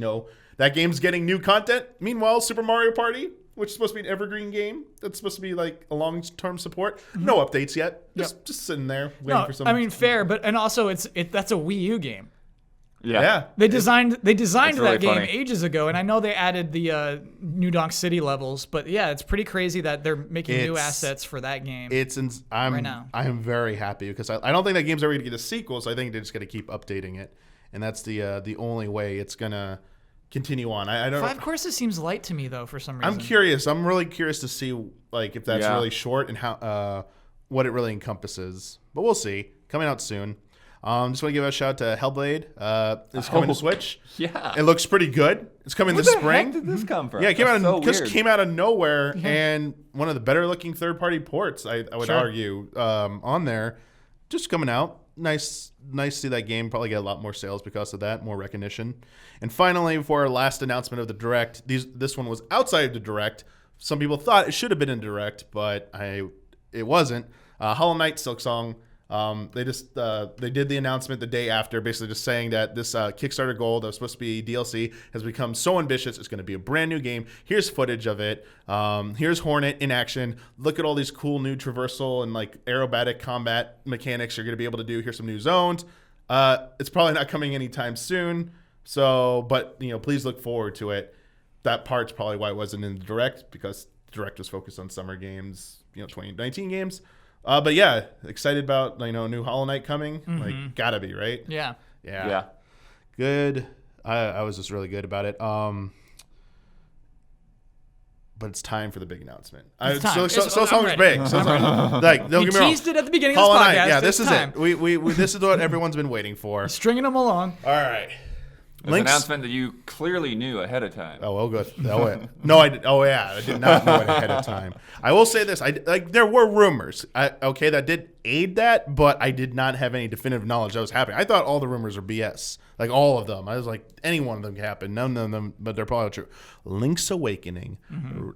that game's getting new content. Meanwhile, Super Mario Party, which is supposed to be an evergreen game, that's supposed to be like a long-term support. No updates yet. Just sitting there waiting for some. I mean, fair, but also that's a Wii U game. Yeah. They designed really that game funny. ages ago, and I know they added the New Donk City levels, but yeah, it's pretty crazy that they're making new assets for that game. I'm right now. I am very happy because I don't think that game's ever going to get a sequel, so I think they're just going to keep updating it, and that's the only way it's going to continue on. I don't. 5 courses seems light to me though for some reason. I'm curious. I'm really curious to see like if that's Yeah. really short and how what it really encompasses. But we'll see. Coming out soon. Just want to give a shout out to Hellblade. It's coming to Switch. Yeah. It looks pretty good. It's coming Where this the spring. heck did this come from? Yeah, it came That's out so weird. came out of nowhere, and one of the better looking third party ports. I would Sure. argue on there, just coming out. nice to see that game probably get a lot more sales because of that, more recognition. And finally, for our last announcement of the Direct, this one was outside of the Direct. Some people thought it should have been in Direct, but it wasn't. Hollowknight, Silksong. They did the announcement the day after, basically just saying that this Kickstarter goal that was supposed to be DLC has become so ambitious. It's going to be a brand new game. Here's footage of it. Here's Hornet in action. Look at all these cool new traversal and like aerobatic combat mechanics you're going to be able to do. Here's some new zones. It's probably not coming anytime soon. But please look forward to it. That part's probably why it wasn't in the Direct, because the Direct was focused on summer games, 2019 games. But yeah, excited about new Hollow Knight coming. Like, gotta be, right? Yeah. Good. I was just really good about it. But it's time for the big announcement. Silksong's big. Like, don't get me wrong. Teased it at the beginning Hollow of this podcast. Knight. Yeah, this is time. it. We this is what everyone's been waiting for. Stringing them along. All right. An announcement that you clearly knew ahead of time. Oh, good. I did not know it ahead of time. I will say this: there were rumors. That did aid that, but I did not have any definitive knowledge that was happening. I thought all the rumors are BS, like all of them. I was like, any one of them can happen. None of them, but they're probably true. Link's Awakening,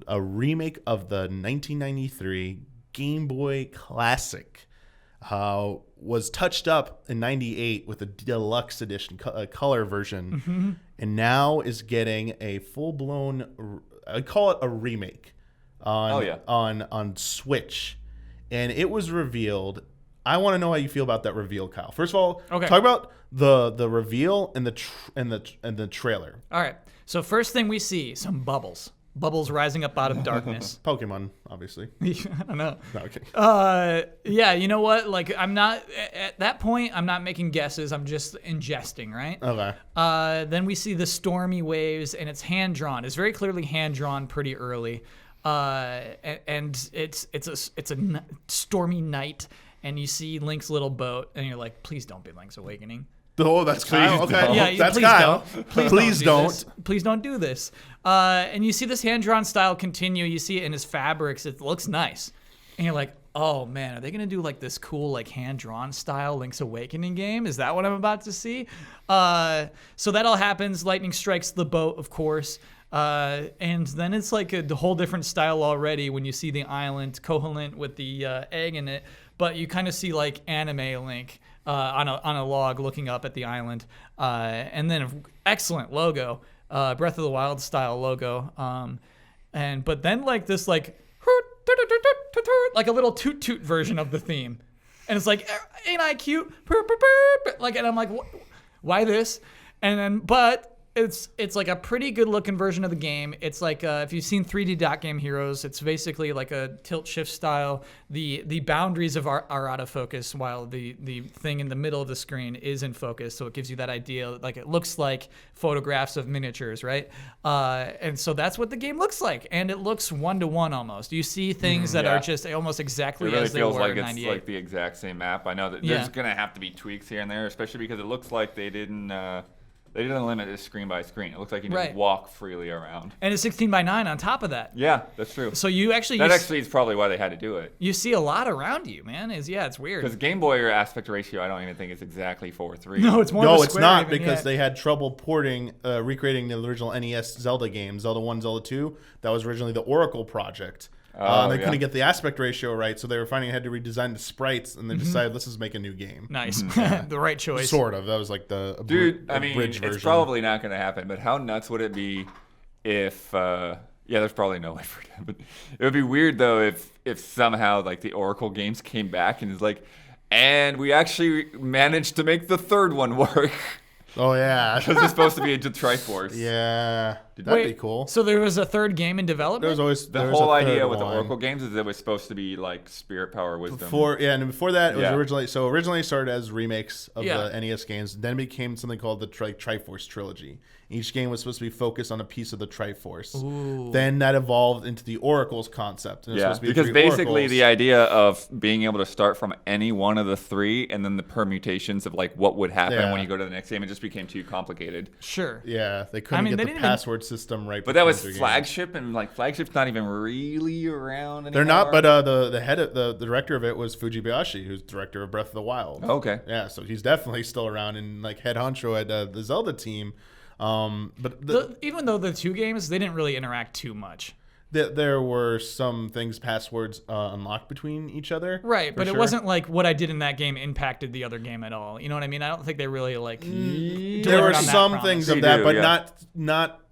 a remake of the 1993 Game Boy Classic. Was touched up in 98 with a deluxe edition, a color version, and now is getting a full-blown, I call it a remake on Switch. And it was revealed. I want to know how you feel about that reveal, Kyle. First of all, talk about the reveal and the trailer. All right. So first thing we see, some bubbles. Bubbles rising up out of darkness. Pokemon, obviously. I don't know. No, okay. Yeah, you know what? Like, I'm not, at that point, I'm not making guesses. I'm just ingesting, right? Okay. Then we see the stormy waves, and it's hand-drawn. It's very clearly hand-drawn pretty early. And it's a stormy night, and you see Link's little boat, and you're like, please don't be Link's Awakening. Oh, that's Kyle. Okay, yeah, that's please Kyle. Don't. Please don't. Please don't do this. And you see this hand-drawn style continue. You see it in his fabrics. It looks nice. And you're like, oh, man, are they going to do like this cool like hand-drawn style Link's Awakening game? Is that what I'm about to see? So that all happens. Lightning strikes the boat, of course. And then it's like a whole different style already when you see the island covalent with the egg in it. But you kind of see like anime Link. On a log looking up at the island, and then an excellent logo, Breath of the Wild style logo, but then like this like a little toot toot version of the theme, and it's like, ain't I cute? Like, and I'm like, why this? And then but it's like a pretty good looking version of the game. It's like if you've seen 3D Dot Game Heroes, it's basically like a tilt shift style. The boundaries are out of focus while the thing in the middle of the screen is in focus. So it gives you that idea, like it looks like photographs of miniatures, right? And so that's what the game looks like, and it looks 1-to-1 almost. You see things that are just almost exactly as they were in 98. It really feels like it's like the exact same map. I know that there's gonna have to be tweaks here and there, especially because it looks like they didn't limit it screen by screen. It looks like you can just walk freely around. And it's 16:9 on top of that. Yeah, that's true. So you actually... That actually is probably why they had to do it. You see a lot around you, man. It's weird. Because Game Boy aspect ratio, I don't even think is exactly 4:3. No, it's more No, of a it's square not, even, because they had trouble recreating the original NES Zelda game, Zelda 1, Zelda 2. That was originally the Oracle project. They couldn't get the aspect ratio right, so they were finding they had to redesign the sprites, and they decided, let's just make a new game. Nice. The right choice. Sort of. That was like the bridge version. It's probably not going to happen, but how nuts would it be if... there's probably no way for it to happen. It would be weird, though, if somehow like the Oracle games came back and it's like, and we actually managed to make the third one work. Oh, yeah. Because it's supposed to be a Triforce. Yeah. That'd be cool. So there was a third game in development? There was always the whole idea with the Oracle games is that it was supposed to be like Spirit Power Wisdom. Before that, it was originally started as remakes of the NES games. Then it became something called the Triforce Trilogy. Each game was supposed to be focused on a piece of the Triforce. Ooh. Then that evolved into the Oracles concept. And because basically the idea of being able to start from any one of the three and then the permutations of like what would happen when you go to the next game, it just became too complicated. Sure. Yeah, they couldn't get the password system right. But that was between their flagship, and like flagship's not even really around anymore. They're not, but the head of the director of it was Fujibayashi, who's director of Breath of the Wild. Okay. Yeah, so he's definitely still around and like head honcho at the Zelda team. But Even though the two games, they didn't really interact too much. there were some things, passwords unlocked between each other. Right, but sure. it wasn't like what I did in that game impacted the other game at all. You know what I mean? I don't think they really like. There were on that some promise. things They of that, do, but yeah. not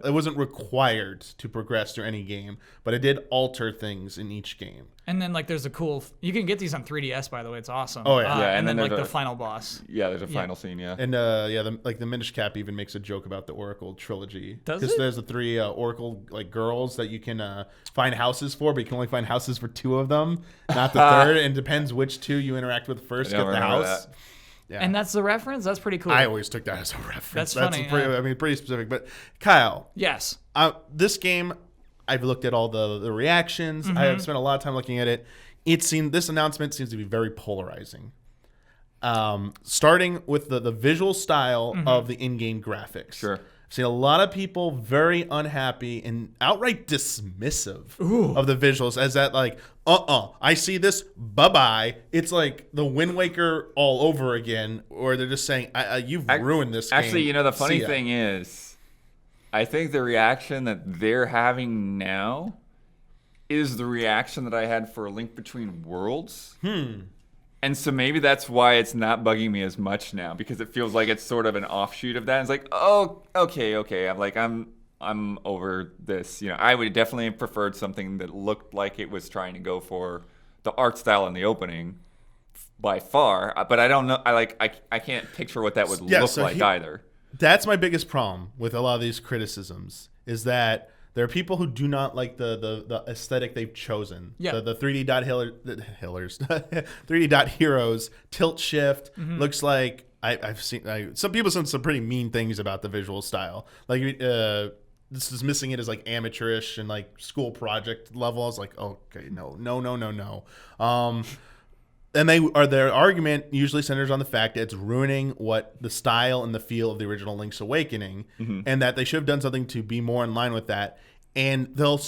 it wasn't required to progress through any game, but it did alter things in each game. And then like there's a cool. You can get these on 3DS, by the way. It's awesome. Oh, yeah. Yeah, and and then then like there's the a- final boss. Yeah, there's a final scene. Yeah. And the Minish Cap even makes a joke about the Oracle trilogy. Does Because it? there's the 3 Oracle like girls that you can find houses for, but you can only find houses for 2 of them, not the third. And it depends which 2 you interact with first. I Get don't the remember house. that. Yeah. And that's the reference. That's pretty cool. I always took that as a reference. That's funny, Pretty specific. But Kyle, Yes. this game, I've looked at all the reactions. Mm-hmm. I have spent a lot of time looking at it. This announcement seems to be very polarizing. Starting with the visual style Mm-hmm. of the in-game graphics. Sure. I've seen a lot of people very unhappy and outright dismissive of the visuals as that like, I see this, bye-bye. It's like the Wind Waker all over again, or they're just saying, you've ruined this game. Actually, the funny See ya. thing is, I think the reaction that they're having now is the reaction that I had for A Link Between Worlds. And so maybe that's why it's not bugging me as much now, because it feels like it's sort of an offshoot of that. It's like, oh, okay. I'm over this. I would definitely have preferred something that looked like it was trying to go for the art style in the opening by far. But I don't know. I can't picture what that would look like either. That's my biggest problem with a lot of these criticisms is that there are people who do not like the aesthetic they've chosen. Yeah. The 3D dot 3D dot heroes tilt shift looks like I've seen some people said some pretty mean things about the visual style. Like this is missing it as like amateurish and like school project level. I was like, okay, no. And their argument usually centers on the fact that it's ruining what the style and the feel of the original Link's Awakening, and that they should have done something to be more in line with that. And they'll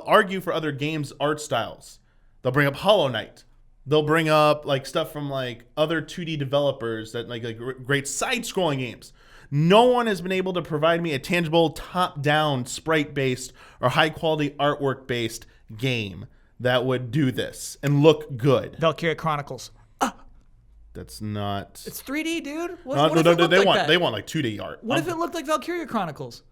argue for other games' art styles. They'll bring up Hollowknight. They'll bring up like stuff from like other 2D developers that like great side-scrolling games. No one has been able to provide me a tangible top-down sprite-based or high-quality artwork-based game that would do this and look good. Valkyria Chronicles. That's not. It's 3D, dude. What No, if it looked like that? they want like 2D art. What if it looked like Valkyria Chronicles?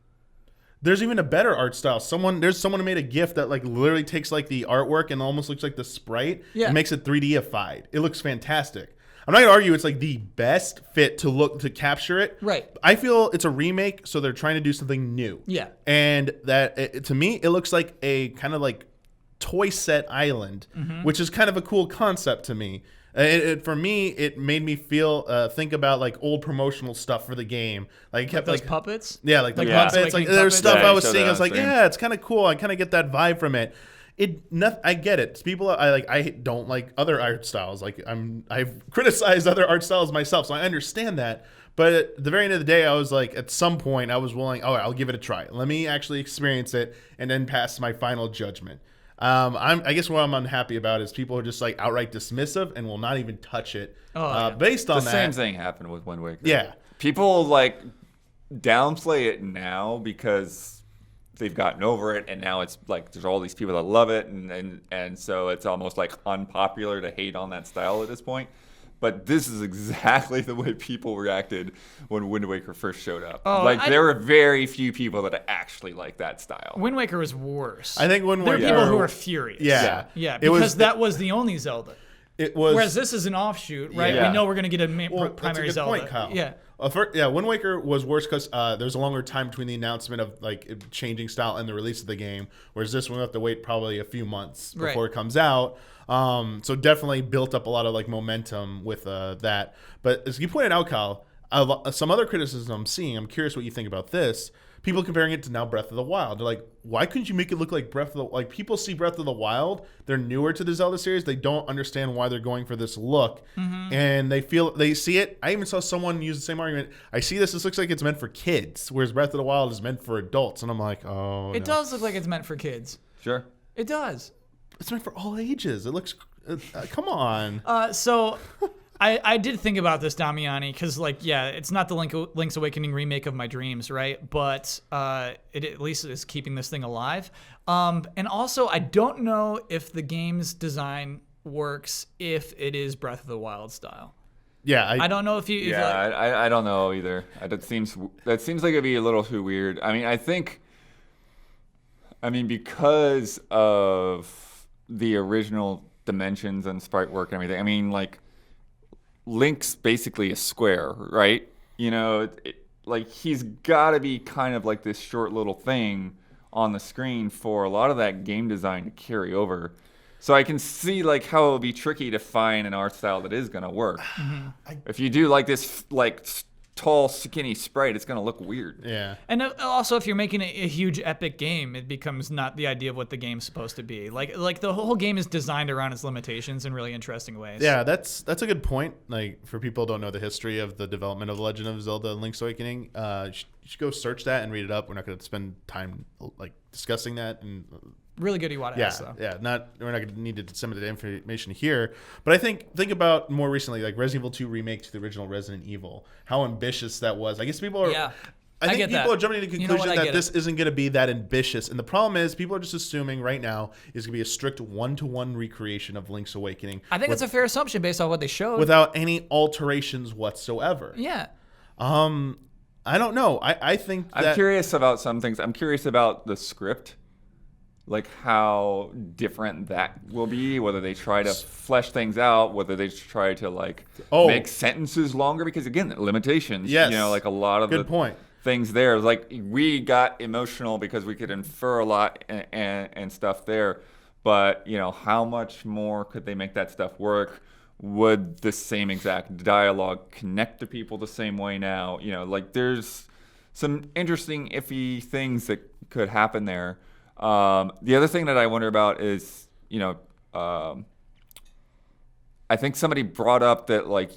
There's even a better art style. There's someone who made a GIF that like literally takes like the artwork and almost looks like the sprite and makes it 3D-ified. It looks fantastic. I'm not gonna argue it's like the best fit to capture it. Right. I feel it's a remake, so they're trying to do something new. Yeah. And that to me, it looks like a kind of like toy set island, which is kind of a cool concept to me. For me, it made me think about like old promotional stuff for the game. Like it kept Those like puppets? yeah, like the Like puppets. making Like there's puppets? stuff Yeah, I was so seeing. I was that like, was yeah, it's kind of cool. I kind of get that vibe from it. I get it. People, I don't like other art styles. Like I've criticized other art styles myself, so I understand that. But at the very end of the day, I was like, at some point, I was willing. Oh, I'll give it a try. Let me actually experience it and then pass my final judgment. I guess what I'm unhappy about is people are just like outright dismissive and will not even touch it. Based on The that, same thing happened with Wind Waker. Yeah. People like downplay it now because they've gotten over it, and now it's like there's all these people that love it, and so it's almost like unpopular to hate on that style at this point. But this is exactly the way people reacted when Wind Waker first showed up. There were very few people that actually like that style. Wind Waker was worse. I think Wind Waker. There are people who are furious. Yeah. Yeah, It was because that was the only Zelda. It was. Whereas this is an offshoot, right? Yeah. We know we're going to get a Well, primary that's a good Zelda. point, Kyle. Yeah. Wind Waker was worse because there's a longer time between the announcement of like changing style and the release of the game, whereas this one we have to wait probably a few months before it comes out. So definitely built up a lot of like momentum with that. But as you pointed out, Kyle, some other criticism I'm seeing, I'm curious what you think about this. people comparing it to now Breath of the Wild. They're like, why couldn't you make it look like Breath of the like people see Breath of the Wild, they're newer to the Zelda series, they don't understand why they're going for this look, and they see it. I even saw someone use the same argument. I see this looks like it's meant for kids, whereas Breath of the Wild is meant for adults, and I'm like, oh, It does look like it's meant for kids. Sure. It does. It's meant for all ages. It looks, come on. So I did think about this, Damiani, because, like, yeah, it's not the Link's Awakening remake of my dreams, right? But it at least is keeping this thing alive. And also, I don't know if the game's design works if it is Breath of the Wild style. Yeah, I don't know if you... I don't know either. That seems like it'd be a little too weird. I mean, because of the original dimensions and sprite work and everything, I mean, like, Link's basically a square, right? You know, like he's got to be kind of like this short little thing on the screen for a lot of that game design to carry over. So I can see like how it would be tricky to find an art style that is going to work. If you do like this like tall, skinny sprite, it's going to look weird. Yeah. And also, if you're making a huge epic game, it becomes not the idea of what the game's supposed to be. Like the whole game is designed around its limitations in really interesting ways. Yeah, that's a good point. Like, for people who don't know the history of the development of The Legend of Zelda and Link's Awakening, you should go search that and read it up. We're not going to spend time like discussing that and. Really good Iwata S, though. Yeah, we're not going to need to disseminate that information here. But I think about more recently, like Resident Evil 2 remake to the original Resident Evil, how ambitious that was. I guess people are... Yeah. I think people are jumping to the conclusion that this isn't going to be that ambitious. And the problem is people are just assuming right now it's going to be a strict one-to-one recreation of Link's Awakening. I think that's a fair assumption based on what they showed. Without any alterations whatsoever. Yeah. I don't know. I think that... I'm curious about some things. I'm curious about the script. Like how different that will be, whether they try to flesh things out, whether they try to like make sentences longer, because again, limitations. Yes. You know, like a lot of things there. Like we got emotional because we could infer a lot and stuff there, but you know, how much more could they make that stuff work? Would the same exact dialogue connect to people the same way now? You know, like there's some interesting iffy things that could happen there. The other thing that I wonder about is, you know, I think somebody brought up that like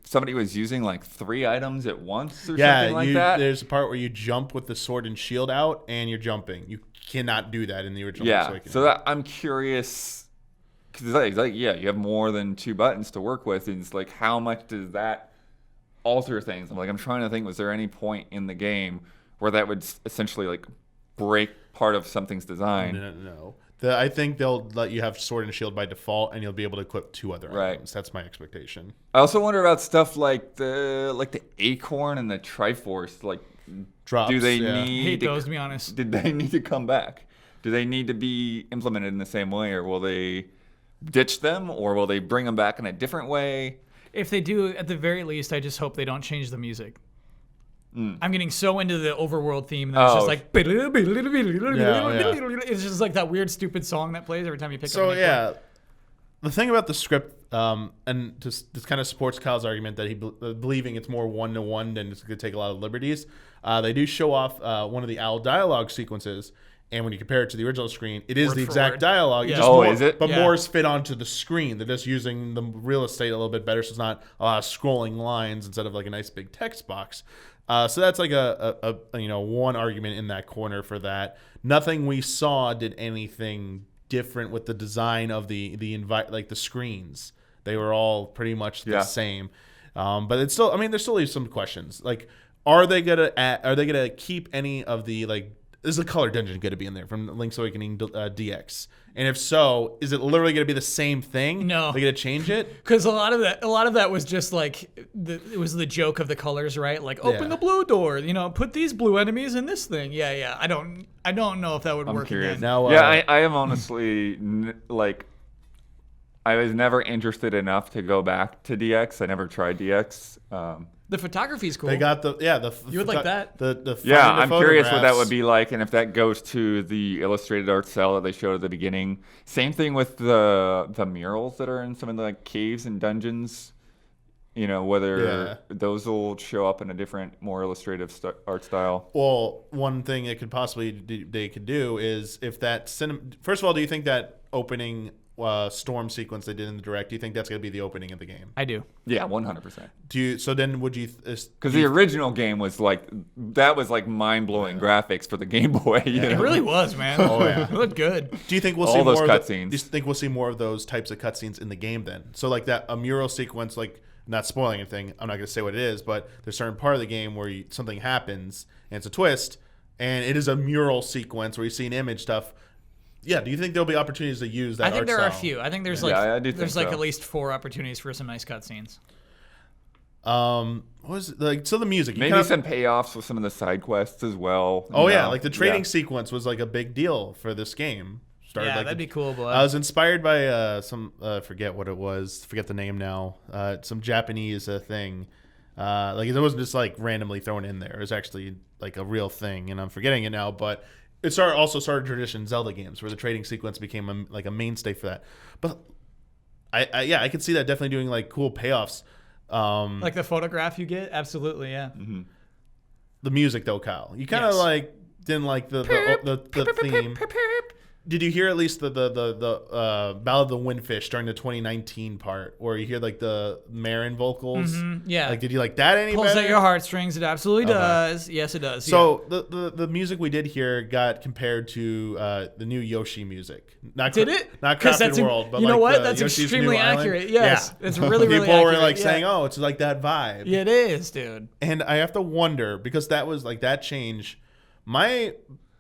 somebody was using like 3 items at once or something like that. There's a part where you jump with the sword and shield out and you're jumping. You cannot do that in the original. Yeah. So I'm curious because you have more than 2 buttons to work with, and it's like how much does that alter things? I'm trying to think, was there any point in the game where that would essentially like break part of something's design? No. I think they'll let you have sword and shield by default, and you'll be able to equip 2 other items. That's my expectation. I also wonder about stuff like the acorn and the Triforce. Like, drops. Do they I hate those, to be honest. Did they need to come back? Do they need to be implemented in the same way, or will they ditch them, or will they bring them back in a different way? If they do, at the very least, I just hope they don't change the music. I'm getting so into the overworld theme that it's just like it's just like that weird stupid song that plays every time you pick up. So yeah, the thing about the script, and this kind of supports Kyle's argument that he believing it's more one-to-one than it's going to take a lot of liberties. They do show off one of the owl dialogue sequences, and when you compare it to the original screen, it is word the for exact word. dialogue. Yeah. Just more, is it? But Yeah. more is fit onto the screen. They're just using the real estate a little bit better, so it's not a lot of scrolling lines instead of like a nice big text box. So that's like a one argument in that corner for that. Nothing we saw did anything different with the design of the screens. They were all pretty much the same. But it's still, there still is some questions. Like, are they gonna keep any of the like? Is the color dungeon going to be in there from Link's Awakening DX? And if so, is it literally going to be the same thing? No. They're going to change it? Because a lot of that was just like it was the joke of the colors, right? Like open the blue door, put these blue enemies in this thing. Yeah. I don't know if that would work curious. again. Now, I am honestly I was never interested enough to go back to DX. I never tried DX. The photography's cool. they got You would like that? I'm curious what that would be like, and if that goes to the illustrated art style that they showed at the beginning. Same thing with the murals that are in some of the caves and dungeons. You know, whether those will show up in a different, more illustrative art style. Well, one thing they could possibly do is if that first of all, do you think that opening storm sequence they did in the direct, do you think that's going to be the opening of the game? I do. Yeah, 100%. So then would you? Because the original game was like mind-blowing graphics for the Game Boy. You know? It really was, man. Oh yeah, it looked good. Do you think we'll All see those more cutscenes? Do you think we'll see more of those types of cutscenes in the game then? So like a mural sequence, like. Not spoiling anything, I'm not going to say what it is, but there's a certain part of the game where something happens and it's a twist, and it is a mural sequence where you see an image stuff. Yeah, do you think there'll be opportunities to use that? I think art there style? are a few. I think there's I do there's think like so. at least 4 opportunities for some nice cutscenes. What was it? Like, so the music, Maybe some payoffs with some of the side quests as well. Oh yeah, like the trading sequence was like a big deal for this game. That'd be cool, bud. I was inspired by some forget what it was, forget the name now. Some Japanese thing. Like it wasn't just like randomly thrown in there. It was actually like a real thing, and I'm forgetting it now. But it also started tradition Zelda games where the trading sequence became like a mainstay for that. But I could see that definitely doing like cool payoffs. Like the photograph you get, absolutely, yeah. Mm-hmm. The music though, Kyle, you kind of like didn't like the theme. Did you hear at least the Ballad of the Windfish during the 2019 part, where you hear like the Marin vocals? Mm-hmm, yeah. Like, did you like that any Pulls better? at your heartstrings. It absolutely does. Yes, it does. So the music we did here got compared to the new Yoshi music. Did it? Not 'Cause Crafted World, but you know like what? That's Yoshi's extremely New Island. accurate. Yes, it's really People accurate. were like yeah. saying, "Oh, it's like that vibe." Yeah, it is, dude. And I have to wonder, because that was like that change.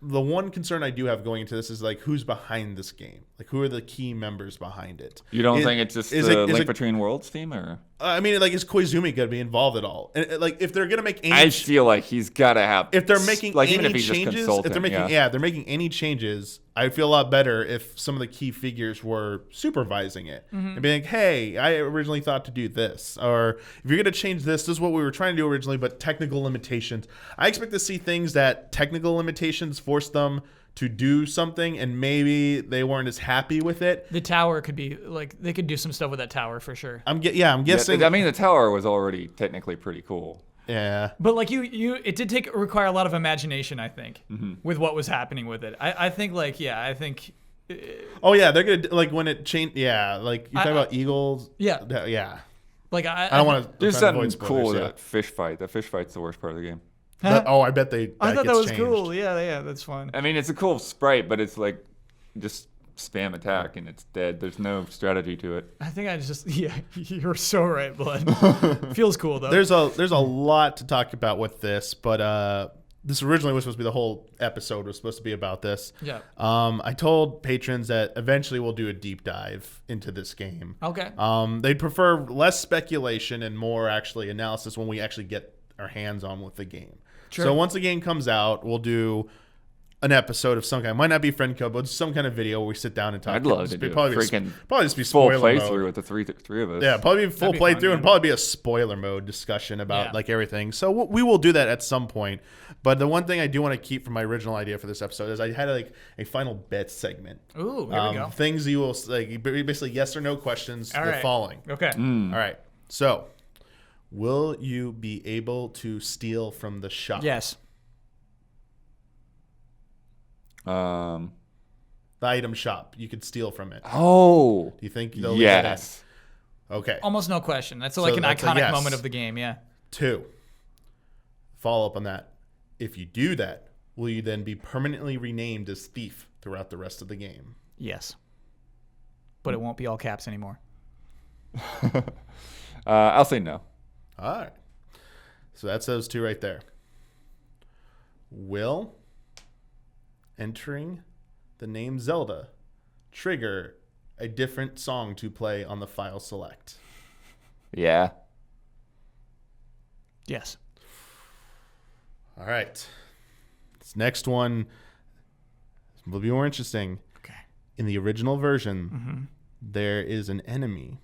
The one concern I do have going into this is like who's behind this game, like who are the key members behind it. You don't think it's just the Link Between Worlds theme, or? I mean, like, is Koizumi going to be involved at all? And like, if they're going to make any, I feel like he's got to have. If they're making like, any even if he's changes, just consulting, if they're making they're making any changes, I feel a lot better if some of the key figures were supervising it and being like, "Hey, I originally thought to do this," or if you're going to change this is what we were trying to do originally, but technical limitations. I expect to see things that technical limitations forced them to do something, and maybe they weren't as happy with it. The tower could be like they could do some stuff with that tower for sure. I'm guessing. Yeah, I mean, the tower was already technically pretty cool. Yeah. But like it did require a lot of imagination, I think, with what was happening with it. I think Oh yeah, they're gonna like when it changed. Yeah, like you're talking about eagles. Yeah. Yeah. Like I don't want to. There's something cool with that fish fight. The fish fight's the worst part of the game. I bet they. I thought that was changed. cool. Yeah, that's fun. I mean, it's a cool sprite, but it's like just spam attack and it's dead. There's no strategy to it. I think you're so right, Blood. Feels cool though. There's a lot to talk about with this, but this originally was supposed to be the whole episode was supposed to be about this. Yeah. I told patrons that eventually we'll do a deep dive into this game. Okay. They'd prefer less speculation and more actually analysis when we actually get our hands on with the game. Sure. So once the game comes out, we'll do an episode of some kind. It might not be friend code, but some kind of video where we sit down and talk. I'd love to do probably just be full spoiler playthrough mode. with the three of us. Yeah, probably be full That'd be playthrough fun, and probably be a spoiler mode discussion about like everything. So we will do that at some point. But the one thing I do want to keep from my original idea for this episode is I had like a final bet segment. Ooh, here we go. Things you will like basically yes or no questions. All the right. following. Okay. All right. So, will you be able to steal from the shop? Yes. The item shop. You could steal from it. Oh. Do you think they'll Yes. leave it in? Okay. Almost no question. That's like an that's a iconic yes. moment of the game. Yeah. 2. Follow up on that. If you do that, will you then be permanently renamed as thief throughout the rest of the game? Yes. But it won't be all caps anymore. I'll say no. All right. So that's those 2 right there. Will entering the name Zelda trigger a different song to play on the file select? Yeah. Yes. All right. This next one will be more interesting. Okay. In the original version, there is an enemy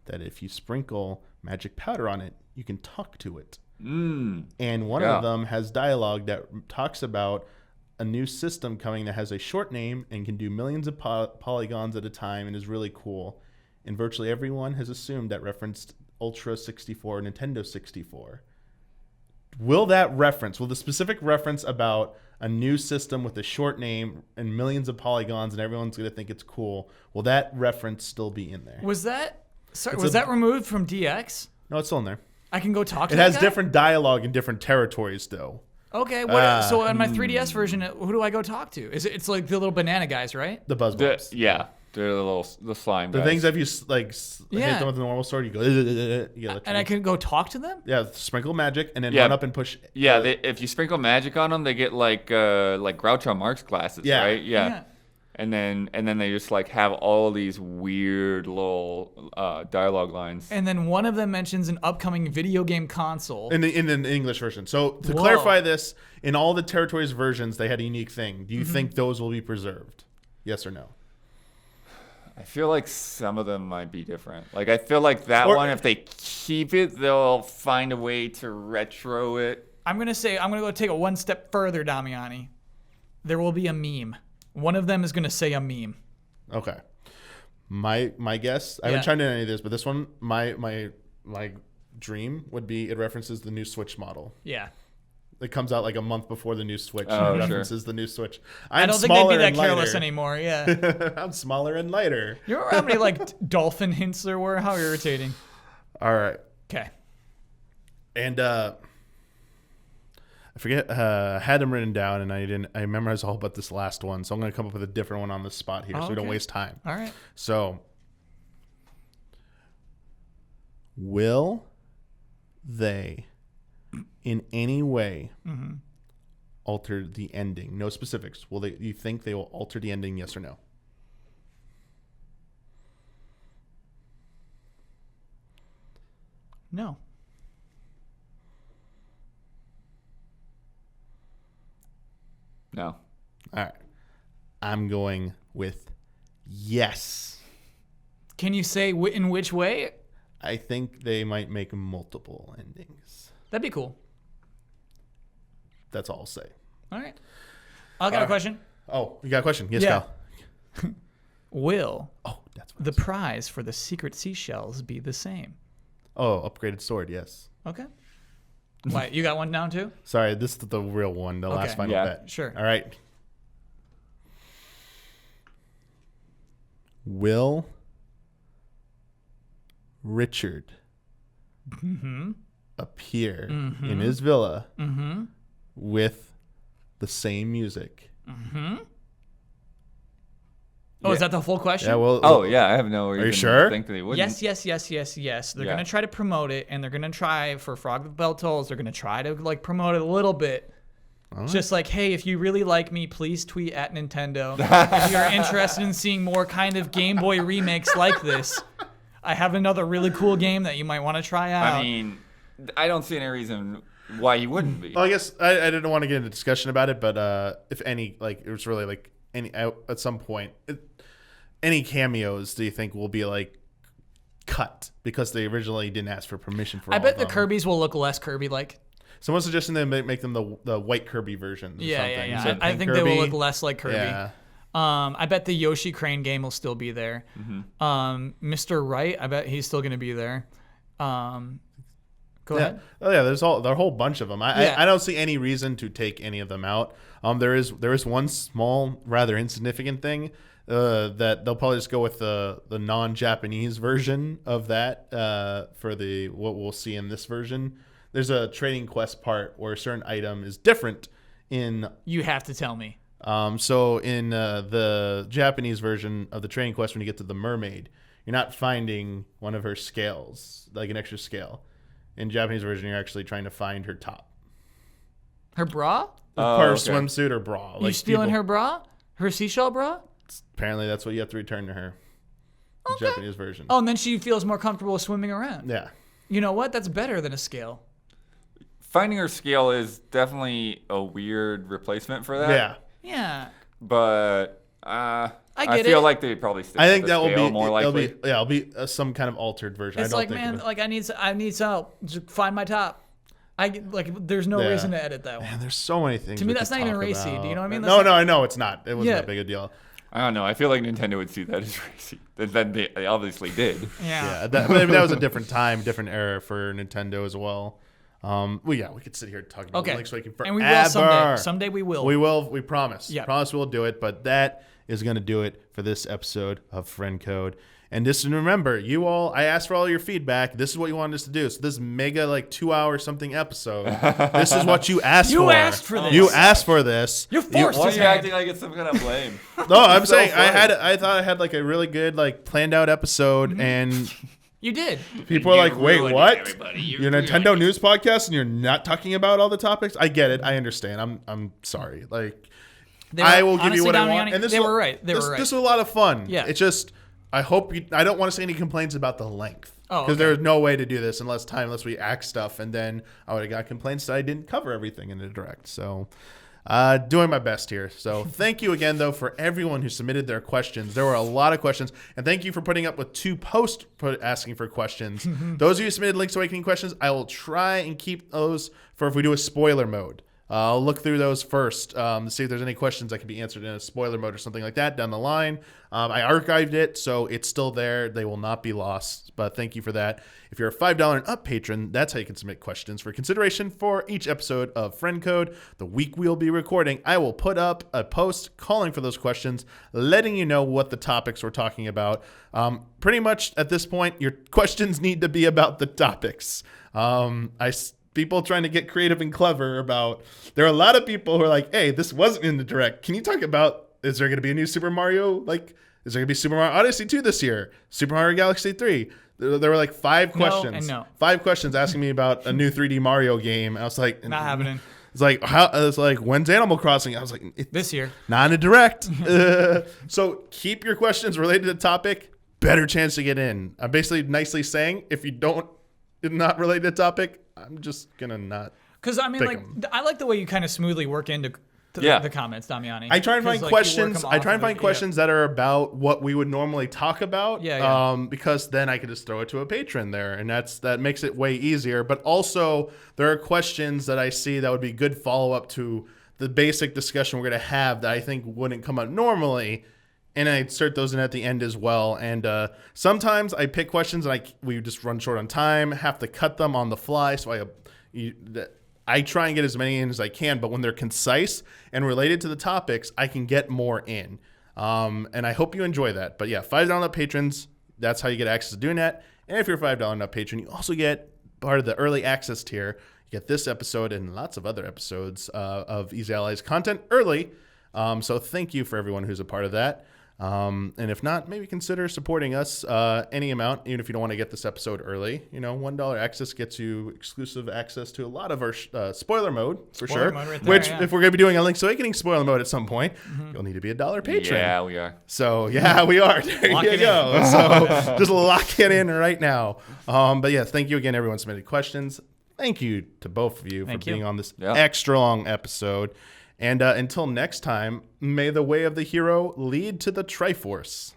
that if you sprinkle magic powder on it, you can talk to it. And one of them has dialogue that talks about a new system coming that has a short name and can do millions of polygons at a time and is really cool. And virtually everyone has assumed that referenced Ultra 64, Nintendo 64. Will the specific reference about a new system with a short name and millions of polygons and everyone's going to think it's cool, will that reference still be in there? Was that removed from DX? No, it's still in there. I can go talk to It that has guy? different dialogue in different territories, though. Okay, so on my 3DS version, who do I go talk to? It's like the little banana guys, right? The Buzzbobs. Yeah, they're the slime The guys. things that if you hit Yeah. them with a normal sword, you go. You get And I can go talk to them? yeah, sprinkle magic and then Yeah. run up and push. Yeah, if you sprinkle magic on them, they get like Groucho Marx glasses, Yeah. right? Yeah. And then they just like have all these weird little dialogue lines. And then one of them mentions an upcoming video game console. In the English version. So to Whoa. clarify this, in all the territories versions, they had a unique thing. Do you Mm-hmm. think those will be preserved? Yes or no? I feel like some of them might be different. Like I feel like that Or- one, if they keep it, they'll find a way to retro it. I'm gonna go take it one step further, Damiani. There will be a meme. One of them is gonna say a meme. Okay. My guess, I Yeah. haven't tried any of this, but this one, my dream would be it references the new Switch model. Yeah. It comes out like a month before the new Switch. Oh, and it sure. references the new Switch. I I'm don't think they'd smaller be that and careless lighter. anymore. Yeah. I'm smaller and lighter. You remember how many like dolphin hints there were? How irritating. All right. Okay. And I forget, I had them written down, and I memorized all but this last one, so I'm going to come up with a different one on the spot here, so we don't Okay. waste time. All right. So, will they, in any way, alter the ending? No specifics. Will they? You think they will alter the ending? Yes or no? No. No. All right. I'm going with yes. Can you say in which way? I think they might make multiple endings. That'd be cool. That's all I'll say. All right. I got a question. Oh, you got a question? Yes, Yeah. Kyle. Will Oh, that's what the prize for the secret seashells be the same? Oh, upgraded sword, yes. Okay. Wait, you got one down too? Sorry, this is the real one, the last Okay. final Yeah. bet. Sure. All right. Will Richard appear in his villa with the same music? Oh, is that the full question? Yeah, well, Oh yeah, I have no reason you sure? to think that they wouldn't. Yes. They're Yeah. gonna try to promote it, and they're gonna try for Frog with Bell Tolls. They're gonna try to like promote it a little bit. Just like, hey, if you really like me, please tweet at Nintendo. If you're interested in seeing more kind of Game Boy remakes like this, I have another really cool game that you might want to try out. I mean, I don't see any reason why you wouldn't be. Well, I guess I didn't want to get into discussion about it, but if any, like, it was really like any at some point, any cameos do you think will be like cut because they originally didn't ask for permission for? I all bet of the them? Kirby's will look less Kirby-like. Someone's suggesting they make them the white Kirby versions. Or something. Yeah. Instead of I pink think they will Kirby. look less like Kirby. Yeah. I bet the Yoshi Crane game will still be there. Mr. Wright, I bet he's still going to be there. Go ahead. Oh yeah, there's a whole bunch of them. Yeah. I don't see any reason to take any of them out. There is one small, rather insignificant thing that they'll probably just go with the non-Japanese version of that for the what we'll see in this version. There's a trading quest part where a certain item is different in. You have to tell me. So in the Japanese version of the trading quest, when you get to the mermaid, you're not finding one of her scales, like an extra scale. In Japanese version, you're actually trying to find her top. Her bra? Her okay. swimsuit or bra. You stealing her bra? Her seashell bra? Apparently, that's what you have to return to her. The Japanese version. Oh, and then she feels more comfortable swimming around. Yeah. You know what? That's better than a scale. Finding her scale is definitely a weird replacement for that. Yeah. Yeah. But I get feel it. like they'd probably stick I think with the that will scale be more likely. it'll be some kind of altered version. It's I don't like, think man, it'll- like I need some help. Just find my top. There's no Yeah. reason to edit that one. Man, there's so many things. To me, we that's could not even talk racy. Do you about. know what I mean? No, That's no, I know it's not. It wasn't Yeah. that big a deal. I don't know. I feel like Nintendo would see that as racy. Then they obviously did. Yeah. That was a different time, different era for Nintendo as well. We could sit here talking about Link's Awakening forever. And we will someday. Someday we will. We will. We promise. Yeah. Promise we'll do it. But that is going to do it for this episode of Friend Code. And just remember, you all, I asked for all your feedback. This is what you wanted us to do. So this mega 2-hour something episode, this is what you asked for. You asked for this. You asked for this. You're forced Why are to you acting like it's some kind of blame? No, I'm so saying funny. I thought I had a really good planned out episode, and You did. people are like, wait, ruined what? everybody. You're a Nintendo news podcast and you're not talking about all the topics? I get it. I understand. I'm sorry. I will give you what I want. And They were right. They were right. This was a lot of fun. Yeah. It's just, I hope I don't want to say any complaints about the length. Oh, Because okay. there's no way to do this unless we act stuff. And then I would have got complaints that I didn't cover everything in the direct. So, doing my best here. So thank you again, though, for everyone who submitted their questions. There were a lot of questions. And thank you for putting up with 2 posts asking for questions. Those of you who submitted Link's Awakening questions, I will try and keep those for if we do a spoiler mode. I'll look through those first to see if there's any questions that can be answered in a spoiler mode or something like that down the line. I archived it, so it's still there. They will not be lost, but thank you for that. If you're a $5 and up patron, that's how you can submit questions for consideration for each episode of Friend Code. The week we'll be recording, I will put up a post calling for those questions, letting you know what the topics we're talking about. Pretty much at this point, your questions need to be about the topics. People trying to get creative and clever about. There are a lot of people who are like, "Hey, this wasn't in the direct. Can you talk about? Is there going to be a new Super Mario? Is there going to be Super Mario Odyssey 2 this year? Super Mario Galaxy 3?" There were 5 questions. and no. 5 questions asking me about a new 3D Mario game. I was like, Not happening. It's like, when's Animal Crossing? I was like, This year. not in a direct. So keep your questions related to the topic. Better chance to get in. I'm basically nicely saying if you not related to the topic, I'm just gonna not. Because I mean, I like the way you kind of smoothly work into the comments, Damiani. I try and find questions. I try and find yeah. questions that are about what we would normally talk about. Yeah. Because then I could just throw it to a patron there, and that makes it way easier. But also, there are questions that I see that would be good follow up to the basic discussion we're gonna have that I think wouldn't come up normally. And I insert those in at the end as well. And sometimes I pick questions and we just run short on time, have to cut them on the fly. So I try and get as many in as I can. But when they're concise and related to the topics, I can get more in. And I hope you enjoy that. But yeah, $5 up patrons, that's how you get access to doing that. And if you're a $5 up patron, you also get part of the early access tier. You get this episode and lots of other episodes of Easy Allies content early. So thank you for everyone who's a part of that. And if not, maybe consider supporting us any amount, even if you don't want to get this episode early. $1 access gets you exclusive access to a lot of our spoiler mode, for sure. Mode right there, which, yeah. if we're going to be doing a Link's Awakening spoiler mode at some point, you'll need to be a $1 patron. Yeah, we are. So, yeah, we are. There Lock you it go. So, just lock it in right now. But, yes, thank you again, everyone submitted questions. Thank you to both of you for being on this extra long episode. And until next time, may the way of the hero lead to the Triforce.